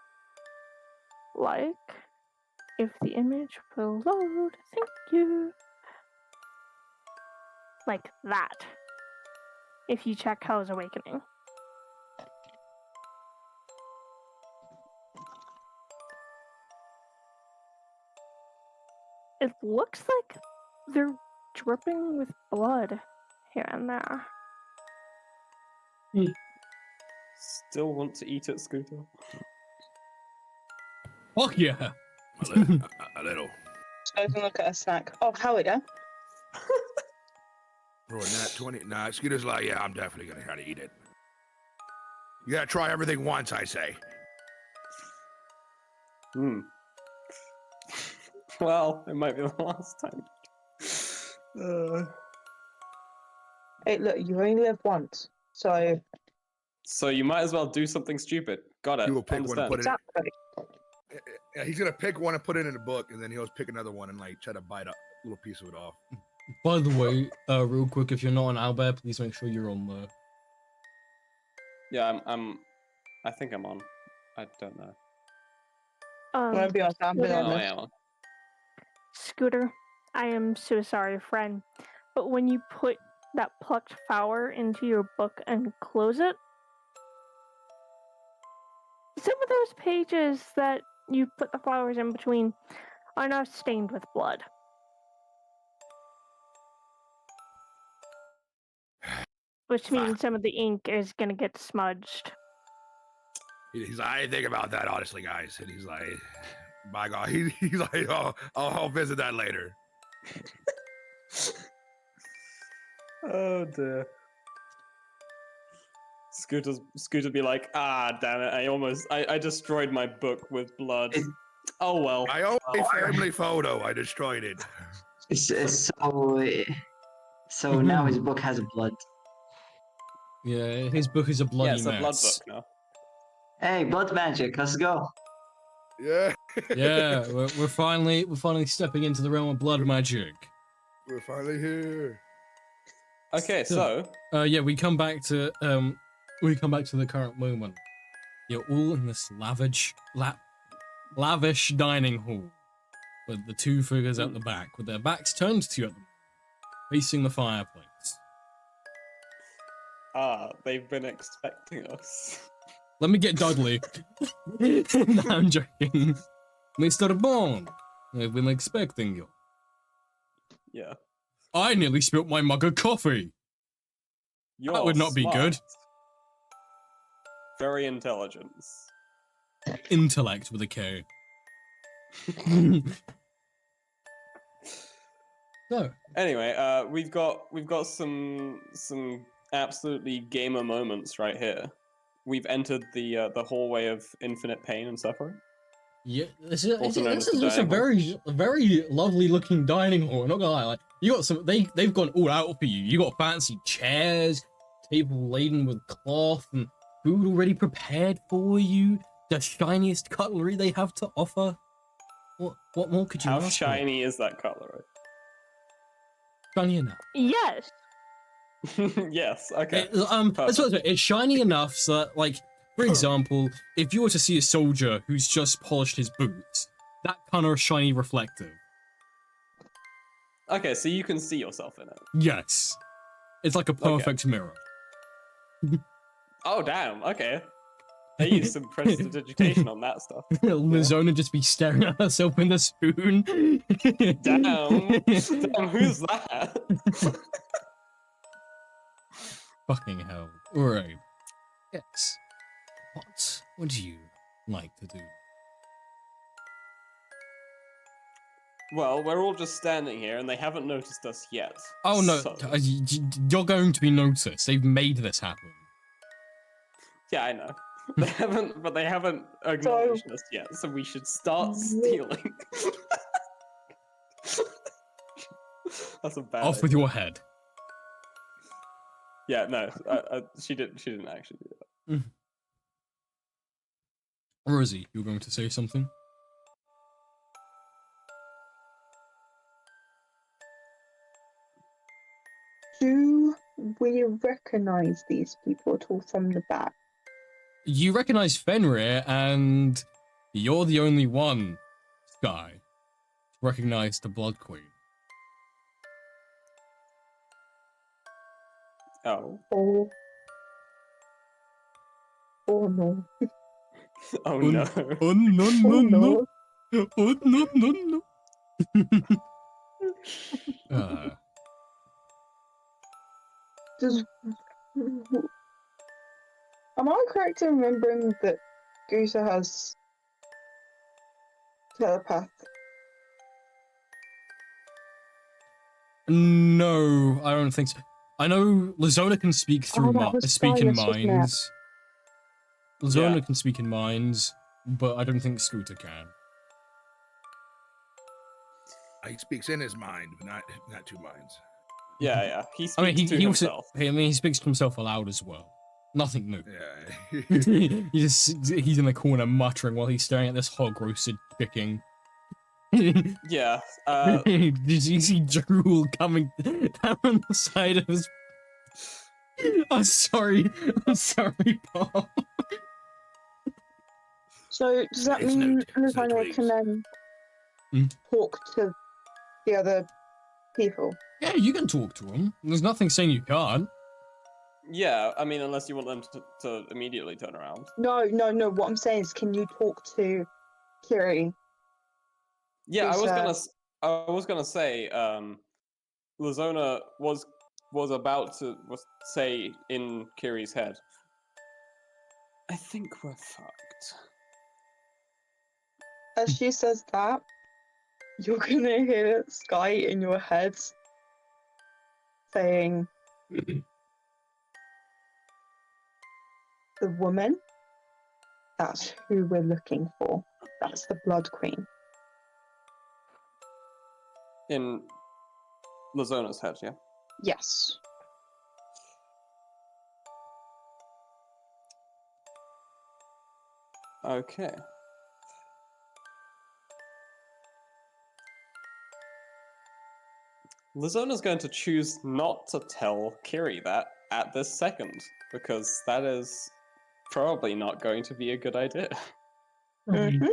like if the image will load, thank you. Like that. If you check Hell's Awakening. It looks like they're dripping with blood here and there. Still want to eat it, Scooter? fuck yeah. A little. So I can look at a snack. Oh, hell yeah. Bro, not 20. Nah, Scooter's like, yeah, I'm definitely gonna try to eat it. You gotta try everything once, I say. Hmm. Well, it might be the last time. Hey, look, you only live once. So, So you might as well do something stupid. Got it. You will pick one and Understand. put it. exactly. Yeah, he's gonna pick one and put it in a book, and then he'll pick another one and like try to bite a little piece of it off. By the way, real quick, if you're not on Albert, please make sure you're on there. Yeah, I think I'm on. I don't know. I'm gonna be honest, I'm being Yeah. Oh, I honest. am on. Scooter, I am so sorry, friend. But when you put that plucked flower into your book and close it, some of those pages that you put the flowers in between are now stained with blood. Which means some of the ink is gonna get smudged. He's like, I didn't think about that, honestly, guys. And he's like, by God, he's like, oh, I'll visit that later. Oh dear. Scooter be like, ah, damn it! I destroyed my book with blood. Oh well. My only family photo, I destroyed it. So now his book has blood. Yeah, his book is a bloody Yeah, it's a blood mess. book now. Hey, blood magic, let's go. Yeah, Yeah, we're finally stepping into the realm of blood magic. we're finally here. Okay, so Yeah, we come back to the current moment. You're all in this lavish dining hall with the two figures at the back with their backs turned to you at the moment, facing the fireplace. they've been expecting us. Let me get Dudley. No, I'm joking. Mr. Bond, I've been expecting you. Yeah. I nearly spilt my mug of coffee. You're would not be smart. good. Very intelligent. Intellect with a K. So, Anyway, we've got some absolutely gamer moments right here. We've entered the hallway of infinite pain and suffering. yeah, this is Also known as the just a dining very lovely looking dining hall. Not gonna lie, like you got some. They've gone all out for you. You got fancy chairs, table laden with cloth, and food already prepared for you, the shiniest cutlery they have to offer. What more could you How ask for? shiny is that cutlery? Shiny enough. Yes. Yes. Okay. That's what it's shiny enough so that, like, for example, if you were to see a soldier who's just polished his boots, that kind of shiny reflective. Okay, so you can see yourself in it. Yes. It's like a perfect mirror. Oh damn. Okay. They use some prestidigitation on that stuff. Lizona just be staring at herself in the spoon. Damn. Damn. Who's that? Fucking hell. Alright. Yes. What would you like to do? Well, we're all just standing here, and they haven't noticed us yet. Oh no, so- you're going to be noticed. They've made this happen. Yeah, I know. They haven't, but they haven't acknowledged us yet. So we should start stealing. That's a bad. Off with idea. your head. Yeah, no, she didn't. She didn't actually do that. Rosie, you're going to say something? Do we recognize these people at all from the back? You recognize Fenrir, and you're the only one, Sky, to recognize the Blood Queen. Oh. Or no? Oh no. Oh no no Oh no! no! Oh no no no! Does am I correct in remembering that Gusa has telepath? No, I don't think so. I know Lizona can speak through that was speak in Silas, wasn't it? minds. Lizona Yeah. can speak in minds, but I don't think Scooter can. He speaks in his mind, but not two minds. Yeah, yeah. He speaks I mean, to he also, himself. he speaks to himself aloud as well. Nothing new. Yeah. He's in the corner muttering while he's staring at this hog roasted chicken. Yeah. Did you see drool coming down the side of his? I'm sorry, Paul. So does that It's mean no- it's no Lizana twigs. can then Hmm? talk to the other people? Yeah, you can talk to him. There's nothing saying you can't. Yeah. I mean, unless you want them to immediately turn around. No. What I'm saying is, can you talk to Kiri? Yeah, Who's, I was gonna say, Lizona was about to say in Kiri's head, I think we're fucked. As she says that, you're gonna hear Sky in your head saying, "The woman. That's who we're looking for. That's the Blood Queen." In Lizona's head, yeah. Yes. Okay. Lizona's going to choose not to tell Kiri that at this second, because that is probably not going to be a good idea. Mm-hmm.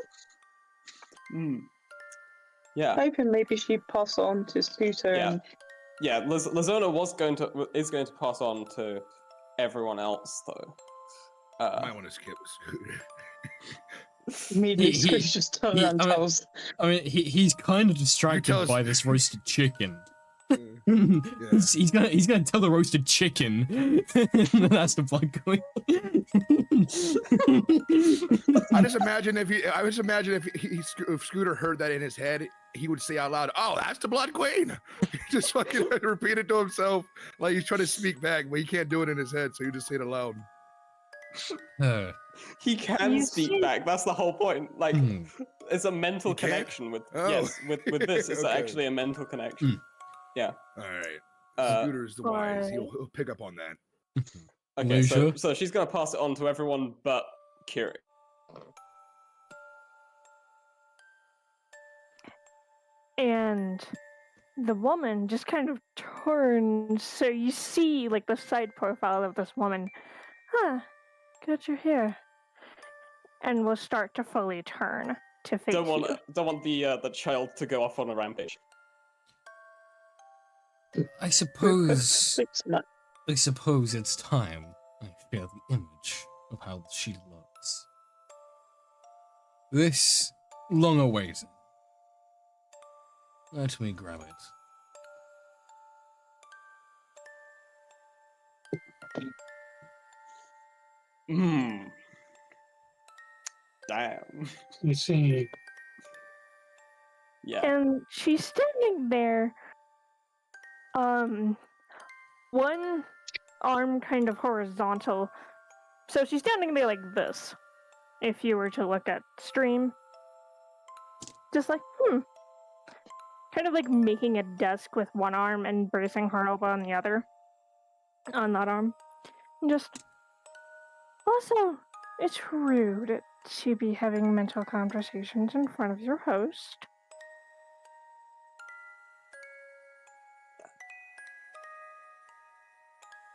Hmm. Yeah, Hoping maybe she'd pass on to Scooter Yeah. and yeah. Lizona is going to pass on to everyone else, though. I might want to skip Scooter. immediately He- Scooter just turns he- around and I mean- tells. I mean, he's kind of distracted tells- by this roasted chicken. Yeah. He's gonna tell the roasted chicken. That's the Blood Queen. I just imagine if Scooter heard that in his head, he would say out loud, "Oh, that's the Blood Queen." Just fucking repeat it to himself like he's trying to speak back, but he can't do it in his head, so you just say it aloud. He can You speak see- back. That's the whole point. Like, Hmm. it's a mental You can't? connection with. Oh. Yes, with this, it's Okay. actually a mental connection. All right, Uh, Scooter's the wise. Right. He'll pick up on that. Okay, so, Lucia? so she's gonna pass it on to everyone but Kiri. And the woman just kind of turns, so you see like the side profile of this woman. Huh, got your hair. And will start to fully turn to face Don't want you. don't want the child to go off on a rampage. I suppose. Looks like I suppose it's time I share the image of how she looks. This long awaited. Let me grab it. Hmm. Damn. You see, Yeah. And she's standing there, one arm kind of horizontal. So she's standing there like this, if you were to look at stream. Just like, kind of like making a desk with one arm and bracing her elbow on the other, on that arm. And just, also, it's rude to be having mental conversations in front of your host.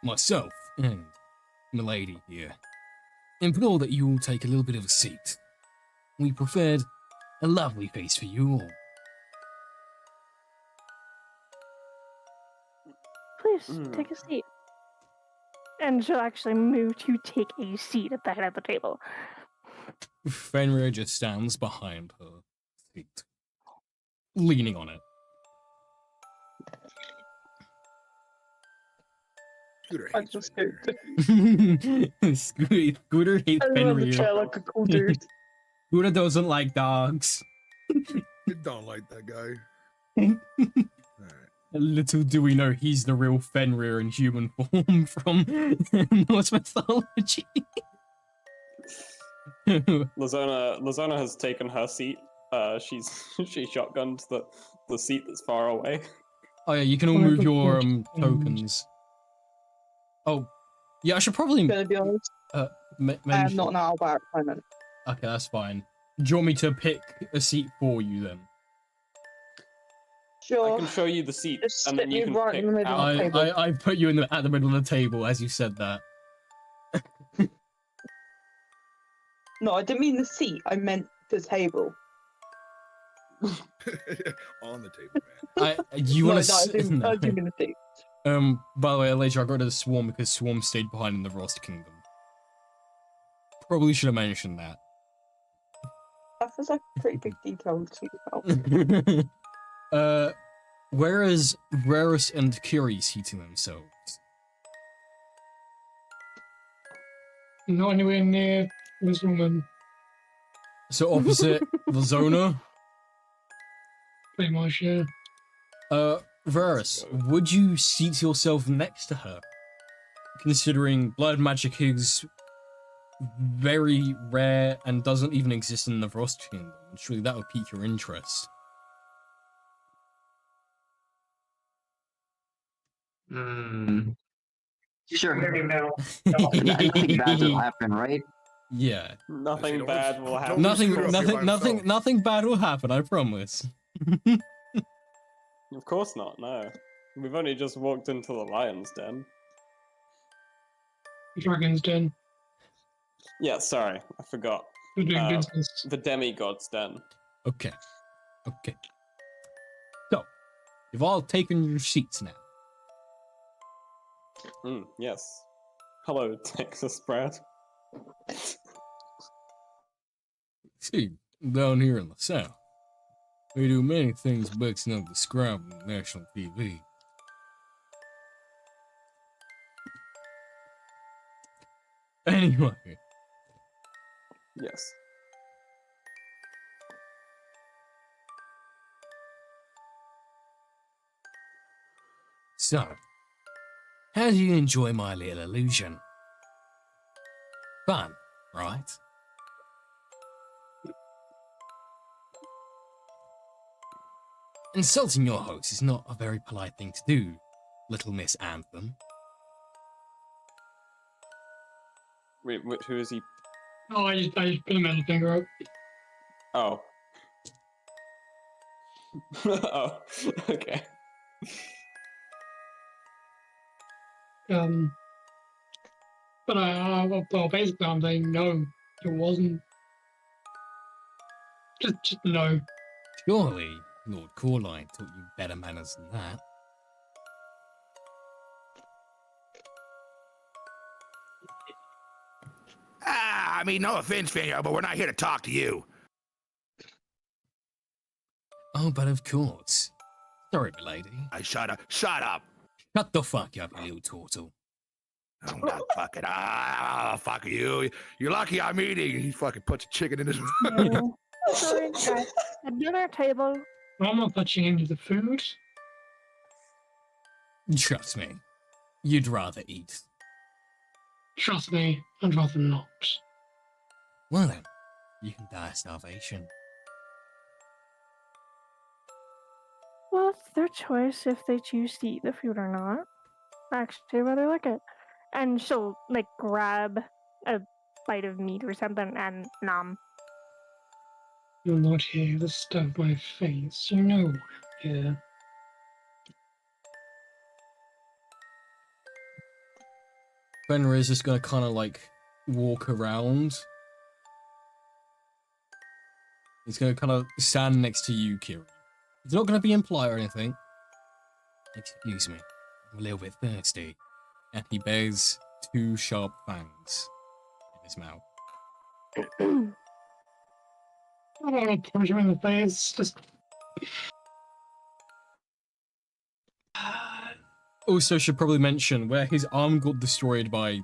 Myself and Milady here implore that you all take a little bit of a seat. We prepared a lovely feast for you all. Please, take a seat. And she'll actually move to take a seat at the head of the table. Fenrir just stands behind her seat, leaning on it. Scooter I hates just Fenrir. Scooter hates I love the Fenrir. chair like a cool dude. Scooter doesn't like dogs. You don't like that guy. Alright. Little do we know he's the real Fenrir in human form from Norse mythology. Lazona has taken her seat. She shotgunned the seat that's far away. Oh yeah, you can all move your tokens. Oh, yeah, I should probably I'm gonna be honest, I am mention. not an Albert at the moment. Okay, that's fine. Do you want me to pick a seat for you then? Sure. I can show you the seat, Just and then sit you me can right pick in the middle out. of the table. I put you at the middle of the table as you said that. No, I didn't mean the seat. I meant the table. On the table, man. You No, want to? I do mean the seat. By the way, later I got to the Swarm because Swarm stayed behind in the Frost Kingdom. Probably should have mentioned that. That was like a pretty big detail to speak about. Whereas Rarus and Kiri seating themselves. not anywhere near this woman, So opposite the Zona. pretty much, yeah. Varus, would you seat yourself next to her? Considering blood magic is very rare and doesn't even exist in the Frost Kingdom, surely that would pique your interest. Sure. Maybe no. Nothing bad will happen, right? Yeah. Nothing don't bad lose- will don't happen. lose Nothing, Scooter up here by himself. nothing bad will happen, I promise. Of course not. No, we've only just walked into the lion's den. Dragon's Den. Yeah, sorry, I forgot. We're doing Uh, business. The demigod's den. Okay. So, you've all taken your seats now. Yes. Hello, Texas Brad. See, down here in the South, we do many things best not described on national TV. Anyway, Yes. so, how do you enjoy my little illusion? Fun, right? Insulting your host is not a very polite thing to do, Little Miss Anthem. Wait, who is he? Oh, I just put a middle finger up. Oh. Oh, okay. But well, basically, I'm saying no, it wasn't. Just no. Surely Lord Coraline taught you better manners than that. I mean, no offense, Fenrir, but we're not here to talk to you. Oh, but of course. Sorry, milady. Shut up. Shut up. Shut the fuck up, you little turtle. I'm not fucking. Fuck you. You're lucky I'm eating. He fucking puts a chicken in his. No. Sorry, guys. At dinner table. I'm not touching any of the food. Trust me, you'd rather eat. Trust me, I'd rather not. Well then, you can die of starvation. Well, it's their choice if they choose to eat the food or not. Actually, I rather like it. And she'll like grab a bite of meat or something and nom. You're not here to stuff my face. You know I'm here. Fenrir is just gonna kind of like walk around. He's gonna kind of stand next to you, Kiri. He's not gonna be impolite or anything. Excuse me, I'm a little bit thirsty. And he bears 2 sharp fangs in his mouth. I don't want to punch him in the face. Just Also, should probably mention where his arm got destroyed by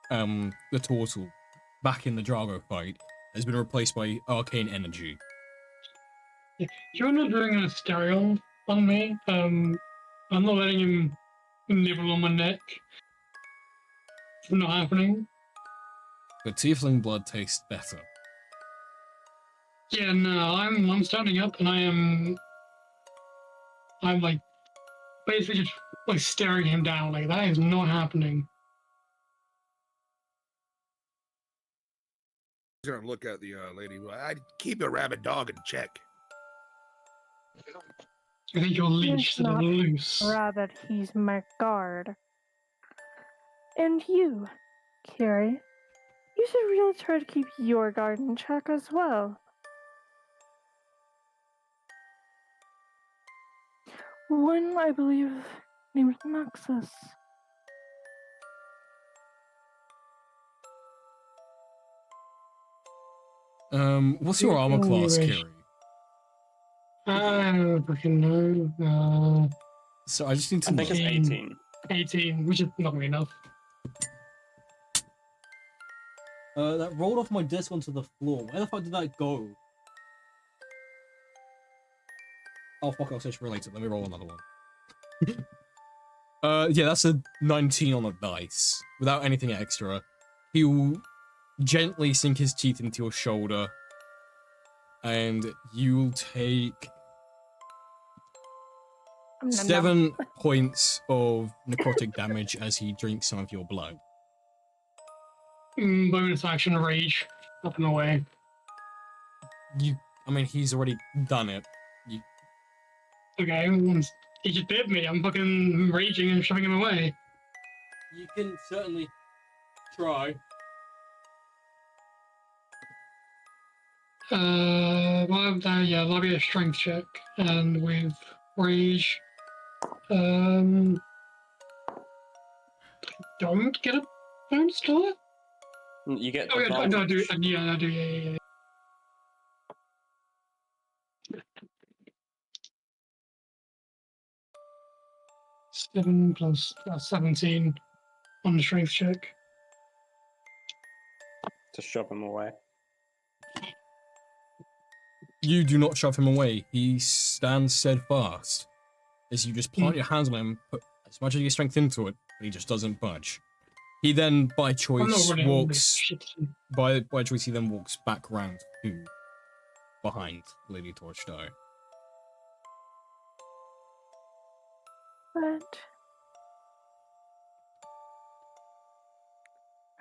the turtle back in the Drago fight has been replaced by arcane energy. you're not doing an Asterion on me. I'm not letting him nibble on my neck. It's not happening. But tiefling blood tastes better. Yeah, no, I'm standing up and I'm like basically just like staring him down. Like that is not happening. He's gonna look at the lady. I'd keep a rabid dog in check. I think your leash is a not little loose. Rabbit, he's my guard. And you, Kiri, you should really try to keep your guard in check as well. One, I believe, named Maxus. What's your armor class, Anyway. Kiri? I don't fucking know. So I just need to I know. think it's 18. 18, which is not really enough. That rolled off my desk onto the floor. Where the fuck did that go? Oh fuck, I'll switch related. Let me roll another one. Yeah, that's a 19 on the dice. Without anything extra. He'll gently sink his teeth into your shoulder. And you'll take Nom nom. 7 points of necrotic damage as he drinks some of your blood. Bonus action rage. Up and away. I mean, he's already done it. Okay, once he just bit me, I'm fucking raging and shoving him away. You can certainly try. Yeah, that'll be a strength check. And with rage, don't get a bonus to it? You get Oh, yeah, I do, advantage. yeah, I do, yeah. 7 plus 17 on the strength check. To shove him away. You do not shove him away. He stands steadfast. As you just plant your hands on him, put as much of your strength into it, but he just doesn't budge. He then, by I'm not choice, running all this walks. shit. By choice, he then walks back round to behind Lady Torchstar. But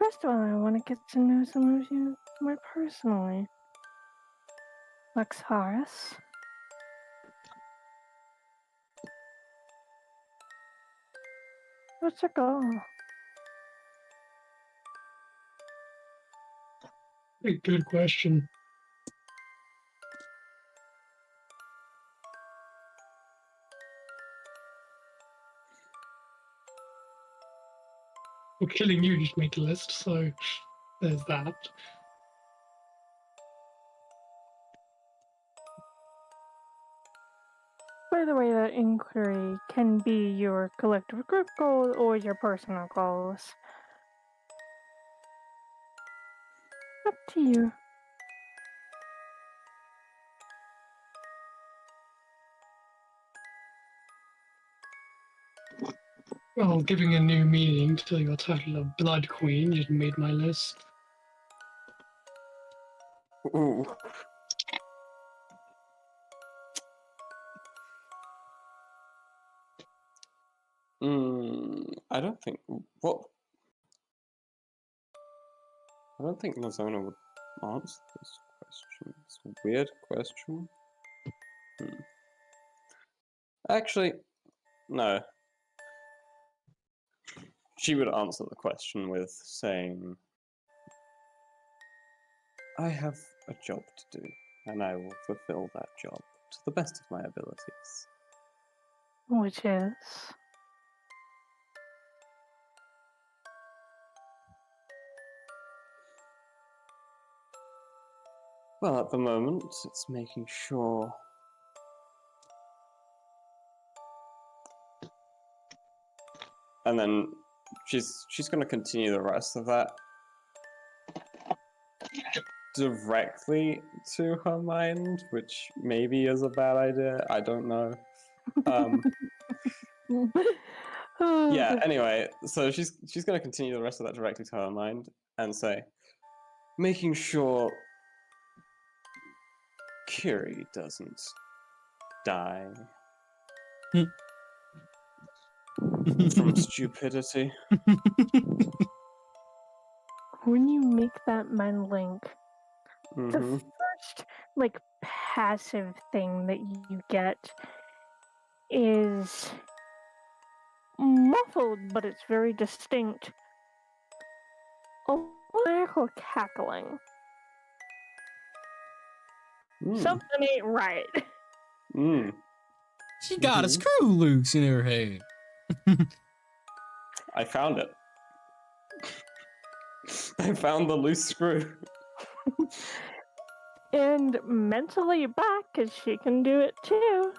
First of all, I want to get to know some of you more personally. Luxaris. What's your goal? A good question. Well, killing you just made the list, so there's that. By the way, that inquiry can be your collective group goal or your personal goals. Up to you. Well, giving a new meaning to your title of Blood Queen just made my list. Ooh. I don't think what. I don't think Lazona would answer this question. It's a weird question. Actually, no. She would answer the question with saying, I have a job to do, and I will fulfill that job to the best of my abilities. Which is. Well, at the moment, it's making sure and then she's going to continue the rest of that directly to her mind, which maybe is a bad idea. I don't know. Yeah. Anyway, so she's going to continue the rest of that directly to her mind and say, making sure Kiri doesn't die from stupidity. When you make that mind link, the Mhm. first like passive thing that you get is muffled, but it's very distinct. A lyrical cackling. Something ain't right. She got a screw loose in her head. I found it. I found the loose screw. And mentally back, because she can do it too.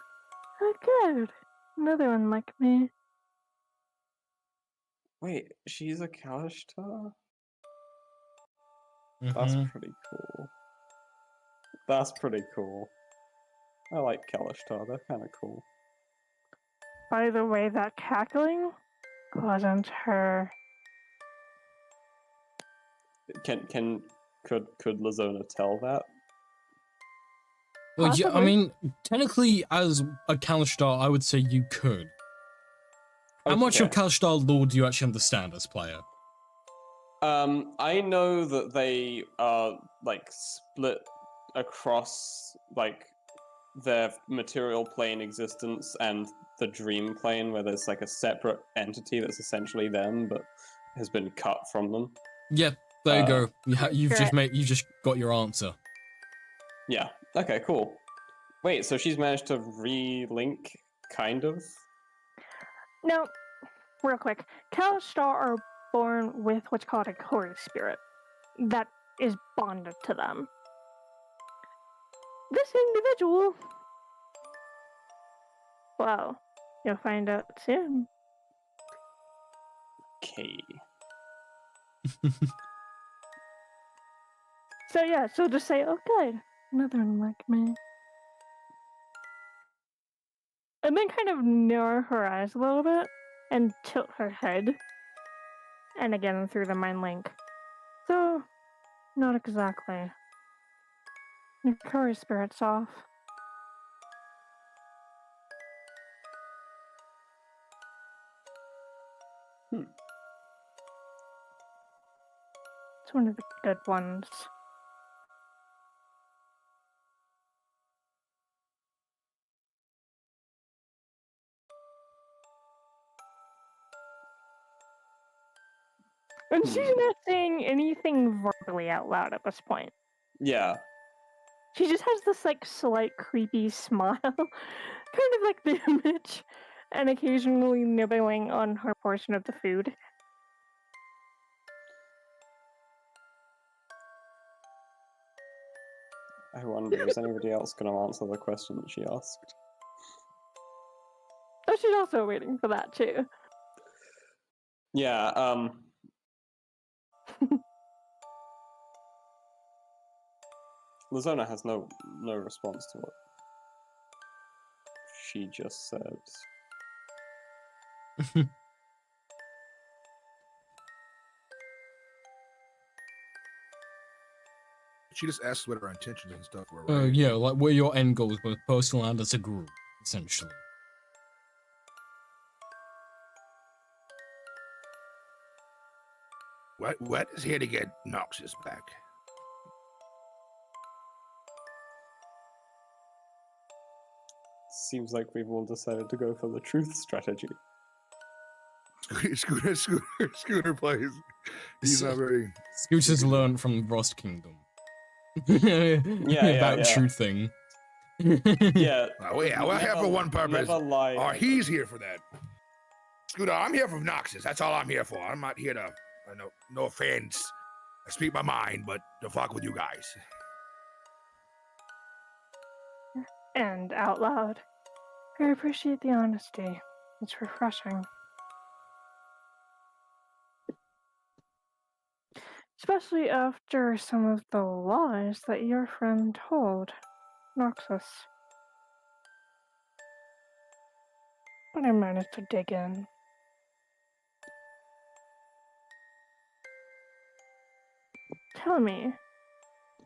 Oh, good. Another one like me. Wait, she's a Kalishtar? That's pretty cool. That's pretty cool. I like Kalishtar, they're kind of cool. By the way, that cackling wasn't her. Could Lazona tell that? Well, yeah, I Possibly. mean, technically, as a Kalishtar, I would say you could. How much of Okay. Kalishtar lore do you actually understand as player? I know that they are like split across like their material plane existence and the dream plane, where there's like a separate entity that's essentially them, but has been cut from them. Yeah, there you go. You've just Correct. you just got your answer. Yeah. Okay. Cool. Wait. So she's managed to relink, kind of. Now, real quick, Kalistar are born with what's called a Kori spirit that is bonded to them. This individual, well, you'll find out soon. Okay. So yeah, she'll just say, "Oh, good, another one like me," and then kind of narrow her eyes a little bit and tilt her head, and again through the mind link. So, not exactly. Your Kori spirit's off. It's one of the good ones. And she's not saying anything verbally out loud at this point. Yeah. She just has this like slight creepy smile, kind of like the image, and occasionally nibbling on her portion of the food. I wonder, is anybody else going to answer the question that she asked? Oh, she's also waiting for that too. Yeah, Lazona has no response to what she just said. She just asked what our intentions and stuff were, right? Yeah, like what are your end goals, both personal and as a group, essentially. What is here to get Noxus back? Seems like we've all decided to go for the truth strategy. Scooter plays. He's not very. Scooter's learned from Frost Kingdom. About yeah. truthing. Yeah. Oh yeah, we're here for one purpose. Never lie. Oh, he's here for that. Scooter, I'm here for Noxus. That's all I'm here for. I'm not here to. No offense. I speak my mind, but to fuck with you guys. And out loud. I appreciate the honesty. It's refreshing. Especially after some of the lies that your friend told Noxus. But I managed to dig in. Tell me,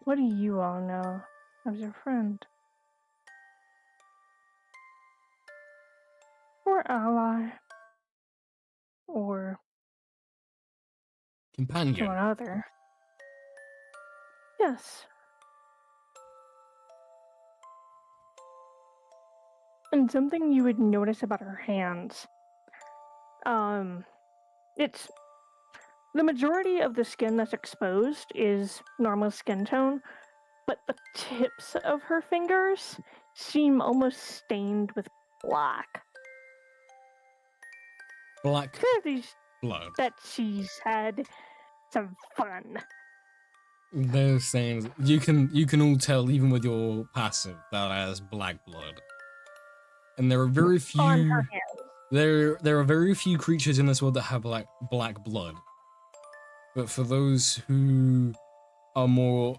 what do you all know of your friend? Or ally? Or Companion. someone other? Yes. And something you would notice about her hands. It's the majority of the skin that's exposed is normal skin tone, but the tips of her fingers seem almost stained with black. Black Clearly blood. that she's had some fun. Those things you can all tell, even with your passive, that has black blood. And there are very On few. her hands. There are very few creatures in this world that have black blood. But for those who are more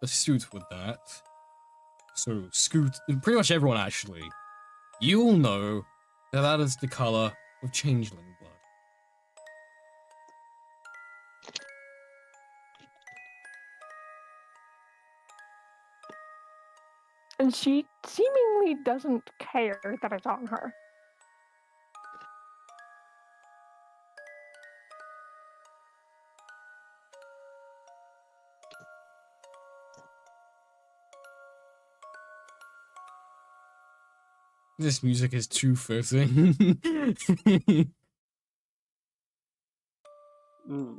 astute with that, so pretty much everyone actually, you all know that that is the color of changeling blood. And she seemingly doesn't care that it's on her. This music is too fitting. Mm.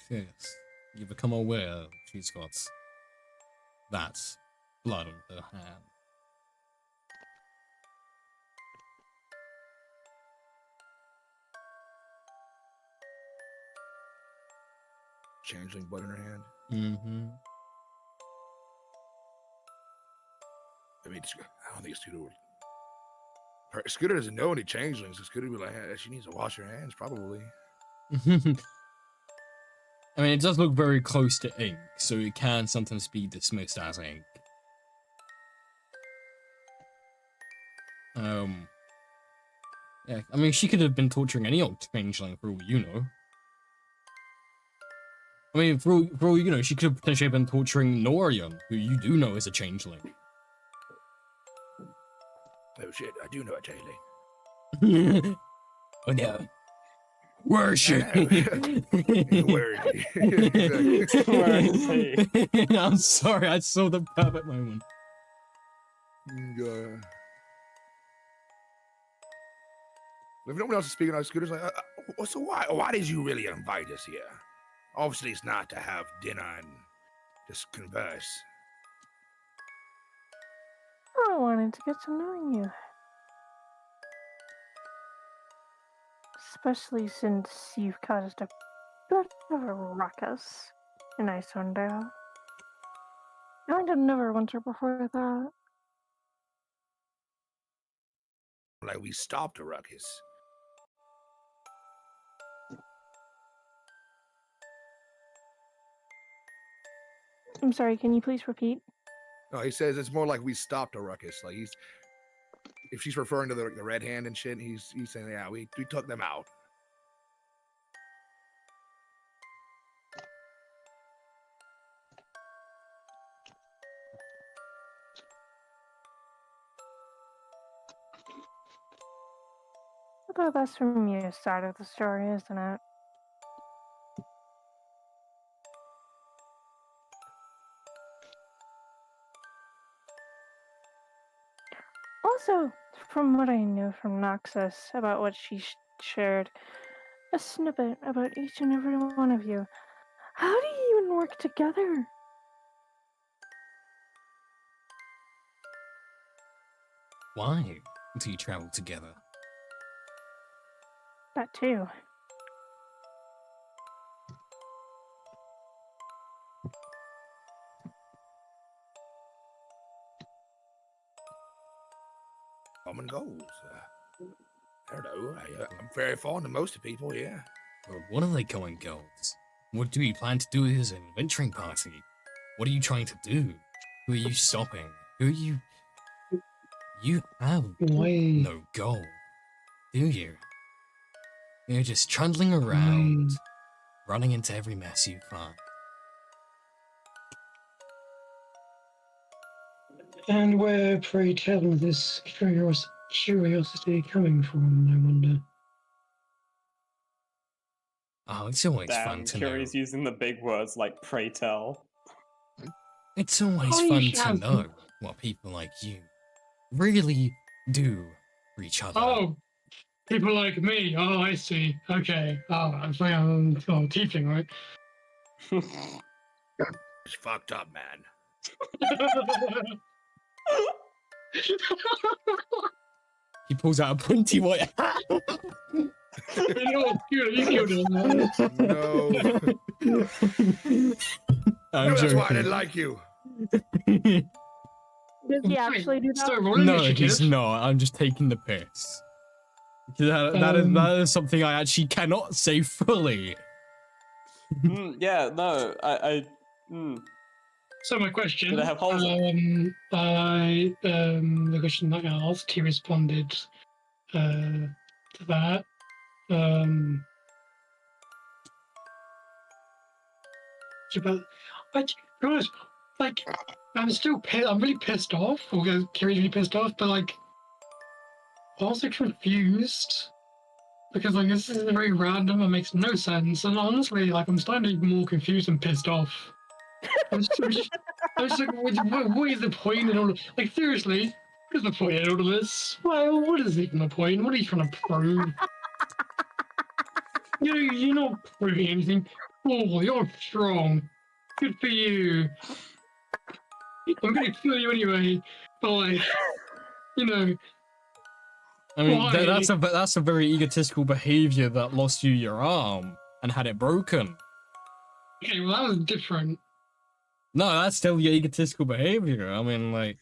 Yes, you become aware she's got that blood on her hand. Changeling blood in her hand. Mm-hmm. I mean, I don't think Scooter would. Scooter doesn't know any changelings. So Scooter would be like, hey, she needs to wash her hands, probably. I mean, it does look very close to ink, so it can sometimes be dismissed as ink. Yeah, I mean, she could have been torturing any old changeling for all you know. I mean, for all you know, she could have potentially been torturing Norion, who you do know is a changeling. Oh shit, I do know a Taylor. Oh no. Where is she? Where is he? Where is he? I'm sorry, I saw the perfect moment. If no one else is speaking on Scooter's like, so why did you really invite us here? Obviously, it's not to have dinner and just converse. I wanted to get to know you. Especially since you've caused a bit of a ruckus in Icewind Dale. I did never winter before that. Like we stopped a ruckus. I'm sorry, can you please repeat? No, he says it's more like we stopped a ruckus. Like if she's referring to the Red Hand and shit, he's saying, yeah, we took them out. But that's from your side of the story, isn't it? Also, from what I know from Noxus about what she shared, a snippet about each and every one of you. How do you even work together? Why do you travel together? That too. Common goals. I don't know. I'm very fond of most of people, yeah. Well, what are they going goals? What do you plan to do as an adventuring party? What are you trying to do? Who are you stopping? Who are you... You have Why? no goal, do you? You're just trundling around, running into every mess you find. And where, pray tell, this curiosity coming from, I wonder? Oh, it's always fun Damn, to know. Curie's using the big words like pray tell. It's always Oh, you fun to shouting. know what people like you really do for each other. Oh, people like me. Oh, I see. Okay. Oh, I'm teaching, right? It's fucked up, man. He pulls out a pointy white hat. You know what's cute? You killed him. No. I'm That's why I joking. didn't like you. Does he actually do that? So roll No, initiative. he's not. I'm just taking the piss. That is something I actually cannot say fully. Yeah, no, So my question. Did I have holes the question that I asked, he responded to that. But I, to be honest, like, I'm still I'm really pissed off, or Kiri's really pissed off, but like, I'm also confused because like this is very random and makes no sense. And honestly, like, I'm starting to be more confused and pissed off. I'm just like, what is the point in all of, like, seriously, what is the point in all of this? Well, what is even the point? What are you trying to prove? You're not proving anything. Cool, you're strong. Good for you. I'm gonna kill you anyway, but like, you know. I mean, Why? that's a very egotistical behavior that lost you your arm and had it broken. Okay, well, that was different. No, that's still your egotistical behavior. I mean, like,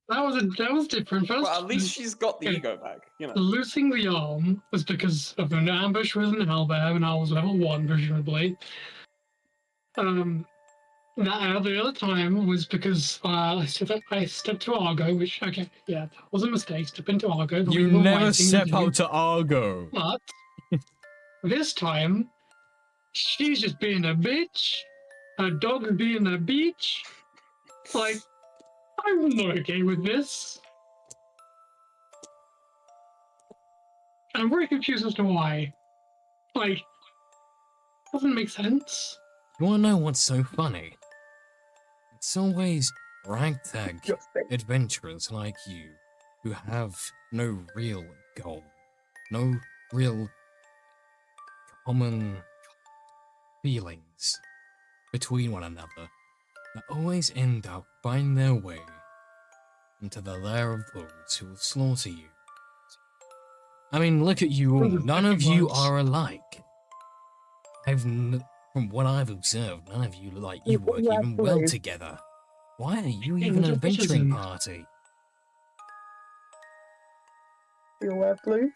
That was different. First, well, at least she's got the okay. ego back, you know. Losing the arm was because of an ambush with an owlbear, and I was level 1, presumably. The other time was because I stepped to Argo, which, okay, yeah, that was a mistake. Step into Argo. but you we were never waiting step to do- out to Argo. But this time, she's just being a bitch. Her dog's being a bitch. Like, I'm not okay with this. I'm very confused as to why. Like, doesn't make sense. You wanna know what's so funny? It's always ragtag Your face. adventurers like you who have no real goal, no real common feelings between one another that always end up finding their way into the lair of those who will slaughter you. I mean, look at you all. Those are None of fucking you words. are alike. From what I've observed, none of you look like you work Yeah, even well blue. together. Why are you Yeah, even but an your bitch adventuring isn't. party? You wear blue?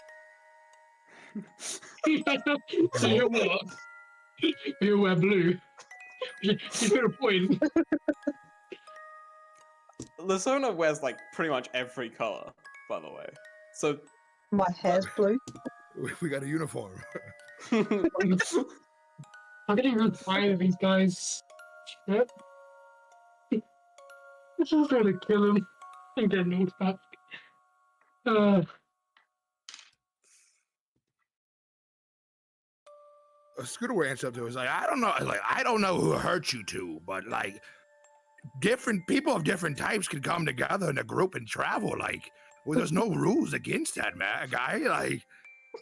So you're what? You wear blue. You've got a point. Lasona wears like pretty much every color, by the way. So My hair's blue. We got a uniform. I'm getting real tired of these guys. Shit. I just want to kill him and get knocked back. Scooter would answer up to us like, I don't know, like I don't know who hurt you two, but like different people of different types can come together in a group and travel. Like, well, there's no rules against that, man, guy. Like,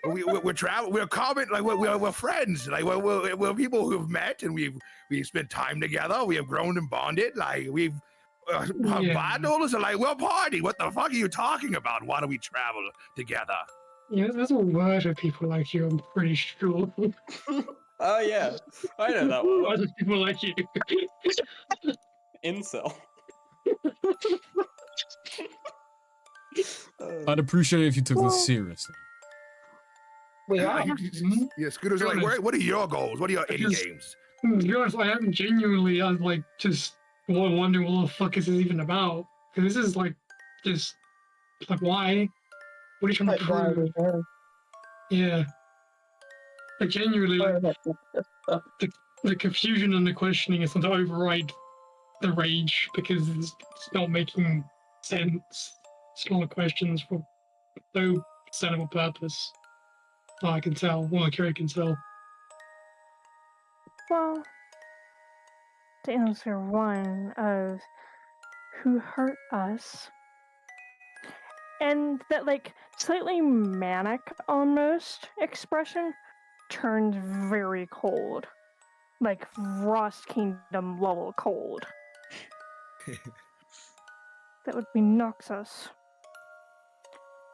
we're travel, we're common, like we're friends. Like we're people who've met and we've spent time together. We have grown and bonded. Like we've. Yeah. Bondholders are like, we'll party. What the fuck are you talking about? Why don't we travel together? Yeah, there's a word for people like you, I'm pretty sure. oh yeah, I know that Why one. do people like you? Incel. I'd appreciate it if you took Well- this seriously. We are. Yeah, Scooter's Be like, honest. what are your goals? What are your end Because- games? To be honest, I am genuinely, I'm like, just wondering what the fuck is this even about? Because this is like, just, like, why? What are you trying Like, to why are prove? we here? Yeah. Like, genuinely, Why like, are we here? the confusion and the questioning is to override the rage because it's not making sense. It's a lot of questions for no discernible purpose. Oh, I can tell. Well, Kira can tell. Well, to answer one of who hurt us, and that like slightly manic almost expression turned very cold, like Frost Kingdom level cold. That would be Noxus,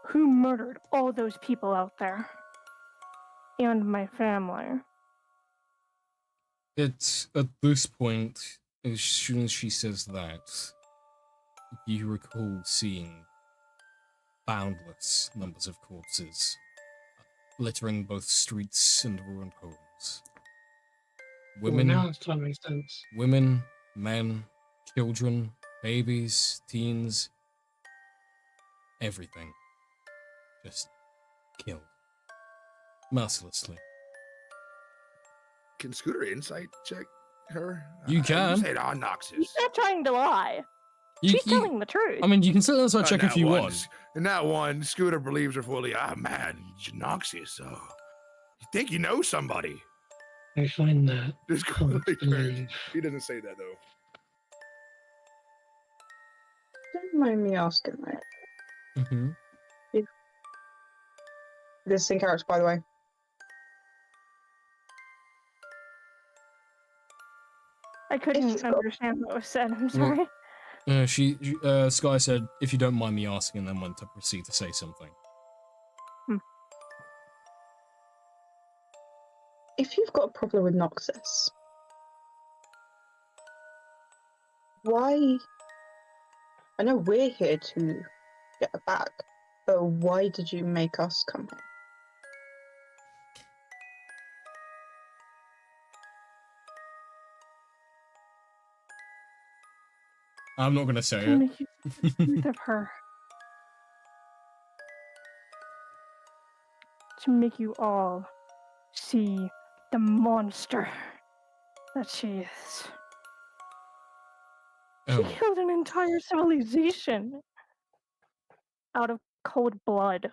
who murdered all those people out there, and my family. It's at this point, as soon as she says that, you recall seeing boundless numbers of corpses littering both streets and ruined homes. Well, Women, now it's trying to make sense. women, men, children, babies, teens, everything. Just killed. Mercilessly. Can Scooter insight check her? You can. Say it on Noxus. She's not trying to lie. You, She's telling the truth. I mean, you can certainly On check if that you one, want. In that one, Scooter believes her fully. Ah, man, Noxus. Oh, you think you know somebody? I find that Just quite like, strange. he doesn't say that though. Don't mind me asking, right? Mm-hmm. This is in character, by the way. I couldn't Scott- understand what was said. I'm Well- sorry. Sky said, if you don't mind me asking, and then went to proceed to say something. If you've got a problem with Noxus, why? I know we're here to get her back, but why did you make us come here? I'm not gonna say To it. make you see the truth of her. To make you all see the monster that she is. She Oh, killed an entire civilization out of cold blood.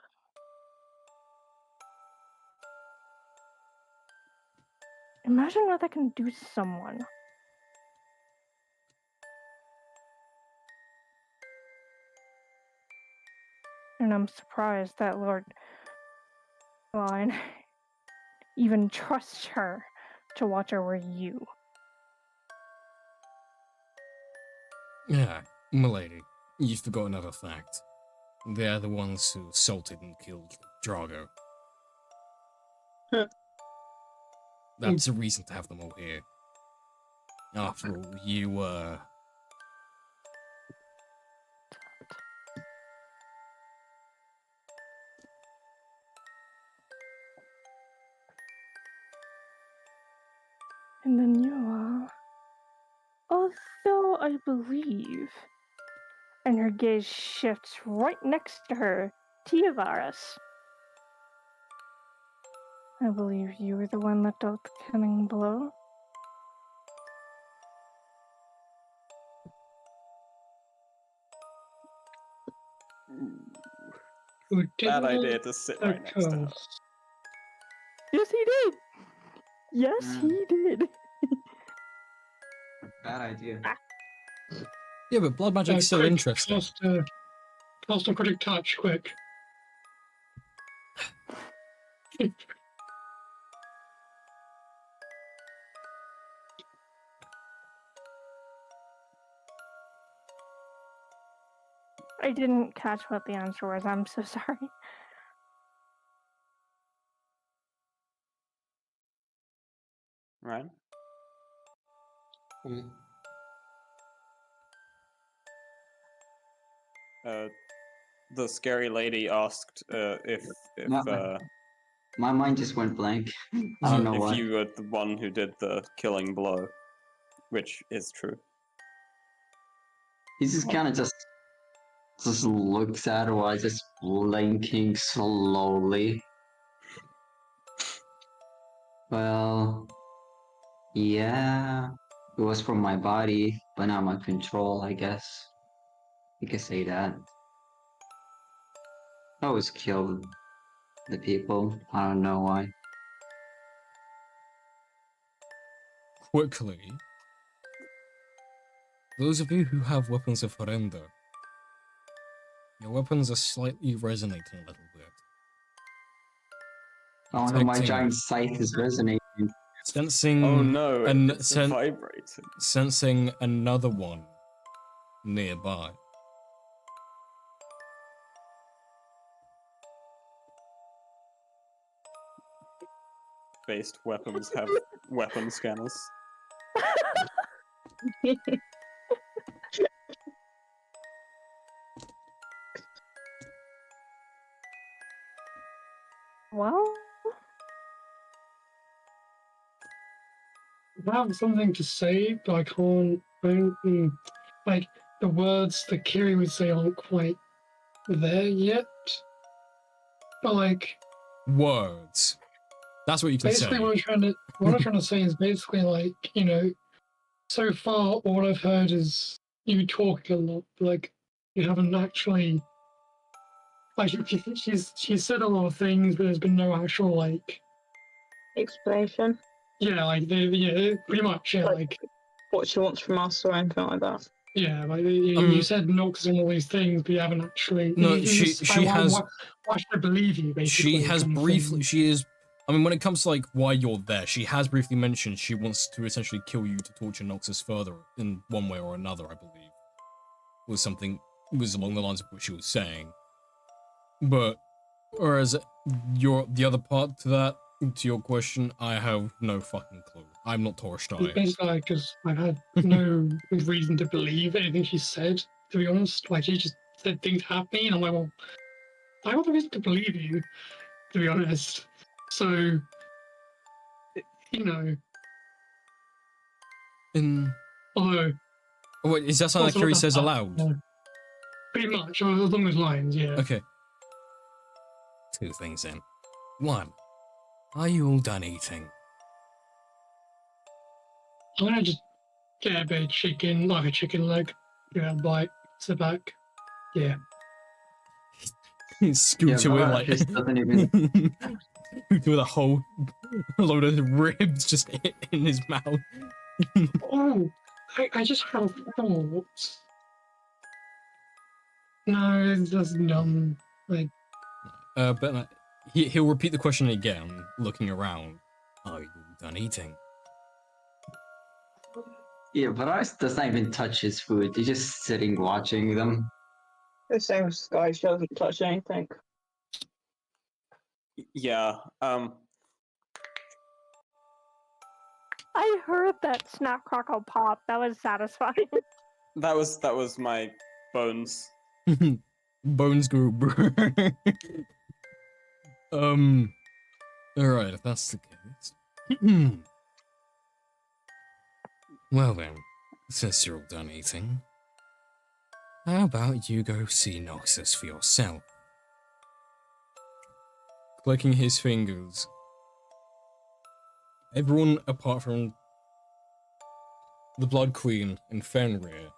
Imagine what that can do to someone. And I'm surprised that Lord Line even trusts her to watch over you. Yeah, milady, you forgot another fact. They're the ones who assaulted and killed Drago. Huh. That's a reason to have them all here. After all, you, And then you are. Although I believe. And her gaze shifts right next to her, Tiavaris. I believe you were the one that dealt the killing blow. Who did Bad not idea to sit right next to her. occurs. Yes, he did! Yes, he did! Bad idea. yeah, but blood magic's so Quick, interesting. Cast a critic touch, quick. I didn't catch what the answer was. I'm so sorry. Right? The scary lady asked if My mind just went blank. I don't know if why. you were the one who did the killing blow, which is true. He just kind of just looks at her while just blinking slowly. Well, yeah, it was from my body, but not my control, I guess. You could say that. I always killed the people. I don't know why. Quickly, those of you who have weapons of Horrendo, your weapons are slightly resonating a little bit. Oh no, my Detecting- giant scythe is resonating. Sensing Oh no, and it's vibrating. sensing another one nearby. Based weapons have weapon scanners. Well, I have something to say, but I can't. Like, the words that Kiri would say aren't quite there yet. But, like, Words. That's what you can basically say. what I'm trying to say is basically, like, you know, so far all I've heard is you talking a lot. Like, you haven't actually. Like, she's said a lot of things, but there's been no actual, like. Explanation. Yeah, like, yeah, pretty much, yeah, like. What she wants from us or anything like that. Yeah, like you said Nox and all these things, but you haven't actually. No, you she just- has. Why should I believe you? Basically, She has kind of briefly. thing. She is. I mean, when it comes to like why you're there, she has briefly mentioned she wants to essentially kill you to torture Noxus further in one way or another. I believe was something was along the lines of what she was saying. But whereas the other part to that, to your question, I have no fucking clue. I'm not Torstein. Basically, because I've had no reason to believe anything she said. To be honest, like she just said things happening, and I'm like, well, I have no reason to believe you. To be honest, so you know, although. Wait, is that something that also Kiri not says that- aloud? Pretty much, along those lines, yeah. Okay. Two things then. One, are you all done eating? I'm gonna just get a bit of chicken, like a chicken leg, give it a bite, sit back. Yeah. Scoot Yeah, away Baba like. just doesn't even- with a whole load of ribs just in his mouth. Oh, I just have thoughts. No, it's just dumb. Like, But he'll repeat the question again, looking around. Are you done eating? Yeah, Varas doesn't even touch his food. He's just sitting watching them. The same as Sky. She doesn't touch anything. Yeah. I heard that snap crackle pop. That was satisfying. That was my bones. Bones group. Alright, if that's the case. Well then, since you're all done eating, how about you go see Noxus for yourself? Clicking his fingers. Everyone apart from the Blood Queen and Fenrir,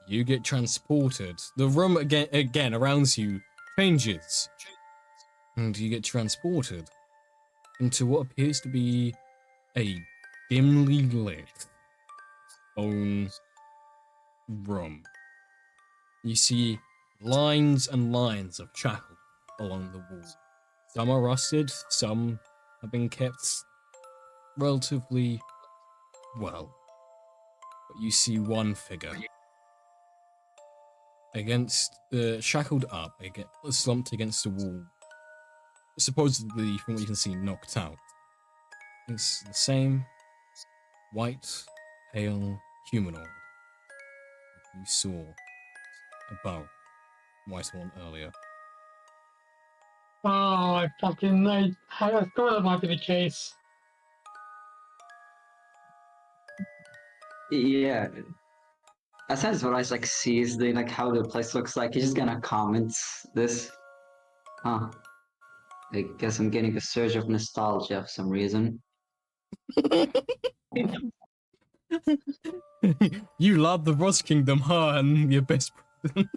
you get transported. The room again around you changes, and you get transported into what appears to be a dimly lit stone room. You see lines and lines of shackles along the wall. Some are rusted, some have been kept relatively well. But you see one figure shackled up, slumped against the wall, supposedly, from what you can see, knocked out. It's the same white, pale humanoid that you saw above Whitehorn earlier. oh, I fucking know. I thought that might be the case. Yeah. As soon as Varas like sees how the place looks like, he's just gonna comment this. Huh. I guess I'm getting a surge of nostalgia for some reason. You love the Ross Kingdom, huh? And your best friend.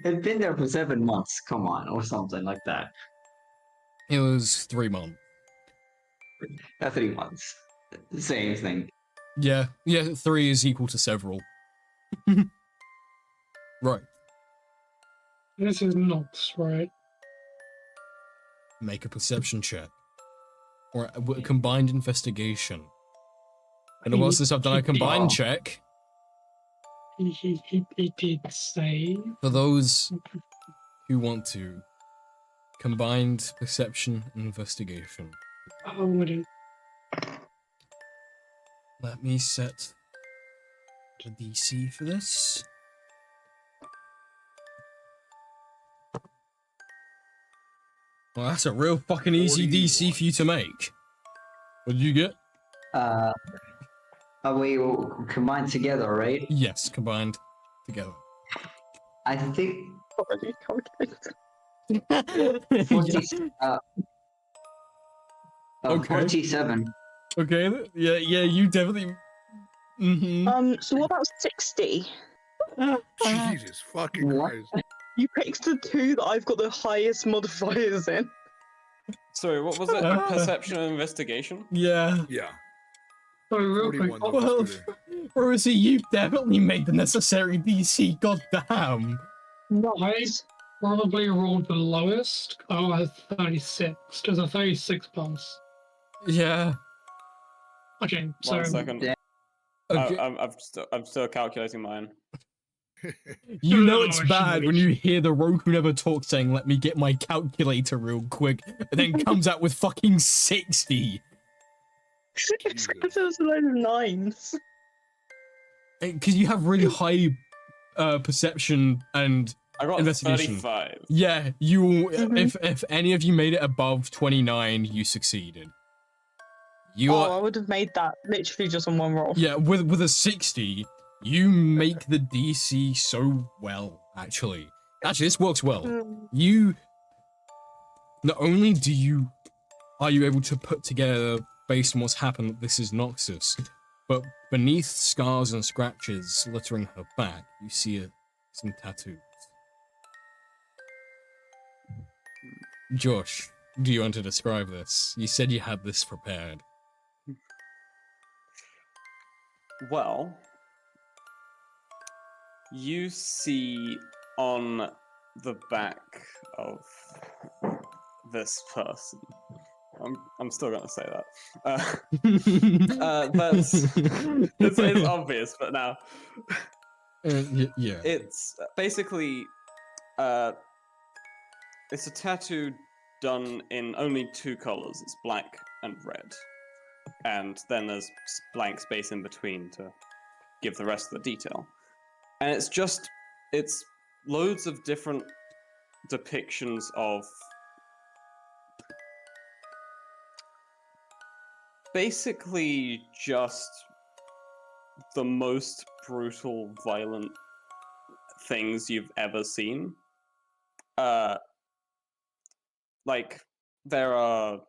I've been there for 7 months, come on, or something like that. It was 3 months. 3 months. Same thing. Yeah, 3 is equal to several. Right. This is Nox, right? Make a perception check. Or a combined investigation. And whilst this I've done a combined check, He did say. for those who want to, combined perception and investigation. I wouldn't. Let me set the DC for this. Well, that's a real fucking easy DC for you to make. What did you get? We combined together, right? Yes, combined together. I think Already calculated. 40, Okay. 47. Okay, yeah, you definitely. So what about 60? Jesus fucking What? Christ. You picked the 2 that I've got the highest modifiers in. Sorry, what was it? Perception and investigation? Yeah. Yeah. So real quick, 41 though, Well, Scooter. Rosie, you've definitely made the necessary DC. Goddamn. I probably rolled the lowest. Oh, I had 36. There's a 36 plus. Yeah. Okay, so 1 second. Yeah. Okay. I'm still calculating mine. You know No, it's I bad shouldn't. when you hear the Roku Never Talk saying, "Let me get my calculator real quick," and then comes out with fucking 60. It's because there was a load of 9s. Because you have really high perception and I got investigation. 35. Yeah, you will. Mhm. If any of you made it above 29, you succeeded. You Oh, are I would have made that literally just on one roll. yeah with a 60. You make the DC so well. Actually, this works well. Mm. You not only are you able to put together based on what's happened that this is Noxus, but beneath scars and scratches littering her back, you see some tattoos. Josh, do you want to describe this? You said you had this prepared. Well, you see on the back of this person. I'm still gonna say that. It's obvious, but now Yeah. it's basically it's a tattoo done in only two colors. It's black and red, and then there's blank space in between to give the rest of the detail. And it's loads of different depictions of basically just the most brutal, violent things you've ever seen. Like there are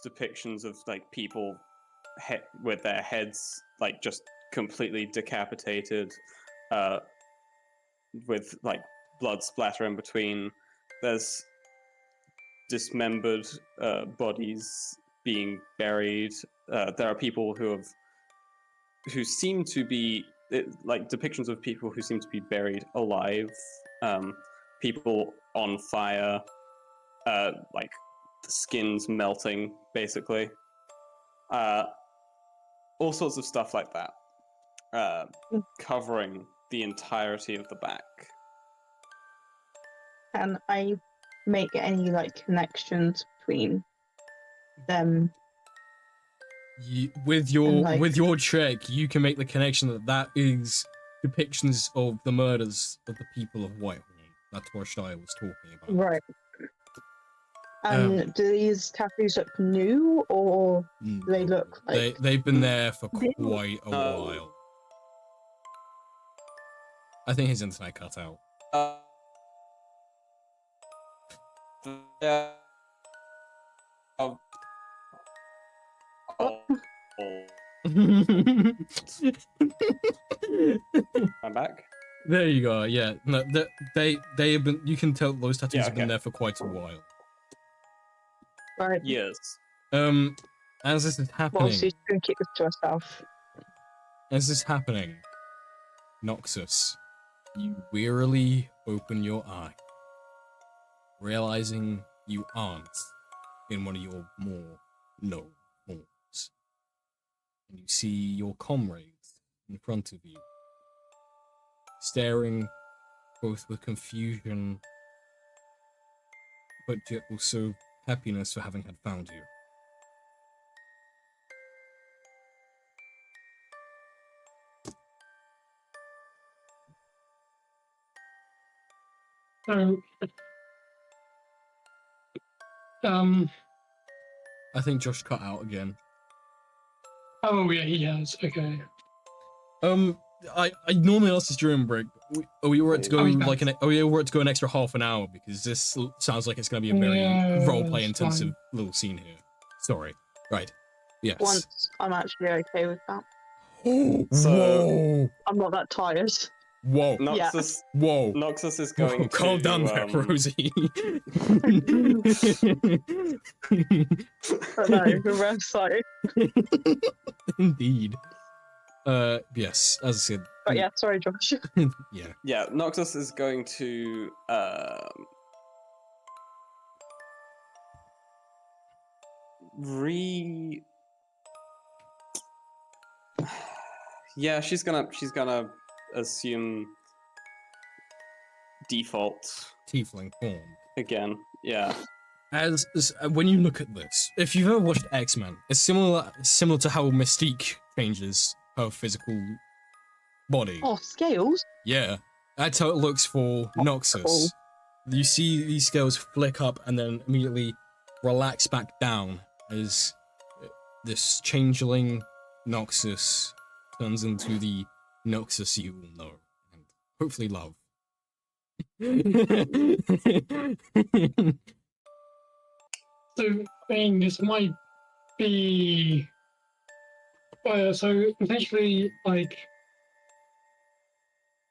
depictions of like people with their heads like just completely decapitated, with like blood splatter in between. There's dismembered bodies being buried. There are people who seem to be like depictions of people who seem to be buried alive. People on fire, like the skin's melting, basically. All sorts of stuff like that, covering the entirety of the back. Can I make any like connections between them? With your like- with your check, you can make the connection that is depictions of the murders of the people of Whitehorn. That's what Shire was talking about. Right. And do these tattoos look new, or do they look like they've been there for They- quite a while. I think his internet cut out. Yeah. I'm back. There you go. Yeah, no, they have been. You can tell those tattoos Yeah, have been okay. there for quite a while. right? Years. As this is Well, happening, she's gonna keep this to herself. Noxus, you wearily open your eye, realizing you aren't in one of your more known forms, and you see your comrades in front of you, staring both with confusion, but yet also happiness for having had found you. So, I think Josh cut out again. oh yeah, he has. Okay. I normally ask this during break. We were to go Oh, he's back. we were to go an extra half an hour because this sounds like it's going to be a very Yeah, roleplay it's intensive fine. little scene here. Sorry. Right. Yes. Once I'm actually okay with that. So- I'm not that tired. Whoa. Yeah. Whoa. Noxus is going to Calm down there, Rosie. But no, the rest like. Indeed. Yes, as I said. But yeah, sorry, Josh. Yeah. Yeah, Noxus is going to yeah, she's gonna assume default Tiefling form. again. Yeah. As when you look at this, if you've ever watched X-Men, it's similar to how Mystique changes her physical body. Oh, scales. Yeah, that's how it looks for Noxus. cool. You see these scales flick up and then immediately relax back down as this changeling Noxus turns into the Noxus you will know and hopefully love. So, I mean, this might be. So, essentially, like,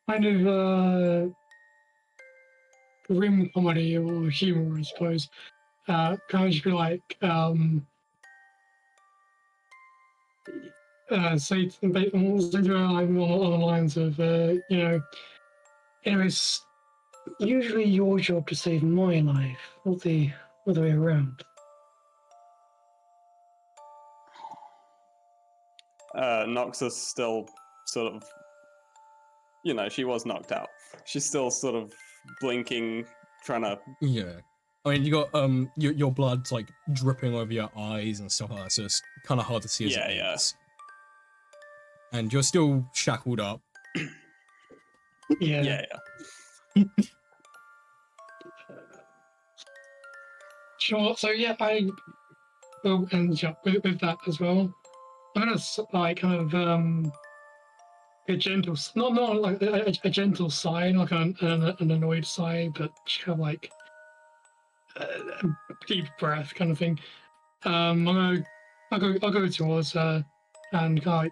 kind of grim comedy or humor, I suppose. kind of just be like, say to her, like, on the lines of, you know, anyways, usually your job to save my life, not the other way around. Noxus still sort of, you know, she was knocked out. She's still sort of blinking, trying to. Yeah. I mean, you got your blood's like dripping over your eyes and stuff like that, so it's kind of hard to see as it Yeah. is. And you're still shackled up. Yeah. Sure. So yeah, I will end up with that as well. I'm gonna like kind of a gentle, not like a gentle sigh, like an annoyed sigh, but just kind of like a deep breath kind of thing. I'll go towards her and kind of like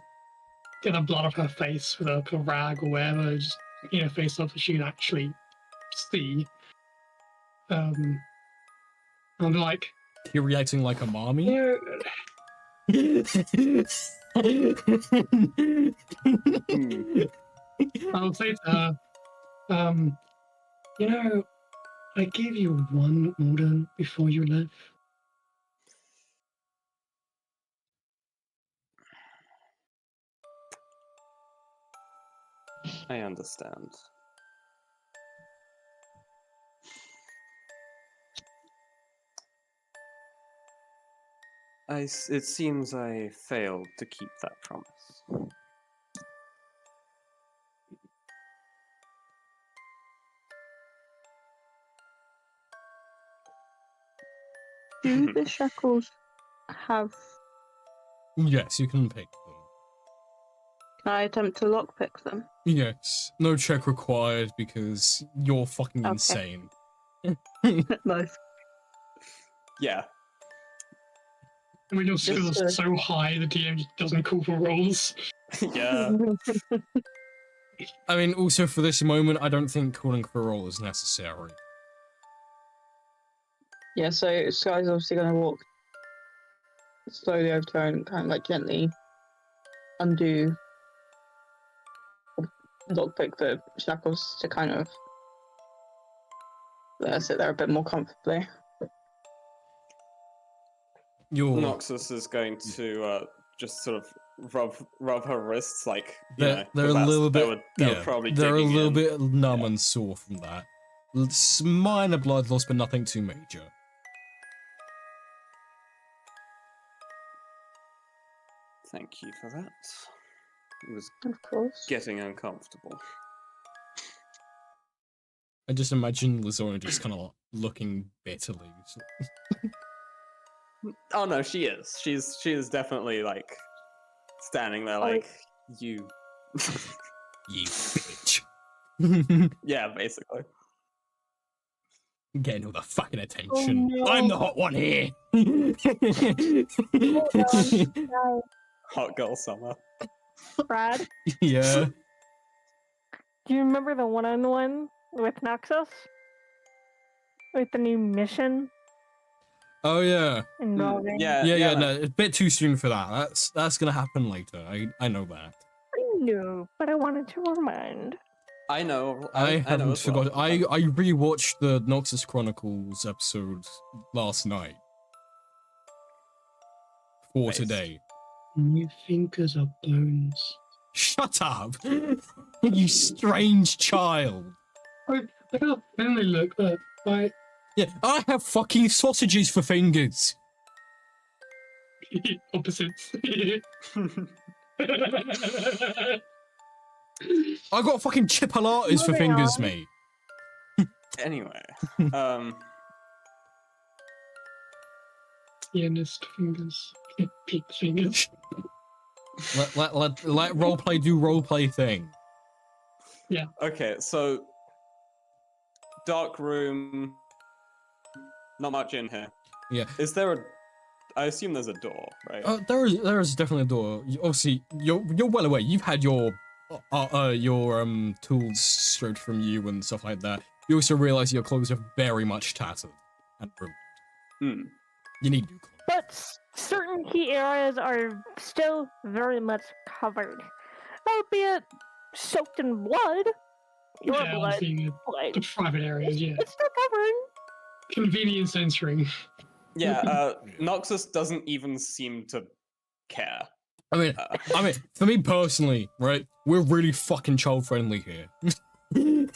get the blood off her face with a rag or whatever, just face up so she can actually see. I'll be like, You're reacting like a mommy? I'll say to her, I gave you one order before you left. I understand. It seems I failed to keep that promise. Do the shackles have? Yes, you can pick them. Can I attempt to lockpick them? Yes. No check required because you're fucking Okay. insane. Nice. Yeah. I mean, your skill Just, is so high, the DM just doesn't call for rolls. Yeah. I mean, also for this moment, I don't think calling for a roll is necessary. Yeah, so Sky's obviously going to walk slowly over to her and kind of like gently undo, lockpick the shackles to kind of let her sit there a bit more comfortably. Noxus is going to just sort of rub her wrists, like They're a little bit. They were probably they're a digging little in. bit numb and sore from that. It's minor blood loss, but nothing too major. Thank you for that. It was Of course. getting uncomfortable. I just imagine Lizora just kind of looking bitterly. Oh no, she is. She is definitely like standing there, like you. You bitch. Yeah, basically. Getting all the fucking attention. no. I'm the hot one here. Hot girl summer. Brad, Yeah. do you remember the one-on-one with Noxus? With the new mission Oh yeah. involving... Yeah. No, it's a bit too soon for that. That's gonna happen later. I know that. I know, but I wanted to remind. I know. I know haven't as well. forgotten. I rewatched the Noxus Chronicles episode last night for Nice. today. My fingers are bones. Shut up, you strange child. Look how thin they look. Like Yeah, I have fucking sausages for fingers. opposites. I got fucking chipolatas for Moving fingers, on. mate. Anyway, Pianist fingers. Peak fingers. Let roleplay do roleplay thing. okay, so dark room. Not much in here. Yeah. Is there a? I assume there's a door, right? There is definitely a door. Obviously, you're well aware. You've had your tools stripped from you and stuff like that. You also realize your clothes are very much tattered and ruined. Hmm. You need new clothes. But certain key areas are still very much covered, albeit soaked in blood. Your Yeah, blood, obviously, but the private areas, yeah. it's still covered. Convenient censoring. Yeah, Yeah. Noxus doesn't even seem to care. I mean, for me personally, right? We're really fucking child friendly here. I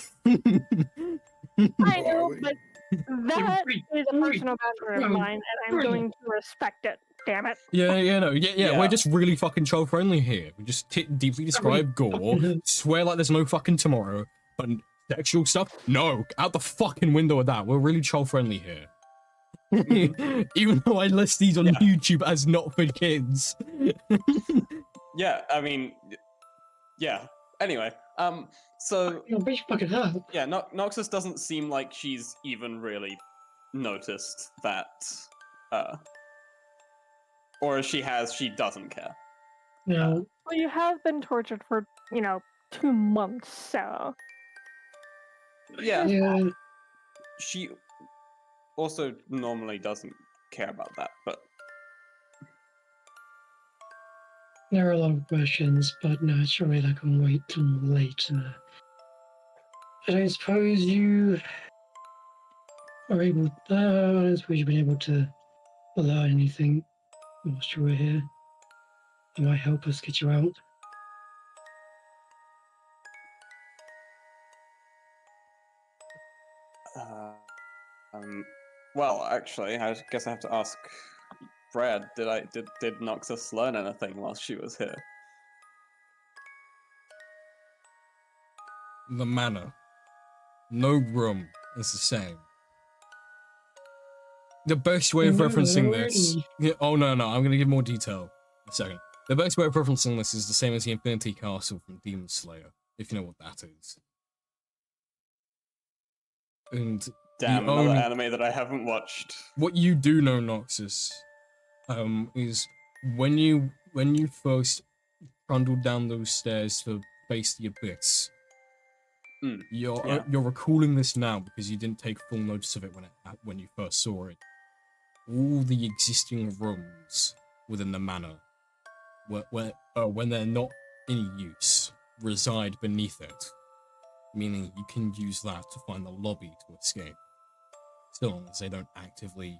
Oh, are know, we? but that Wait, is a wait, personal boundary of wait, mine, and I'm wait. going to respect it. Damn it. Yeah. Yeah. We're just really fucking child friendly here. We just deeply describe gore, swear like there's no fucking tomorrow, but sexual stuff, no, out the fucking window with that. We're really child friendly here. Even though I list these on Yeah. YouTube as not for kids. Yeah, I mean, yeah. Anyway, so You're a bitch fucking hell. yeah, Noxus doesn't seem like she's even really noticed that, or if she has, she doesn't care. Now, Well, you have been tortured for, 2 months, so. Yeah, yeah, she also normally doesn't care about that, but there are a lot of questions, but no, surely I can wait till later. I don't suppose you are able. I don't suppose you've been able to learn anything whilst you were here. It might help us get you out. uh, well, actually, I guess I have to ask Brad. Did Noxus learn anything while she was here? The manor. No room is the same. The best way of No, referencing this. already. Yeah, oh no, I'm gonna give more detail in a second. The best way of referencing this is the same as the Infinity Castle from Demon Slayer, if you know what that is. And Damn, the another only, anime that I haven't watched. what you do know, Noxus, is when you first trundled down those stairs to face the abyss. Yeah. You're recalling this now because you didn't take full notice of it when you first saw it. All the existing rooms within the manor, when they're not in use, reside beneath it, meaning you can use that to find the lobby to escape, so long as they don't actively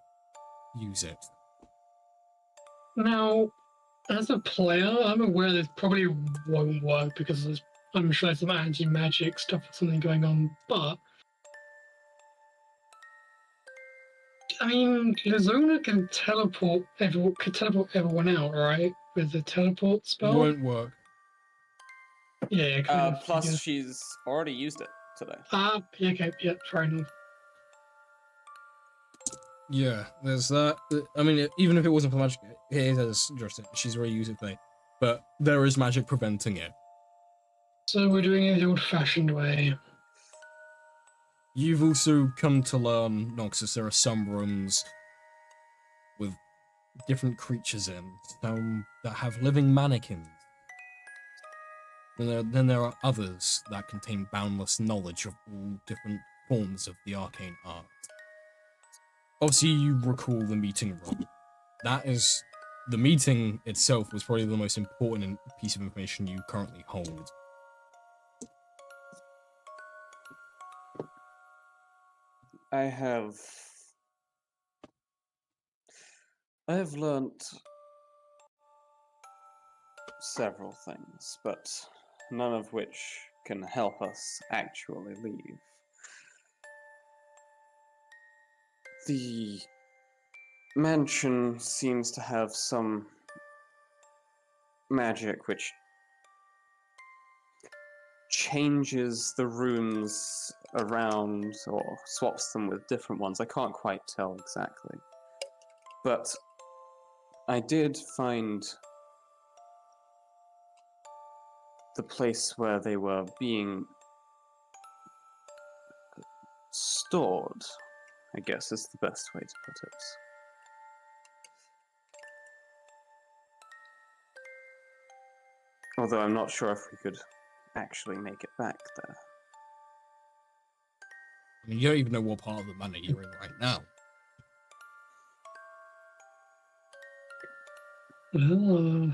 use it. Now, as a player, I'm aware this probably won't work because I'm sure there's some anti-magic stuff or something going on, but I mean, Lazona can teleport everyone out, right? With the teleport spell. Won't work. Yeah, kind of. Plus, she's already used it today. Yeah, okay, yeah, fair enough. Yeah, there's that. I mean, even if it wasn't for magic, it is just she's already used it today. But there is magic preventing it. So we're doing it the old-fashioned way. You've also come to learn, Noxus, there are some rooms with different creatures in, some that have living mannequins. And then there are others that contain boundless knowledge of all different forms of the arcane art. Obviously, you recall the meeting room. The meeting itself was probably the most important piece of information you currently hold. I have learnt several things, but none of which can help us actually leave. The mansion seems to have some magic which changes the rooms around or swaps them with different ones. I can't quite tell exactly. But I did find the place where they were being stored, I guess is the best way to put it. Although I'm not sure if we could actually make it back there. I mean, you don't even know what part of the manor you're in right now. Well,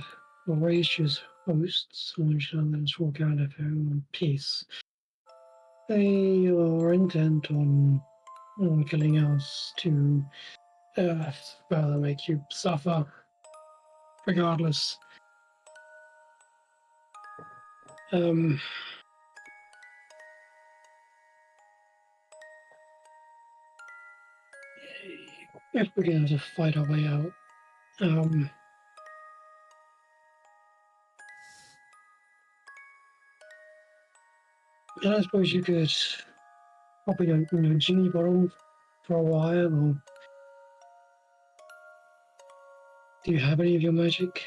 voracious hosts, which others walk out of home in peace. They are intent on killing us to further make you suffer, regardless. If we're going to fight our way out, and I suppose you could probably genie bottle for a while, or do you have any of your magic?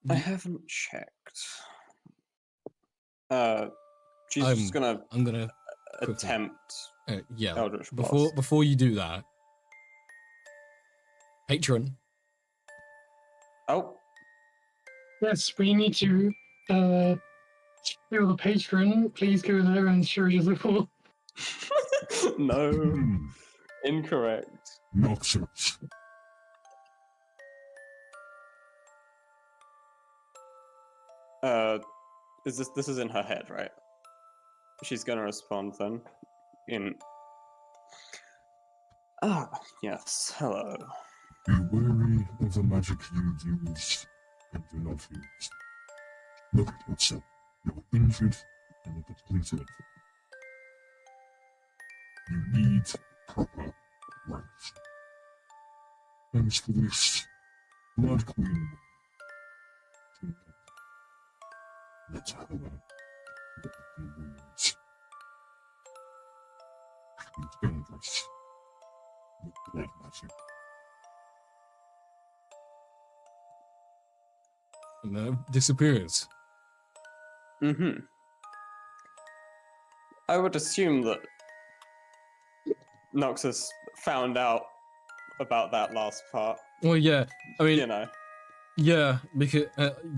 I haven't checked. She's just gonna I'm gonna quickly- attempt yeah. Eldritch Blast. Before you do that, patron. Oh, Yes, we need to do the patron. Please go there and show your support. no, Hmm, incorrect. nonsense. Is this is in her head, right? She's gonna respond then. Ah, yes. Hello. Be wary of the magic you use and do not use. Look at yourself. You're injured and depleted. You need proper rest. Thanks for this, Blood Queen. Let her look at the wounds. She's dangerous with blood magic. And then disappears. Mm-hmm. I would assume that Noxus found out about that last part. Well, yeah. I mean, You know. yeah, because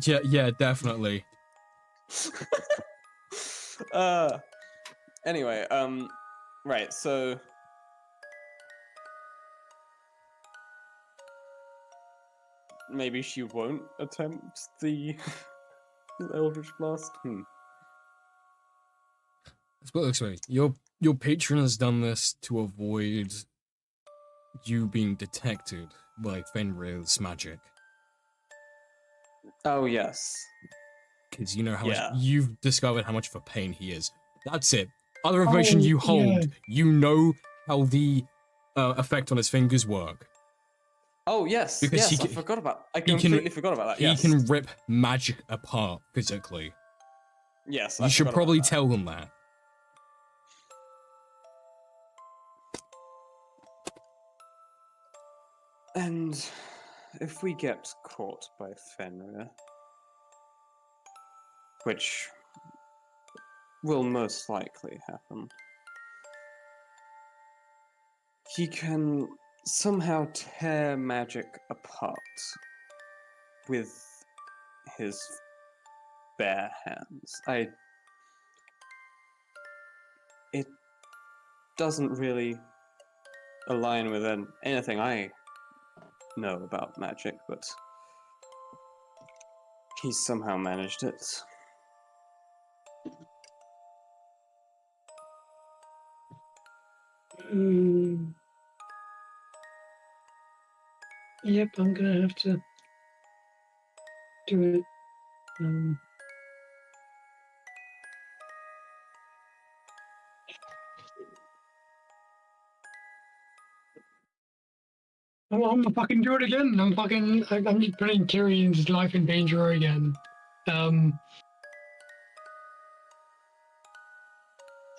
yeah, definitely. Anyway, right, so maybe she won't attempt the Eldritch Blast. Let's put it this way: your patron has done this to avoid you being detected by Fenrir's magic, Oh yes. because you know how Yeah. much you've discovered how much of a pain he is. That's it. Other information you yeah. hold, you know how the effect on his fingers work. Oh yes. Because yes, he I forgot about. I he can- completely forgot about that. He Yes. can rip magic apart physically. Yes. You I should forgot about probably that. tell them that. And if we get caught by Fenrir, which will most likely happen, he can somehow tear magic apart with his bare hands. It doesn't really align with anything I know about magic, but he's somehow managed it. Yep, I'm gonna have to do it. I'm gonna fucking do it again. I'm just putting Tyrion's life in danger again.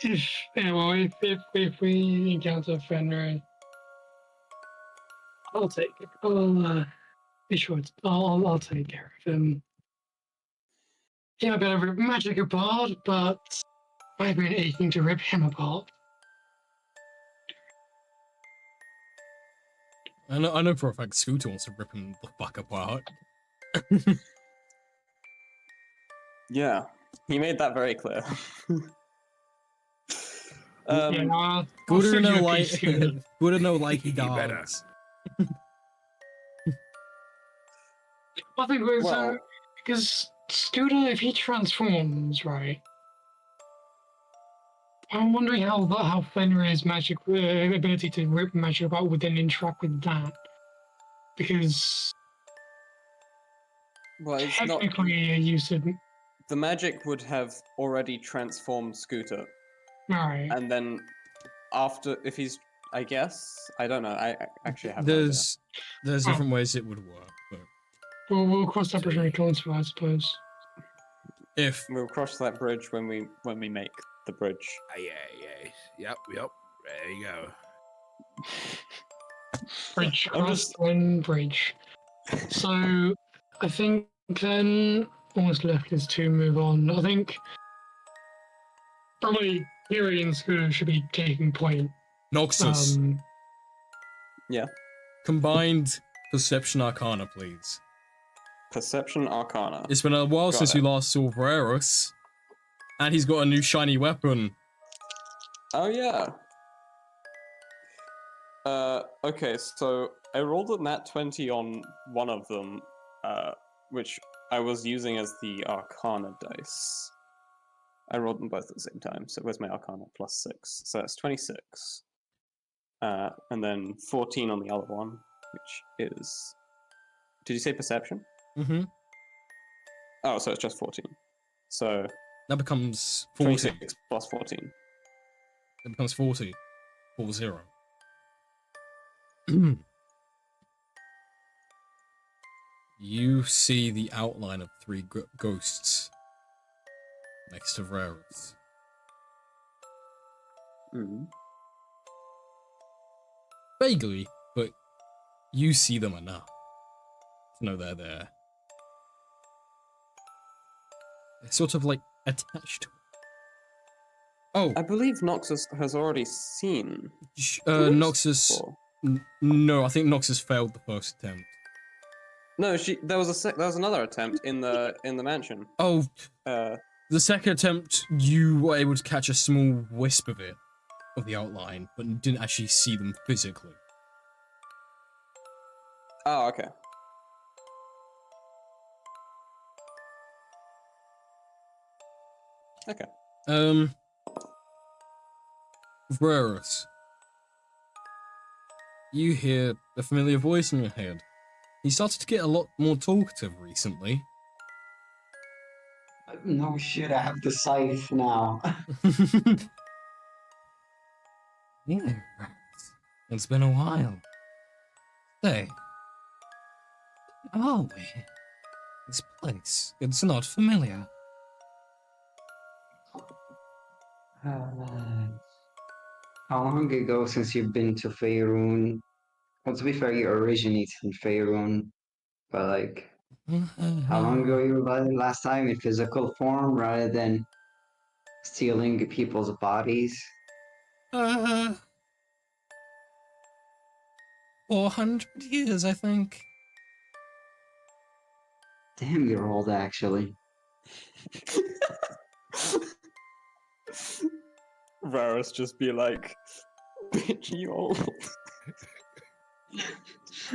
If we encounter Fenrir, I'll take it. I'll be sure. I'll take care of him. He might be able to rip magic apart, but I've been aching to rip him apart. I know for a fact Scooter wants to rip him the fuck apart. Yeah, he made that very clear. Yeah, Good to send you know, a like, piece, Scooter. good to know, like he You better. does. I think with Well, because Scooter, if he transforms, right? I'm wondering how Fenrir's magic ability to rip magic apart would then interact with that, because well, it's not. technically you said The magic would have already transformed Scooter, alright. and then after, if he's, I guess, I don't know. I actually have no idea. There's Oh. different ways it would work, but We'll cross that bridge when we come to it, I suppose. if We'll cross that bridge when we make the bridge. Yep. There you go. Bridge I'm crossed just- when bridge. So I think then all that's left is to move on. I think probably Kiri and Scooter should be taking point. Noxus, Yeah. combined perception arcana, please. Perception Arcana. It's been a while Got since it. you last saw Varus, and he's got a new shiny weapon. Oh yeah. Okay, so I rolled a nat 20 on one of them, which I was using as the Arcana dice. I rolled them both at the same time, so where's my Arcana? +6. So that's 26. And then 14 on the other one, which is... Did you say Perception? Mm-hmm. Oh, so it's just 14. So That becomes 40. 26 plus 14. That becomes 40. 40. You see the outline of 3 ghosts next to Varus. Mm. Vaguely, but you see them enough to know they're there. They're sort of like attached to it. Oh, I believe Noxus has already seen. Noxus. before. No, I think Noxus failed the first attempt. No, there was another attempt in the mansion. Oh, Uh, the second attempt, you were able to catch a small wisp of it, of the outline, but didn't actually see them physically. oh, okay. Okay. Varus. You hear a familiar voice in your head. He started to get a lot more talkative recently. No shit, I have the scythe now. Yeah, it's been a while. Say, where are we? This place, it's not familiar. How long ago since you've been to Faerun? Well, to be fair, you originated in Faerun, but like, how long ago you were last time in physical form rather than stealing people's bodies? 400 years, I think. Damn, you're old actually. Varus just be like, bitch, you old.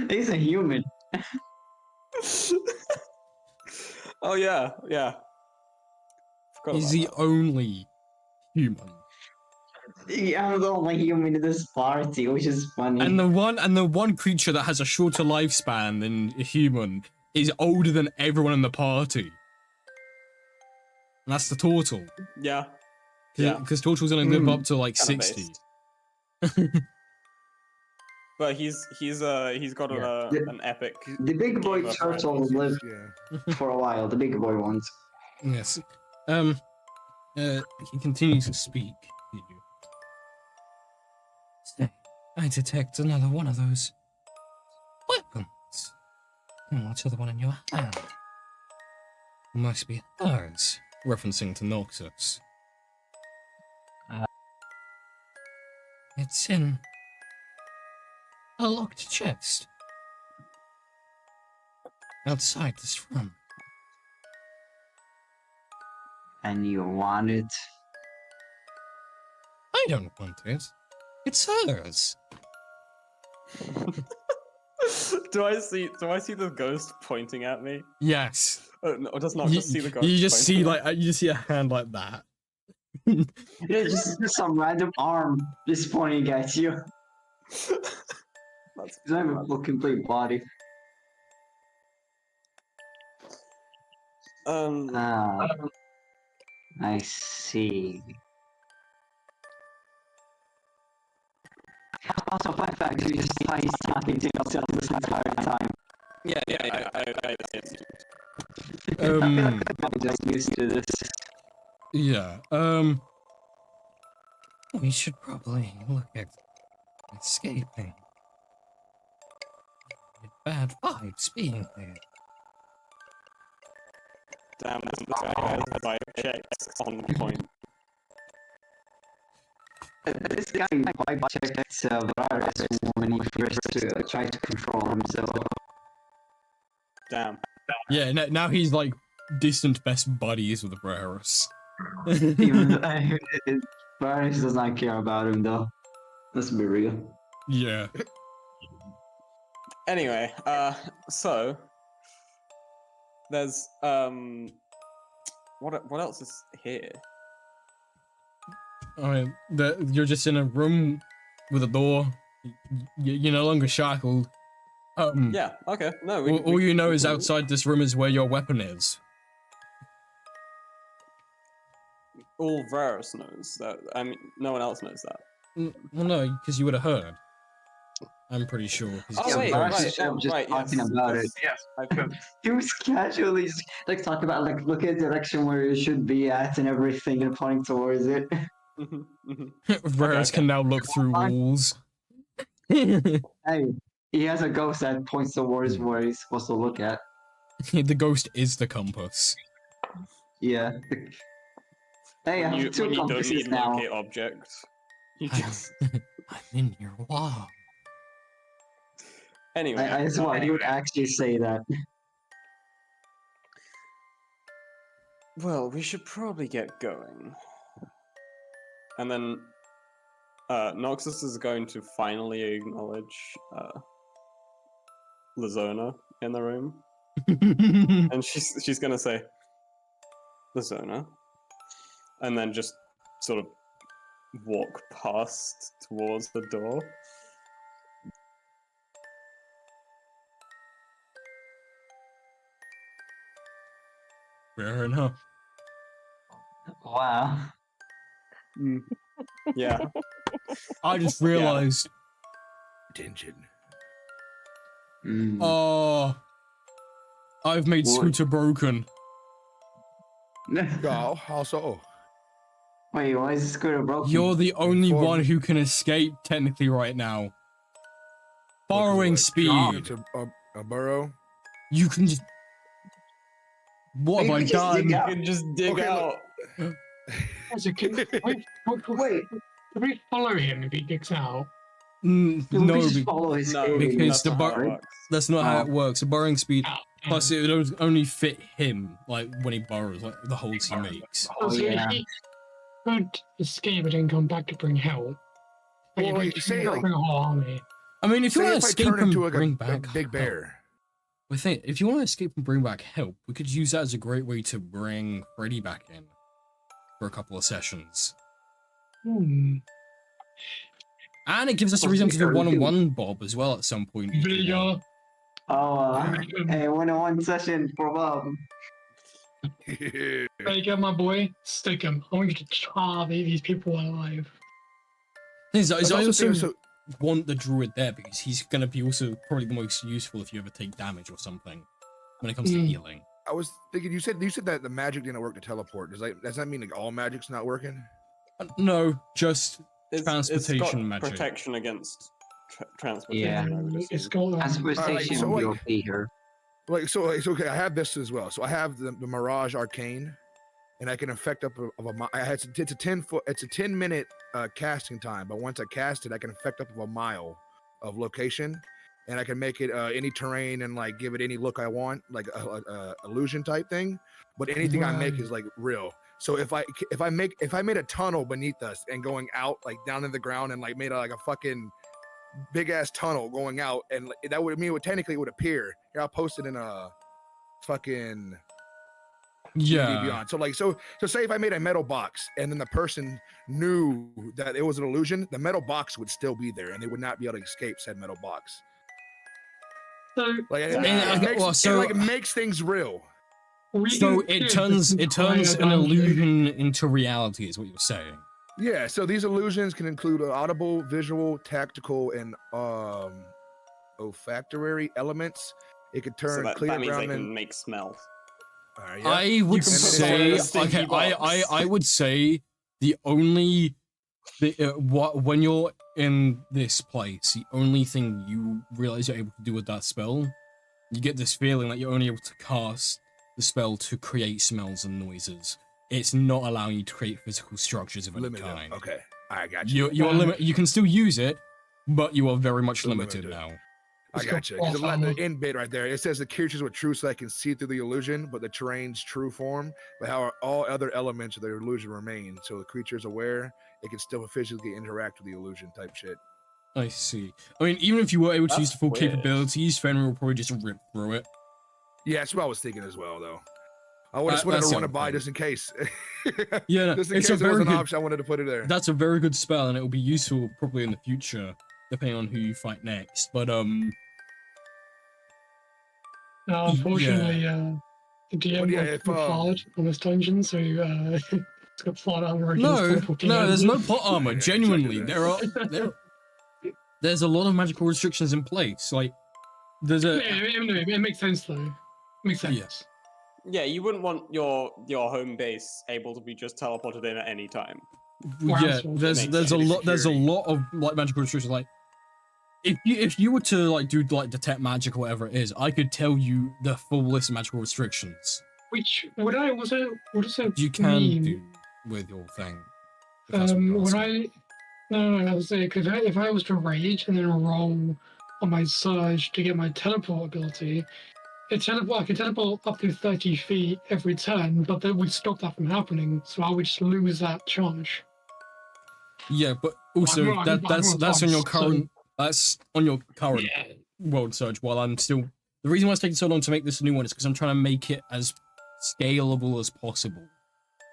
He's a human. Oh yeah. Forgot He's about the that. only human. Yeah, I'm the only human in this party, which is funny. And the one creature that has a shorter lifespan than a human is older than everyone in the party. And that's the turtle. Yeah. Yeah. Because turtles only live up to like Kinda 60. based. But he's got Yeah. an epic. The big boy Game of turtle Thrones. lived Yeah. for a while. The big boy ones. Yes. He continues to speak to you. Say, I detect another one of those weapons. Similar to the one in your hand. Must be hers. Referencing to Noxus. It's in a locked chest. Outside this room. And you want it? I don't want it. It's hers. Do I see the ghost pointing at me? Yes. No, does not You, just see the ghost. you just see pointing like you just see a hand like that. Yeah, just some random arm just pointing at you. That's It's not even a full complete body. Ah, I see. Also, fun fact, you just see how he's talking to himself this entire time. yeah. I I'm just used to this. Yeah. We should probably look at escaping. Bad vibes being there. Damn, this guy has vibe checks on point. This guy quite checked Varus when he first tried to control himself. Damn. Yeah. Now he's like distant best buddies with Varus. Even though Varus does not care about him though. Let's be real. Yeah. Anyway, so there's what else is here? I mean, you're just in a room with a door. You're no longer shackled. Yeah. Okay. No. All you know we is can- outside this room is where your weapon is. All Varus knows that. I mean, no one else knows that. Well, no, because you would have heard. I'm pretty sure. 'cause Oh it's wait, the Varus voice. is just right, talking yes, about it. yes, yes. He was casually just like talking about like look at the direction where you should be at and everything and pointing towards it. Mhm, mhm. Varus okay. can now look through Fine. walls. Hey, he has a ghost that points towards where he's supposed to look at. The ghost is the compass. Yeah. Hey, I When you have two don't compasses need now. locate objects, you just I'm in your wall. anyway. I swear he would actually say that. Well, we should probably get going. And then Noxus is going to finally acknowledge Lazona in the room. And she's gonna say Lazona. And then just sort of walk past towards the door. Fair enough. Wow. Yeah. I just realized. Attention. Mm. Oh, I've made What? Scooter broken. Oh, also. Wait, why is the scooter broken? You're the only Inform one me. who can escape technically right now. Borrowing speed. To a burrow. You can just. What You have I could just dig done? out. You can just dig Okay, out. As a kid, wait, Wait, can we follow him if he digs out? we No, could just follow his No, skating. because that's not the how it bar- works. that's not how Oh. it works. A borrowing speed. Out. Plus, it would only fit him, like when he borrows, like the holes he makes. Oh, So yeah. if he could escape and then come back to bring help. Well, Like, like, if he say, could like- bring a whole army. I mean, if you Say want if to I escape turn and into like bring a back big help, bear. we think if you want to escape and bring back help, we could use that as a great way to bring Freddy back in for a couple of sessions, Hmm. and it gives us a Well, reason to do sure, we can- one-on-one Bob as well at some point. if you want. Video. Oh, hey, 1-on-1 session for Bob. Yeah. Take out my boy. Stick him. I want you to char these people alive. Things That's I also also thing, so want the druid there because he's gonna be also probably the most useful if you ever take damage or something when it comes to Mm. healing. I was thinking you said that the magic didn't work to teleport. Does that mean like all magic's not working? No, just It's Transportation got magic. protection against transportation. Yeah. I would It's assume. got Transportation so will be like- OP here. Okay, I have this as well. So I have the Mirage Arcane, and I can affect up of a mi- I had it's a 10-minute casting time, but once I cast it, I can affect up of a mile of location, and I can make it any terrain and like give it any look I want, like a illusion type thing. But anything I make is like real. So if I made a tunnel beneath us and going out like down in the ground and like made like a fucking big ass tunnel going out, and that would mean technically it would appear. Here, I'll post it in a fucking D&D Yeah. Beyond. So like so say if I made a metal box and then the person knew that it was an illusion, the metal box would still be there and they would not be able to escape said metal box. So Like it makes things real. So it turns an illusion into reality, is what you're saying. Yeah, so these illusions can include audible, visual, tactical, and olfactory elements. It could turn So clear that means they ground can and make smells. yeah. I would can put it say, in a stinky okay, box. I would say when you're in this place, the only thing you realize you're able to do with that spell, you get this feeling that you're only able to cast the spell to create smells and noises. It's not allowing you to create physical structures of any limited. kind. Okay, I got you. You are limited. You can still use it, but you are very much Still limited limited. now. I got you. Because the end bit right there, it says the creatures were true so I can see through the illusion, but the terrain's true form. But how all other elements of the illusion remain. So the creature's aware, it can still physically interact with the illusion type shit. I see. I mean, even if you were able to use the That's full weird. capabilities, Fenrir will probably just rip through it. Yeah, that's what I was thinking as well, though. I would just wanted that's to the run it other by thing. just in case. Yeah, no, just in it's case a it was very an good. option, I wanted to put it there. That's a very good spell, and it will be useful probably in the future, depending on who you fight next. But unfortunately, the But DM yeah, got if, too hard on this dungeon, so it's got plot armor against no, teleporting no, there's enemies. no plot armor. Yeah, exactly Genuinely, that. there's a lot of magical restrictions in place. Like, there's a It makes sense though. Makes sense. Yeah. Yeah, you wouldn't want your home base able to be just teleported in at any time. yeah. Makes There's a sense. lot of like magical restrictions. Like, if you were to like do like detect magic or whatever it is, I could tell you the full list of magical restrictions Which what does it you can mean? do with your thing. if that's what you're When asking. I was saying, because if I was to rage and then roll on my surge to get my teleport ability, I could teleport up to 30 feet every turn, but that would stop that from happening. So I would just lose that charge. Yeah, but also I'm not that's on your advanced, so- current that's on your current world surge. While I'm still the reason why it's taking so long to make this new one is because I'm trying to make it as scalable as possible.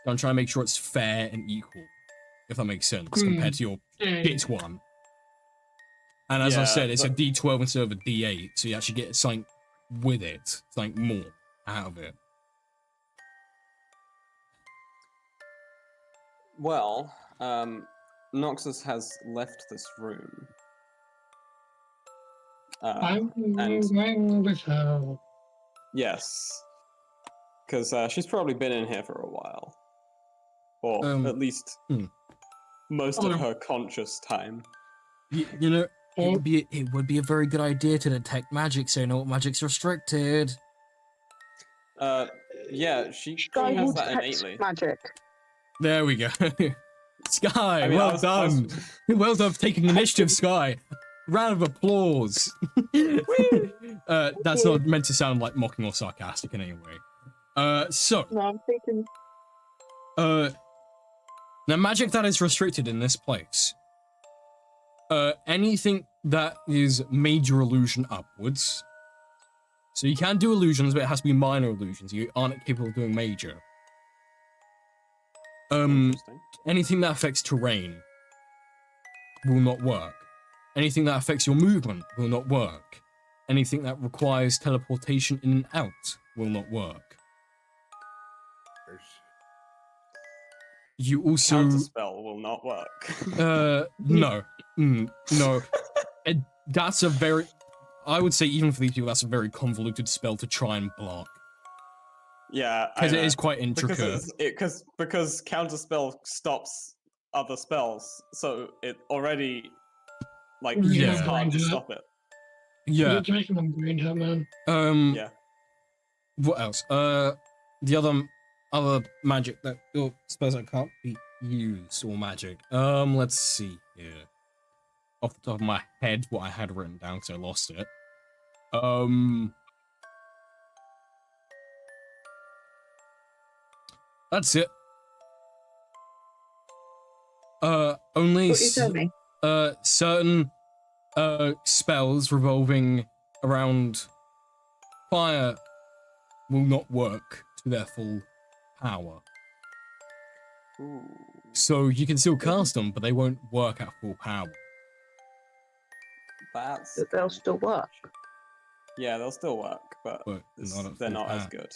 I'm trying to make sure it's fair and equal, if that makes sense, compared to your Yeah, bit one. And as I Yeah, said, it's a but- D12 instead of a D8, so you actually get something with it, something more out of it. Well, Noxus has left this room. I'm and- going with her. Yes, because she's probably been in here for a while, or at least most of her conscious time. You know, it would be a very good idea to detect magic, so you know what magic's restricted. Yeah, she Sky has will that detect innately. magic. There we go. Sky, I mean, well done. Well done for taking initiative, Sky. Round of applause. That's not meant to sound like mocking or sarcastic in any way. So, No, I'm thinking. now magic that is restricted in this place. Anything that is major illusion upwards. So you can do illusions, but it has to be minor illusions. You aren't capable of doing major. Interesting. Anything that affects terrain will not work. Anything that affects your movement will not work. Anything that requires teleportation in and out will not work. You also Counterspell will not work. no. No. That's a very I would say even for these people that's a very convoluted spell to try and block. Yeah, Because it is quite intricate. Because counterspell stops other spells, so it already Yeah. it's hard to stop it. Yeah. You're making them green hat, man. Yeah. What else? The other magic that spells that can't be used or magic. Let's see here. Off the top of my head, what I had written down because I lost it. That's it. only What you telling me? certain spells revolving around fire will not work to their full power. Ooh. So you can still cast them, but they won't work at full power. That's But they'll kind of still work. Yeah, they'll still work, but But not at they're full not as power. good.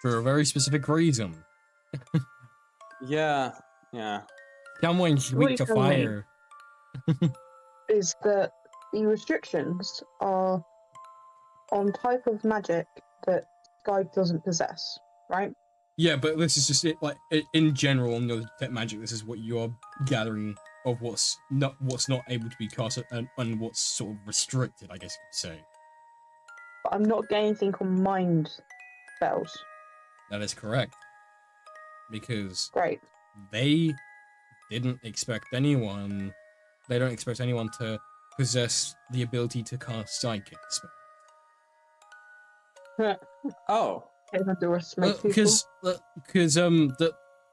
For a very specific reason. Yeah, yeah. Someone's What weak you to telling me? fire. Is that the restrictions are on type of magic that Sky doesn't possess, right? Yeah, but this is just it. Like in general, on your detect magic, this is what you are gathering of what's not able to be cast and what's sort of restricted, I guess you could say. But I'm not getting anything on mind spells. That is correct. Because Great. they didn't expect anyone. They don't expect anyone to possess the ability to cast psychic spells. Oh, Can't underestimate people. Because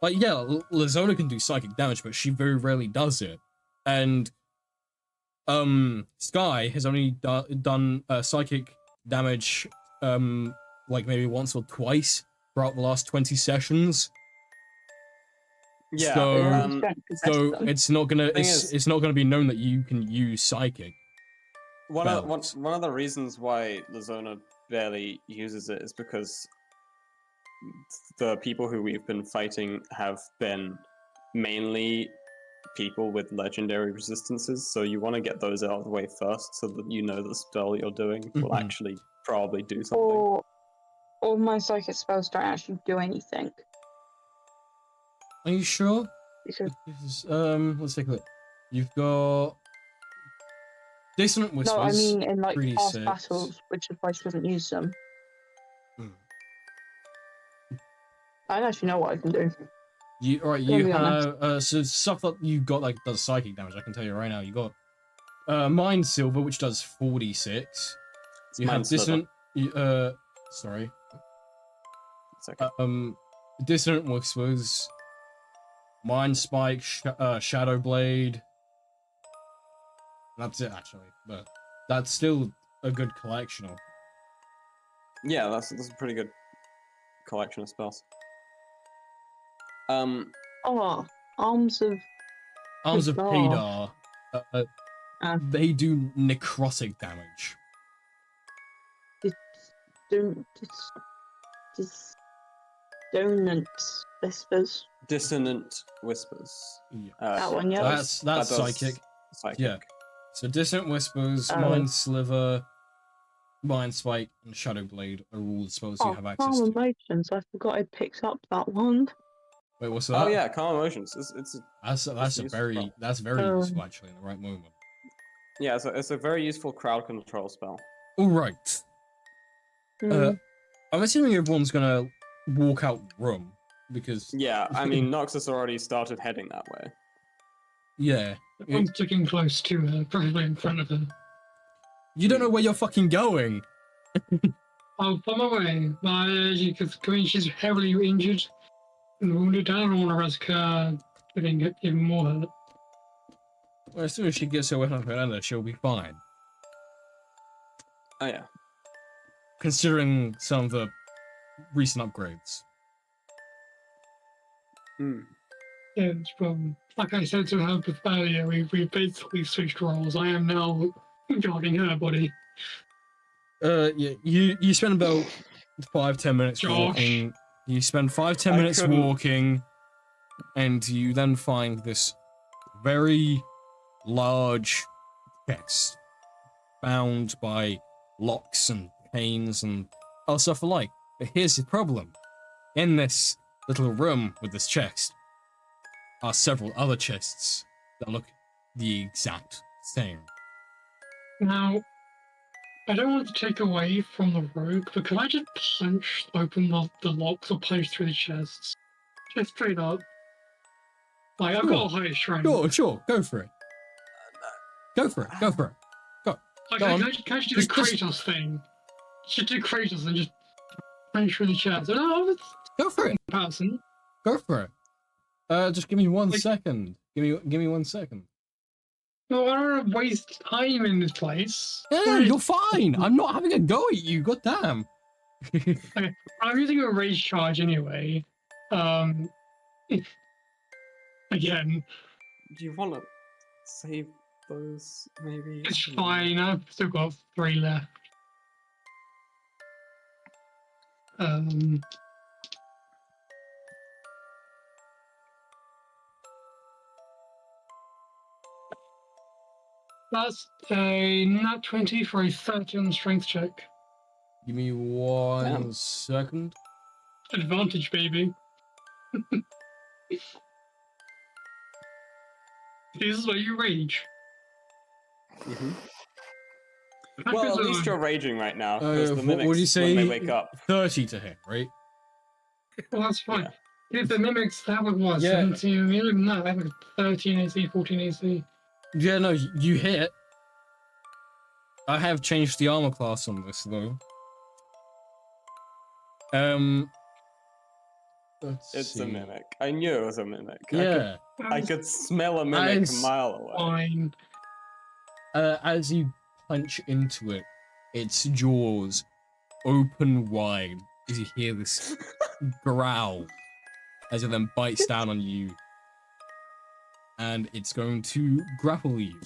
Lazona can do psychic damage, but she very rarely does it, and Sky has only done psychic damage like maybe once or twice throughout the last 20 sessions. yeah. So- Don't possess So them. it's not gonna Thing is- it's not gonna be known that you can use psychic. One spells. of the reasons why Lazona barely uses it is because the people who we've been fighting have been mainly people with legendary resistances, so you want to get those out of the way first so that you know the spell you're doing will Mhm. actually probably do something. Or all my psychic spells don't actually do anything. Are you sure? Because Because, let's take a look. You've got Dissonant Whispers. no, I mean in like 3d6. past battles, which is why she doesn't use them. Hmm. I don't actually know what I can do. You alright? Gonna You be have honest. so stuff that you got like does psychic damage. I can tell you right now. You got Mind Silver, which does 4d6. It's You have Mind Sliver. Dissonant. Sorry. It's okay. Dissonant Whispers, Mind Spike, Shadow Blade. That's it actually, but that's still a good collection of. Yeah, that's a pretty good collection of spells. Oh, arms of Arms of Pedar. Pedar. Ah. They do necrotic damage. dissonant whispers. Dissonant Whispers. Yeah. That one, yeah. That's that does psychic. Psychic. Yeah. So Dissonant Whispers, Oh. Mind Sliver, Mind Spike, and Shadow Blade are all the spells you Oh, have access calm to. emotions. I forgot I picked up that one. Wait, what's that? Oh yeah, Calm Emotions. It's That's a useful very spell. useful actually in the right moment. yeah, it's a very useful crowd control spell. All right. Hmm. I'm assuming everyone's gonna walk out the room because Yeah, I mean Noxus already started heading that way. yeah, I'm sticking close to her, probably in front of her. you don't know where you're fucking going. I'll on my way. Because she's heavily injured and wounded. I don't want to risk her getting even more hurt. Well, as soon as she gets her weapon up her under, she'll be fine. Oh yeah. Considering some of the recent upgrades. Hmm. Yeah, like I said to her earlier, we basically switched roles. I am now guarding her body. Yeah, you spend about 5-10 minutes Josh. walking. You spend 5-10 I minutes couldn't- walking, and you then find this very large chest bound by locks and chains and other stuff alike. But here's the problem. In this little room with this chest are several other chests that look the exact same. Now, I don't want to take away from the rogue, but could I just punch open the locks or punch through the chests? Just straight up. Like, I've got a high strength. Sure, go for it. Go for it. Like, go on. can I just do the Just- Kratos thing? Just do Kratos and just punch through the chest. No, it's Go for it. person. Go for it. Just give me 1 Like- second. Give me 1 second. No, I don't want to waste time in this place. Yeah, you're fine. I'm not having a go at you. God damn. I'm using a rage charge anyway. Again, Do you want to save those, maybe? it's fine. I've still got 3 left. That's a nat 20 for a 13 strength check. Give me 1 Damn. second. Advantage, baby. This is where you rage. Mhm. Well, at least you're raging right now. Because the What mimics, would you say? when they wake up. 30 to hit, right? Well, that's fine. If the mimics, that would what? Yeah. 17? No, that would 13 AC, 14 AC. Yeah, no, you hit. I have changed the armor class on this though. Let's It's see. a mimic. I knew it was a mimic. Yeah. I could smell a mimic As- a mile away. Fine. As you punch into it, its jaws open wide as you hear this growl as it then bites down on you. And it's going to grapple you.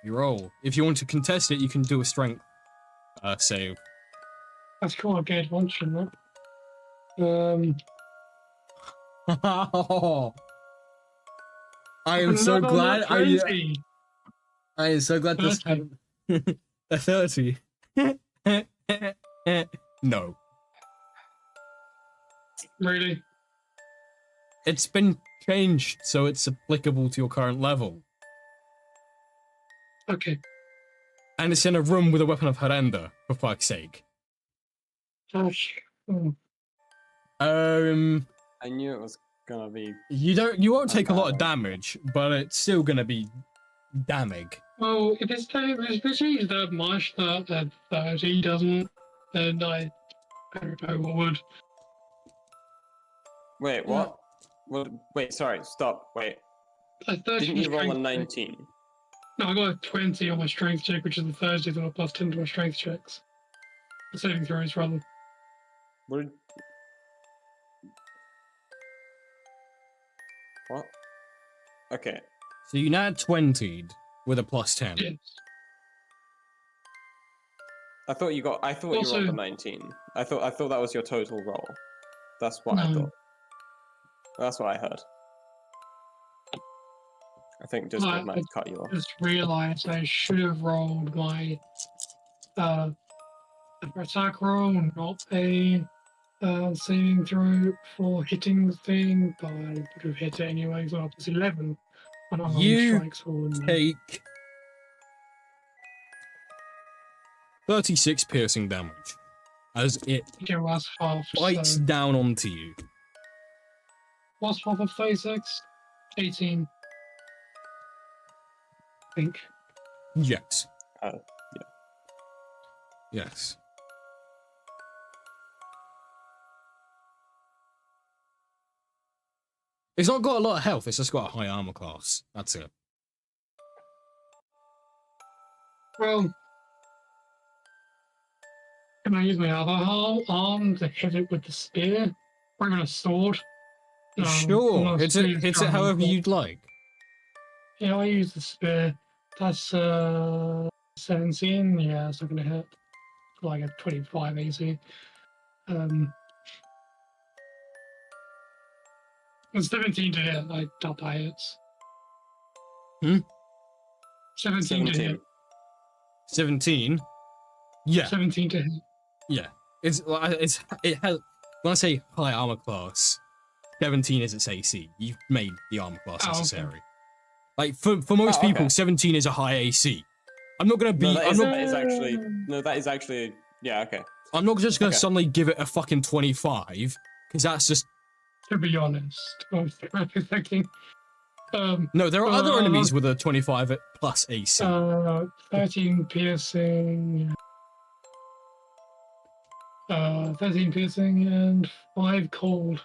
You roll. If you want to contest it, you can do a strength save. That's cool. I'll get advantage in that. I am so another glad. nat 20. I am so glad this 30. happened. A 30. No. Really? It's been changed so it's applicable to your current level. Okay. And it's in a room with a weapon of Harenda, for fuck's sake. Gosh. Oh. I knew it was gonna be. You won't take a lot of damage, but it's still gonna be damning. Well, if it's changed that much that 30 doesn't, then I don't know what would. Wait, what? Well, wait, sorry, stop. Wait. A 30 Didn't you roll a strength check. 19? No, I got a 20 on my strength check, which is the Thursday, so I plus 10 to my strength checks. The saving throws, rather. What? Did... What? Okay. So you now 20'd with a plus 10. Yes. I thought you got. I thought you Also- rolled a 19. I thought that was your total roll. That's what I No. thought. That's what I heard. I think Discord Right, might have cut you off. Just realised I should have rolled my attack roll, not a saving throw for hitting the thing, but I would have hit it anyway, so it's 11 on unarmed You strikes for Take 36 piercing damage as it Okay, well, that's half. bites So down onto you. what's half of 36? 18. I think. Yes. Yeah. Yes. It's not got a lot of health, it's just got a high armor class. That's it. Well, can I use my other arm to hit it with the spear? Or even a sword? No, Sure, no, hits spear's it done, however but- you'd like. Yeah, I use the spear. That's 17. Yeah, it's not gonna hit. Like a 25 AC. It's 17 to hit. I doubt that hits. Hmm? 17 to hit. 17? Yeah, 17 to hit. yeah. It has, when I say high armor class, 17 is its AC. You've made the armor class Oh, okay. necessary. Like, for most Oh, people, okay. 17 is a high AC. I'm not gonna be, No, that I'm is, not, that is actually. No, that is actually. Yeah. Okay. I'm not just gonna Okay. suddenly give it a fucking 25, because that's just, To be honest, I was thinking. no, there are other enemies with a 25 plus AC. 13 piercing. 13 piercing and 5 cold.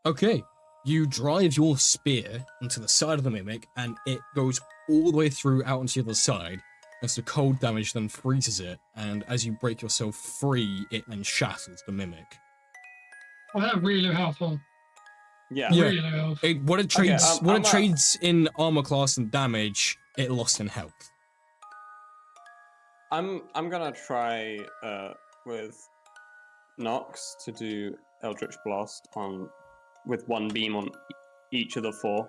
Okay. You drive your spear into the side of the mimic, and it goes all the way through out onto the other side. As the cold damage then freezes it, and as you break yourself free, it then shatters the mimic. Well, that really low health, huh? Yeah. Yeah. Really low health. What it trades, I'm a- trades in armor class and damage, it lost in health. I'm gonna try with Nox to do Eldritch Blast with one beam on each of the 4.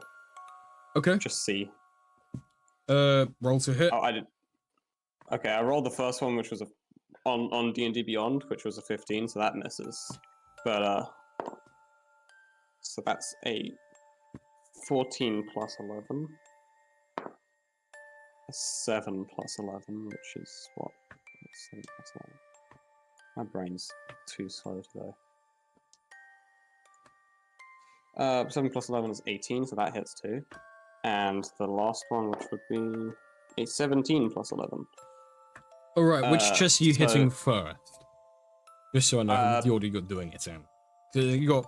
Okay. Just see. Roll to hit. Oh, I did. Okay, I rolled the first one, which was on D&D Beyond, which was a 15, so that misses. But so that's a 14 plus 11. A 7 plus 11, which is what? 7 plus 11. My brain's too slow today. 7 plus 11 is 18, so that hits too. And the last one, which would be a 17 plus 11. Alright, which chest are you so- hitting first? Just so I know the order you're doing it in. So you got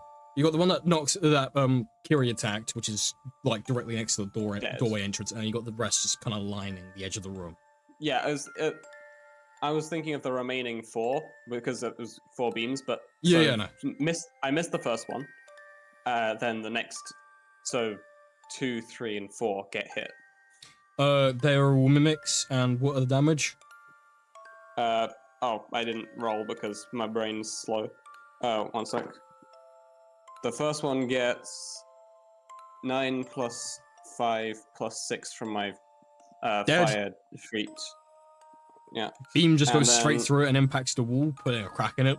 the one that knocks that Kiri attacked, which is like directly next to the Yes. doorway entrance, and you got the rest just kind of lining the edge of the room. Yeah, I was thinking of the remaining 4 because it was 4 beams, but No. I missed the first one. Then the next, so 2, 3, and 4 get hit. They are all mimics, and what are the damage? Oh, I didn't roll because my brain's slow. 1 sec. The first one gets 9 plus 5 plus 6 from my Dead. fire feat. Yeah. Beam just And goes straight then- through it and impacts the wall, putting a crack in it.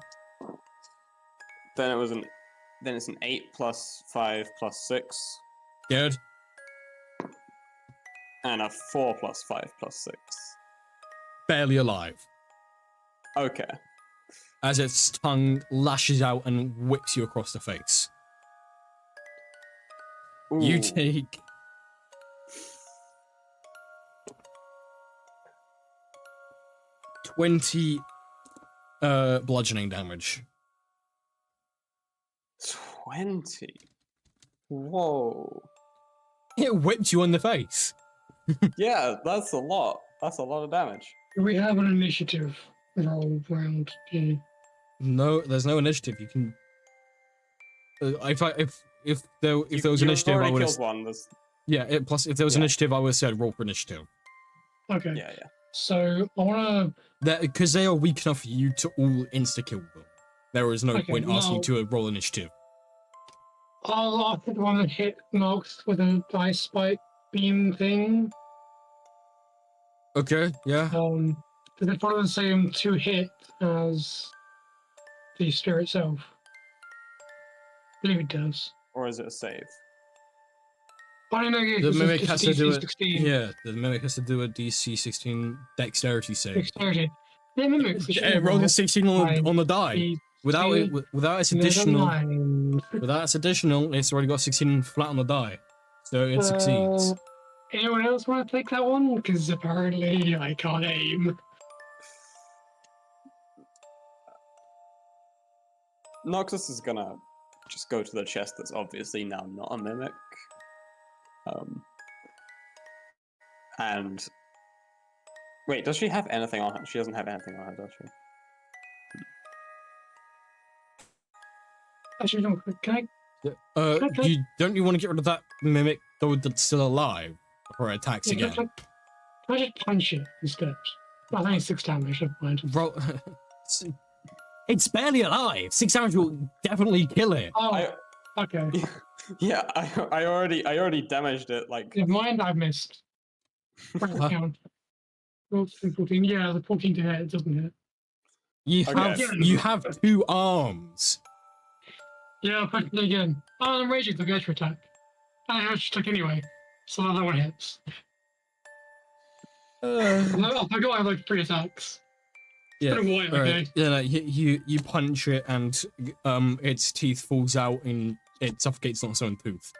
Then it's an 8 plus 5 plus 6, Dead. and a 4 plus 5 plus 6. Barely alive. Okay. As its tongue lashes out and whips you across the face. You Ooh. take 20 bludgeoning damage. 20. Whoa. It whipped you in the face. Yeah, that's a lot. That's a lot of damage. Do we have an initiative roll round here? No, there's no initiative. You can. If there was You've initiative, I already would have. killed one. There's... Yeah. Plus, if there was Yeah. initiative, I would have said roll for initiative. Okay. Yeah, yeah. So I wanna Because they are weak enough for you to all insta kill them. There is no Okay, point asking now- to roll initiative. I'll ask the one that hit Nox with an ice spike beam thing. Okay. Yeah. Does it follow the same 2 hit as the spear itself? I believe it does. Or is it a save? I don't know. Yeah, The 'cause mimic it's has DC to do it. 16 Yeah, the mimic has to do a DC 16 dexterity save. Dexterity. Yeah, mimics. Roll a 16 on the die. Without it, without its additional, without its additional, it's already got 16 flat on the die, so it succeeds. Anyone else want to take that one? Because apparently I can't aim. Noxus is gonna just go to the chest that's obviously now not a mimic. And wait, does she have anything on her? She doesn't have anything on her, does she? Actually, no. Can I? Okay. Don't you want to get rid of that mimic though that's still alive before it attacks Yeah, again? can I just punch it instead? I think it's 6 damage. Never mind. Roll. It's barely alive. 6 damage will definitely kill it. Oh, I, okay. yeah, I already damaged it. Like Never mind. I missed. Right count. 14. Yeah, the 14 to hit. It doesn't hit. Okay. You have 2 arms. Yeah, I'll punch it again. Oh, I'm raging. The extra attack. I attack anyway, so that one hits. I forgot I have like 3 attacks. Yeah. Been a while, All okay? right. Yeah, no, you punch it and its teeth falls out and it suffocates on its own tooth.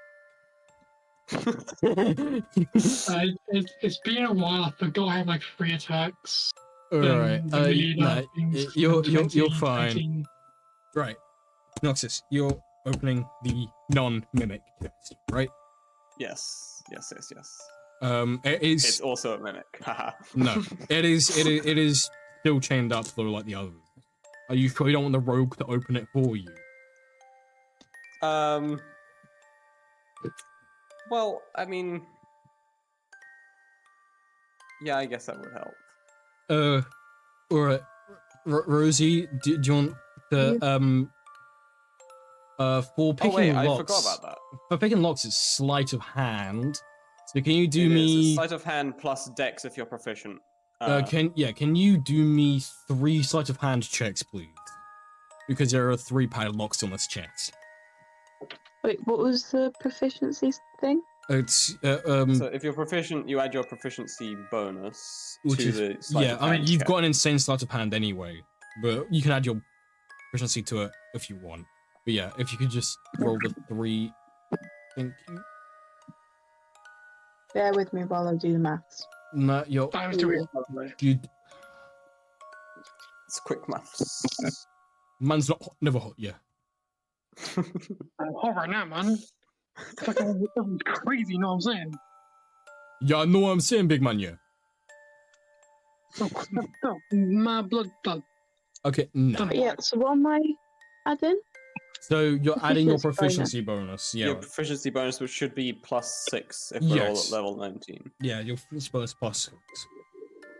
It's been a while. I forgot I have like 3 attacks. All right. The melee No, things, you're 20, fine. 18. Right. Noxus, you're opening the non-mimic chest, right? Yes, yes, yes, yes. It is It's also a mimic. Haha. no, it is still chained up though, like the others. Are you sure you don't want the rogue to open it for you? Well, I mean, yeah, I guess that would help. Alright, Rosie, do you want to for picking Oh wait, locks? I forgot about that. For picking locks, it's sleight of hand. So can you do It is. me? It's sleight of hand plus dex if you're proficient. Can you do me 3 sleight of hand checks, please? Because there are 3 padlocks on this chest. Wait, what was the proficiency thing? It's So if you're proficient, you add your proficiency bonus which to is the sleight of I mean hand you've check. got an insane sleight of hand anyway, but you can add your proficiency to it if you want. But yeah, if you could just roll the 3, thank you. Bear with me while I do the maths. No, you're Times 2. you. It's quick maths. Man's not hot, never hot. Yeah. I'm hot right now, man. Fucking crazy, you know what I'm saying? Yeah, I know what I'm saying, big man. Yeah. So, my blood. Okay, no. Done. Yeah, so what am I adding? So you're adding your Proficiency proficiency bonus. Yeah. Your proficiency bonus, which should be +6 if we're all Yes. at level 19. Yeah, your proficiency bonus plus 6.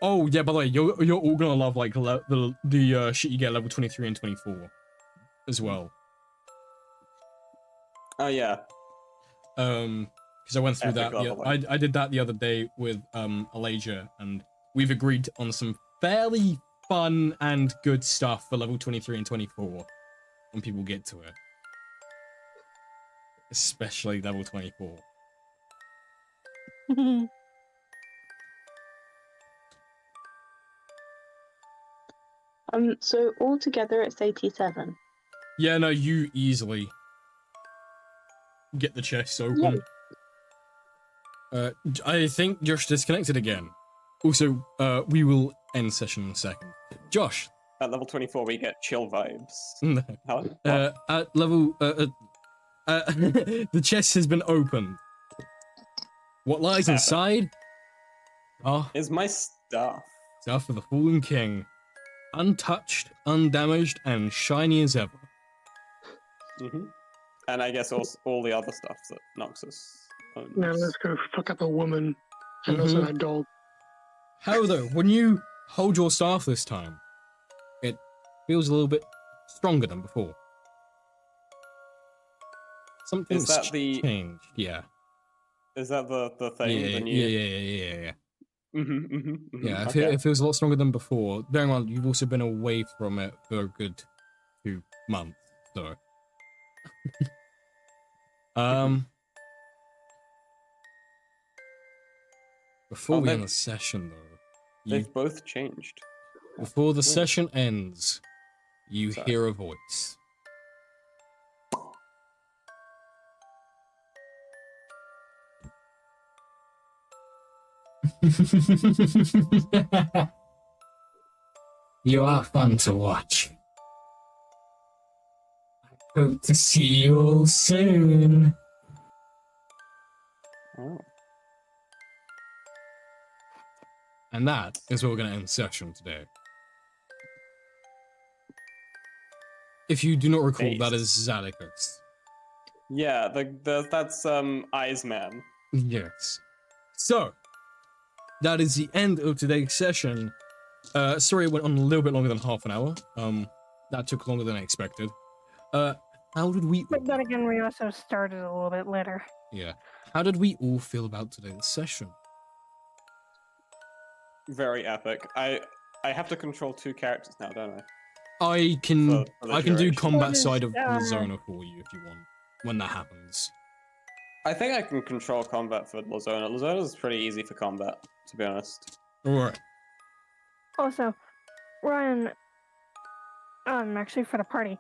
Oh yeah, by the way, you're all gonna love like the shit you get at level 23 and 24 as well. Oh yeah. Because I went through Epic that. Yeah, leveling. I did that the other day with Alasia, and we've agreed on some fairly fun and good stuff for level 23 and 24 when people get to it. Especially level 24. So altogether it's 87. Yeah, no, you easily get the chest open. I think Josh disconnected again. Also, we will end session in a second. Josh. At level 24, we get chill vibes. No. How? At level, the chest has been opened. What lies inside? Oh, Is my stuff. stuff of the Fallen King. Untouched, undamaged, and shiny as ever. And I guess also all the other stuff that Noxus owns. Now let's go fuck up a woman and also that dog. However, when you hold your staff this time, it feels a little bit stronger than before. Something's Is that the- changed. Yeah. Is that the thing? Yeah, the new... yeah. Yeah, okay. it feels a lot stronger than before. Bearing in mind, you've also been away from it for a good 2 months, so. Before we end the session, though, They've both changed. before the session ends, you Sorry. hear a voice. You are fun to watch. I hope to see you all soon. Oh. And that is where we're going to end session today. If you do not recall, that is Zadicus. Yeah, that's Eyes Man. Yes. So, that is the end of today's session. Sorry it went on a little bit longer than half an hour. That took longer than I expected. How did we... But then again, we also started a little bit later. Yeah. How did we all feel about today's session? Very epic. I have to control 2 characters now, don't I? I can For the I can do duration. combat What is, side of Lazona for you if you want, when that happens. I think I can control combat for Lazona. Lazona's pretty easy for combat, to be honest. Alright. Also, Ryan, actually for the party,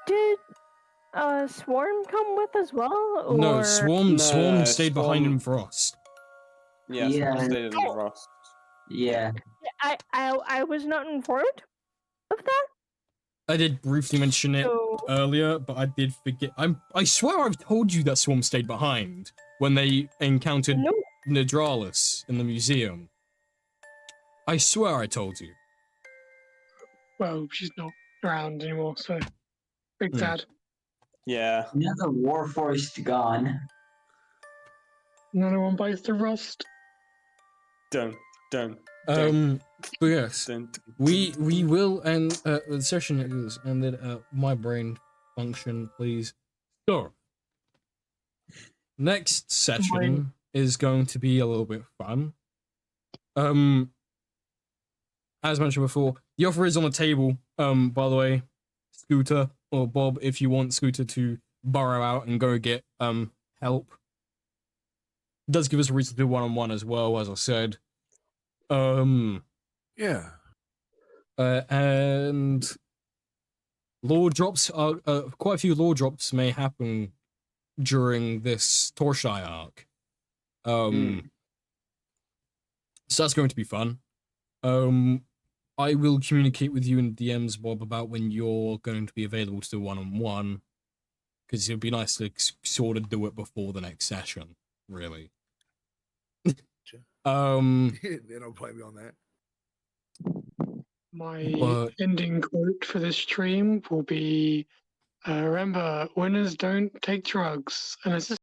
did Swarm come with as well? Or... No, Swarm No, stayed behind Swarm- in Frost. Yeah, Yeah. so stayed in the Frost. Yeah. I was not informed of that. I did briefly mention it So earlier, but I did forget. I swear I've told you that Swarm stayed behind when they encountered no, Nidralis in the museum. I swear I told you. Well, she's not around anymore, so big Hmm. sad. Yeah. Another Warforged gone. Another one bites the rust. Dun, dun, But yes, dun, we will end the session is ended at my brain function, please. So next session is going to be a little bit fun. As mentioned before, the offer is on the table. By the way, Scooter or Bob, if you want Scooter to burrow out and go get help. It does give us a reason to do one-on-one as well, as I said. Yeah. And lore drops are quite a few lore drops may happen during this Torshai arc. So that's going to be fun. I will communicate with you in DMs, Bob, about when you're going to be available to do one-on-one, because it'd be nice to sort of do it before the next session, really. Sure. They don't play me on that. My But- ending quote for this stream will be, remember, winners don't take drugs. And it's just